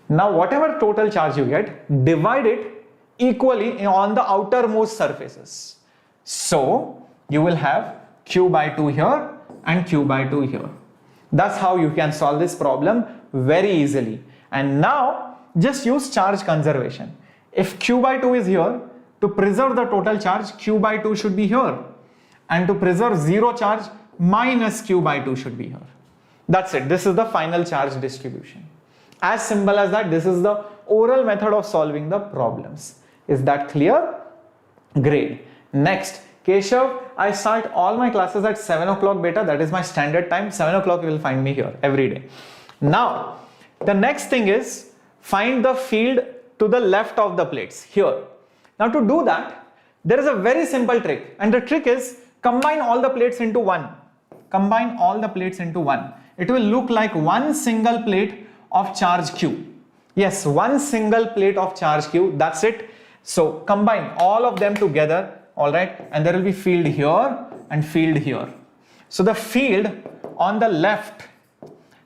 Now whatever total charge you get, divide it equally on the outermost surfaces. So you will have q by 2 here and q by 2 here. That's how you can solve this problem very easily. And now just use charge conservation. If q by 2 is here, to preserve the total charge, q by 2 should be here. And to preserve zero charge, minus q by 2 should be here. That's it. This is the final charge distribution. As simple as that. This is the oral method of solving the problems. Is that clear? Great. Next, Keshav, I start all my classes at 7 o'clock beta. That is my standard time. 7 o'clock you will find me here every day. Now, the next thing is find the field to the left of the plates here. Now to do that, there is a very simple trick, and the trick is combine all the plates into one. Combine all the plates into one. It will look like one single plate of charge q. Yes, one single plate of charge q. That's it. So combine all of them together, all right, and there will be field here and field here. So the field on the left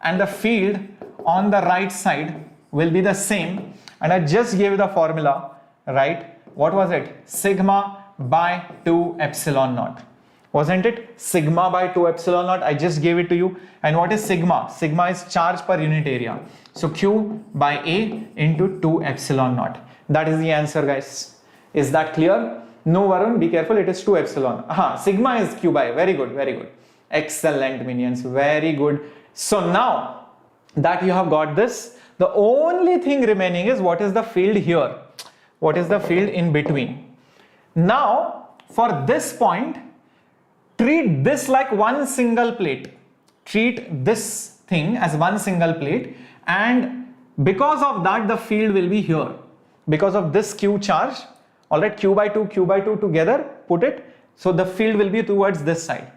and the field on the right side will be the same, and I just gave the formula, right? What was it? Sigma by 2 epsilon naught. Wasn't it? Sigma by 2 epsilon naught. I just gave it to you. And what is sigma? Sigma is charge per unit area. So Q by A into 2 epsilon naught. That is the answer, guys. Is that clear? No, Varun, be careful. It is 2 epsilon. Sigma is Q by A. Very good, very good. Excellent, minions. Very good. So now that you have got this, the only thing remaining is what is the field here? What is the field in between? Now, for this point, treat this like one single plate. Treat this thing as one single plate, and because of that the field will be here. Because of this q charge, alright, q by 2 together, put it. So the field will be towards this side.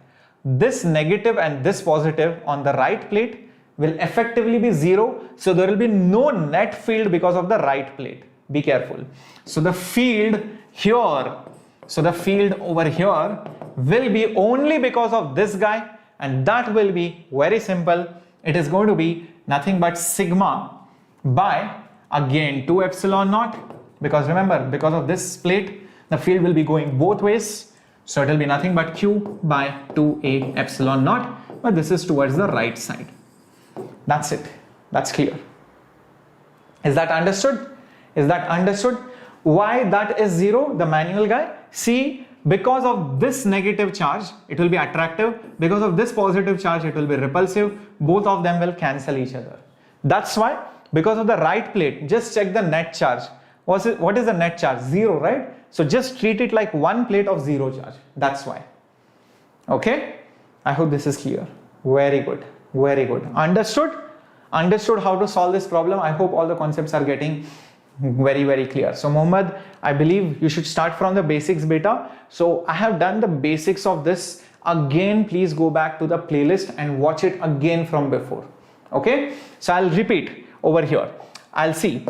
This negative and this positive on the right plate will effectively be zero. So there will be no net field because of the right plate. Be careful. So the field here, so the field over here will be only because of this guy, and that will be very simple. It is going to be nothing but sigma by again 2 epsilon naught, because remember, because of this plate the field will be going both ways, so it will be nothing but q by 2a epsilon naught, but this is towards the right side. That's it. That's clear. Is that understood? Is that understood? Why that is zero, the manual guy? See, because of this negative charge, it will be attractive. Because of this positive charge, it will be repulsive. Both of them will cancel each other. That's why, because of the right plate, just check the net charge. What is the net charge? Zero, right? So just treat it like one plate of zero charge. That's why. Okay? I hope this is clear. Very good. Very good. Understood? Understood how to solve this problem? I hope all the concepts are getting very, very clear. So Mohammed, I believe you should start from the basics beta. So I have done the basics of this. Again, please go back to the playlist and watch it again from before. Okay? So I'll repeat over here. I'll see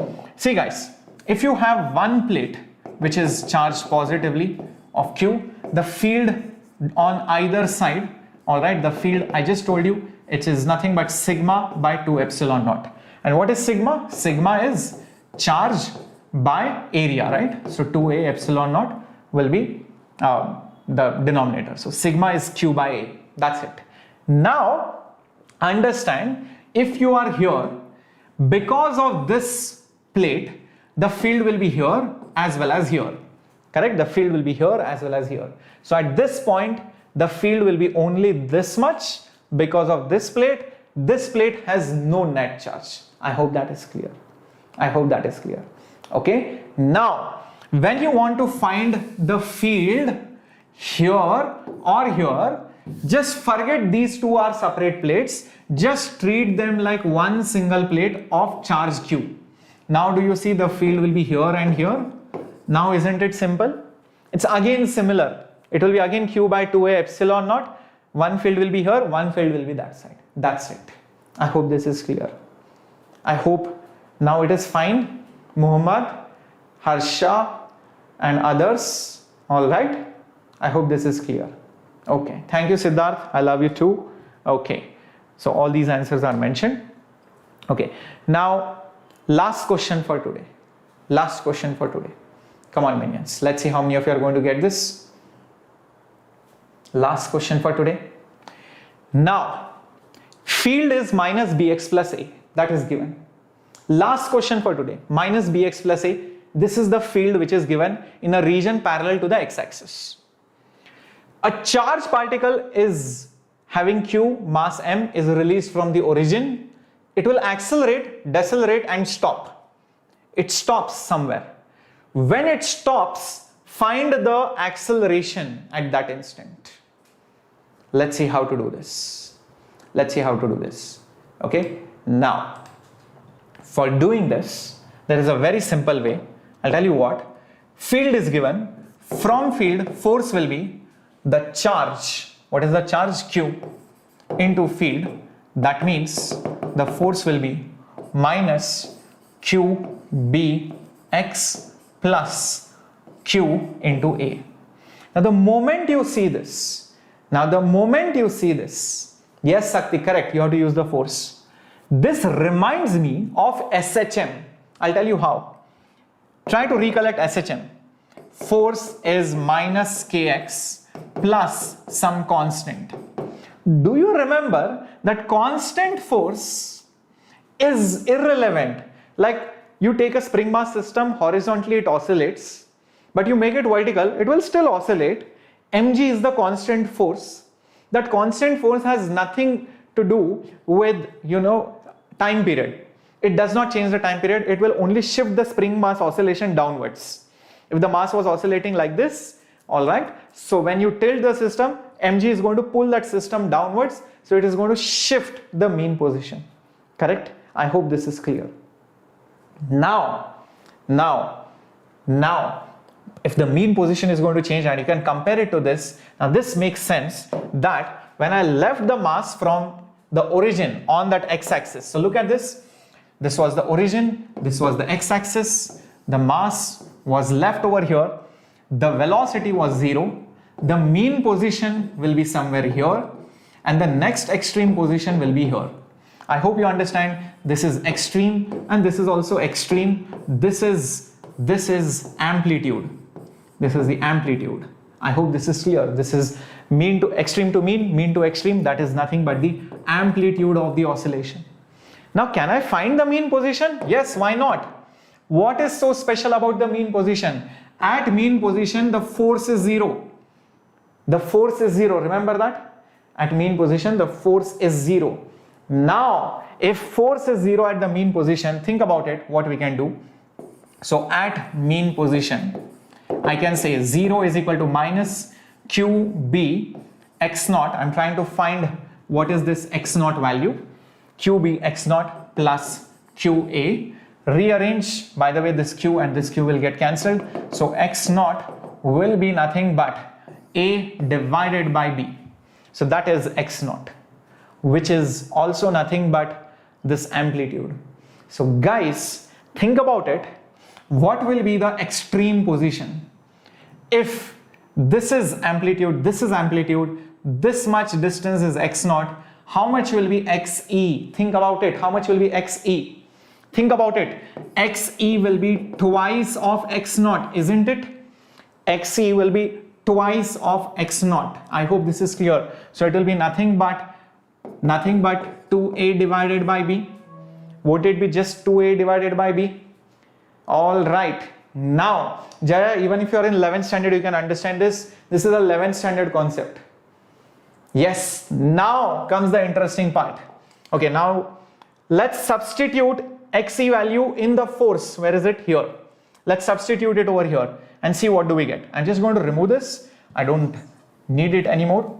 guys, if you have one plate which is charged positively of Q, the field on either side, all right, the field I just told you, it is nothing but sigma by 2 epsilon naught. And what is sigma? Sigma is charge by area, right? So 2a epsilon naught will be the denominator. So sigma is q by a. That's it. Now understand, if you are here, because of this plate, the field will be here as well as here. Correct? The field will be here as well as here. So at this point, the field will be only this much because of this plate. This plate has no net charge. I hope that is clear. I hope that is clear. Okay. Now, when you want to find the field here or here, just forget these two are separate plates. Just treat them like one single plate of charge Q. Now, do you see the field will be here and here? Now, isn't it simple? It's again similar. It will be again Q by 2a epsilon naught. One field will be here, one field will be that side. That's it. I hope this is clear. I hope now it is fine. Muhammad, Harsha and others. All right. I hope this is clear. Okay. Thank you, Siddharth. I love you too. Okay. So all these answers are mentioned. Okay. Now Last question for today. Last question for today. Come on, minions. Let's see how many of you are going to get this. Last question for today. Now, field is minus bx plus a. That is given. Last question for today. Minus bx plus a. This is the field which is given in a region parallel to the x-axis. A charged particle is having q, mass m, is released from the origin. It will accelerate, decelerate and stop. It stops somewhere. When it stops, find the acceleration at that instant. Let's see how to do this. Let's see how to do this. Okay. Now, for doing this, there is a very simple way. I'll tell you what. Field is given. From field, force will be the charge. What is the charge? Q into field. That means the force will be minus QBx plus Q into A. Now the moment you see this, yes Sakti, correct, you have to use the force. This reminds me of SHM. I'll tell you how. Try to recollect SHM. Force is minus Kx plus some constant. Do you remember that constant force is irrelevant? Like you take a spring mass system, horizontally it oscillates, but you make it vertical, it will still oscillate. mg is the constant force. That constant force has nothing to do with, time period. It does not change the time period. It will only shift the spring mass oscillation downwards. If the mass was oscillating like this, all right, so when you tilt the system, mg is going to pull that system downwards, so it is going to shift the mean position. Correct? I hope this is clear. Now, if the mean position is going to change and you can compare it to this, now this makes sense that when I left the mass from the origin on that x-axis, so look at this, this was the origin, this was the x-axis, the mass was left over here, the velocity was 0, the mean position will be somewhere here, and the next extreme position will be here. I hope you understand this is extreme and this is also extreme. This is amplitude. This is the amplitude. I hope this is clear. This is mean to extreme to mean to extreme. That is nothing but the amplitude of the oscillation. Now, can I find the mean position? Yes, why not? What is so special about the mean position? At mean position, the force is 0. The force is 0. Remember that? At mean position, the force is 0. Now, if force is 0 at the mean position, think about it, what we can do. So, at mean position, I can say 0 is equal to minus QB x naught. I'm trying to find what is this x naught value. QB x naught plus QA. Rearrange, by the way, this Q and this Q will get cancelled. So, x naught will be nothing but A divided by B. So, that is x naught, which is also nothing but this amplitude. So, guys, think about it. What will be the extreme position? If this is amplitude, this much distance is x naught, how much will be xe? Think about it. How much will be xe? Think about it. xe will be twice of x naught, isn't it? xe will be twice of x naught. I hope this is clear. So it will be nothing but 2a divided by b. Would it be just 2a divided by b? All right. Now, Jaya, even if you are in 11th standard, you can understand this. This is a 11th standard concept. Yes. Now comes the interesting part. Okay. Now let's substitute xe value in the force. Where is it? Here. Let's substitute it over here and see what do we get. I'm just going to remove this. I don't need it anymore.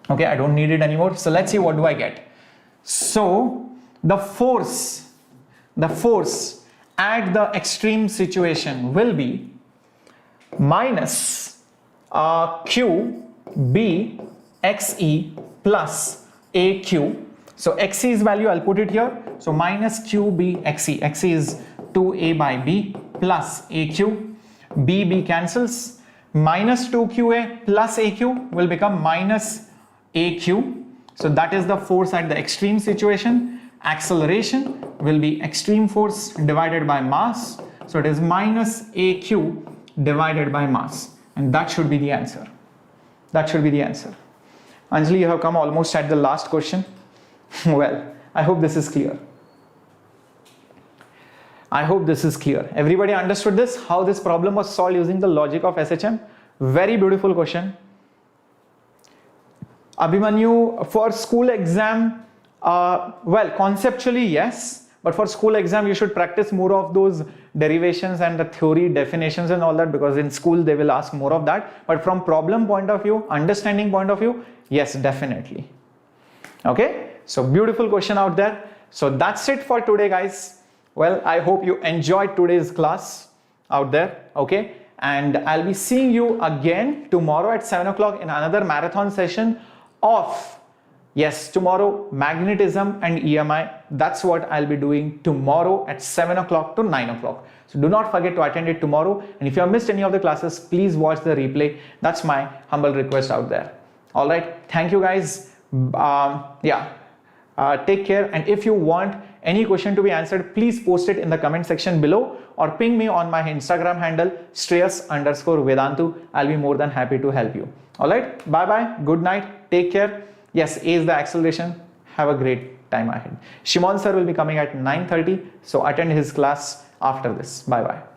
Okay, I don't need it anymore. So let's see what do I get. So the force at the extreme situation will be minus QB xe plus AQ. So xe's value, I'll put it here. So minus QB xe. xe is 2a by b plus AQ. B cancels. Minus 2QA plus AQ will become minus AQ. So that is the force at the extreme situation. acceleration will be extreme force divided by mass. So it is minus AQ divided by mass. And that should be the answer. That should be the answer. Anjali, you have come almost at the last question. Well, I hope this is clear. I hope this is clear. Everybody understood this? How this problem was solved using the logic of SHM? Very beautiful question. Abhimanyu, for school exam, well, conceptually, yes. But for school exam, you should practice more of those derivations and the theory definitions and all that, because in school they will ask more of that. But from problem point of view, understanding point of view, yes, definitely. Okay, so beautiful question out there. So that's it for today, guys. Well, I hope you enjoyed today's class out there. Okay, and I'll be seeing you again tomorrow at 7 o'clock in another marathon session of, yes, tomorrow, magnetism and EMI. That's what I'll be doing tomorrow at 7 o'clock to 9 o'clock. So do not forget to attend it tomorrow. And if you have missed any of the classes, please watch the replay. That's my humble request out there. All right. Thank you, guys. Take care. And if you want any question to be answered, please post it in the comment section below or ping me on my Instagram handle, Shreyas_Vedantu. I'll be more than happy to help you. All right. Bye-bye. Good night. Take care. Yes, A is the acceleration. Have a great time ahead. Shimon sir will be coming at 9:30. So attend his class after this. Bye-bye.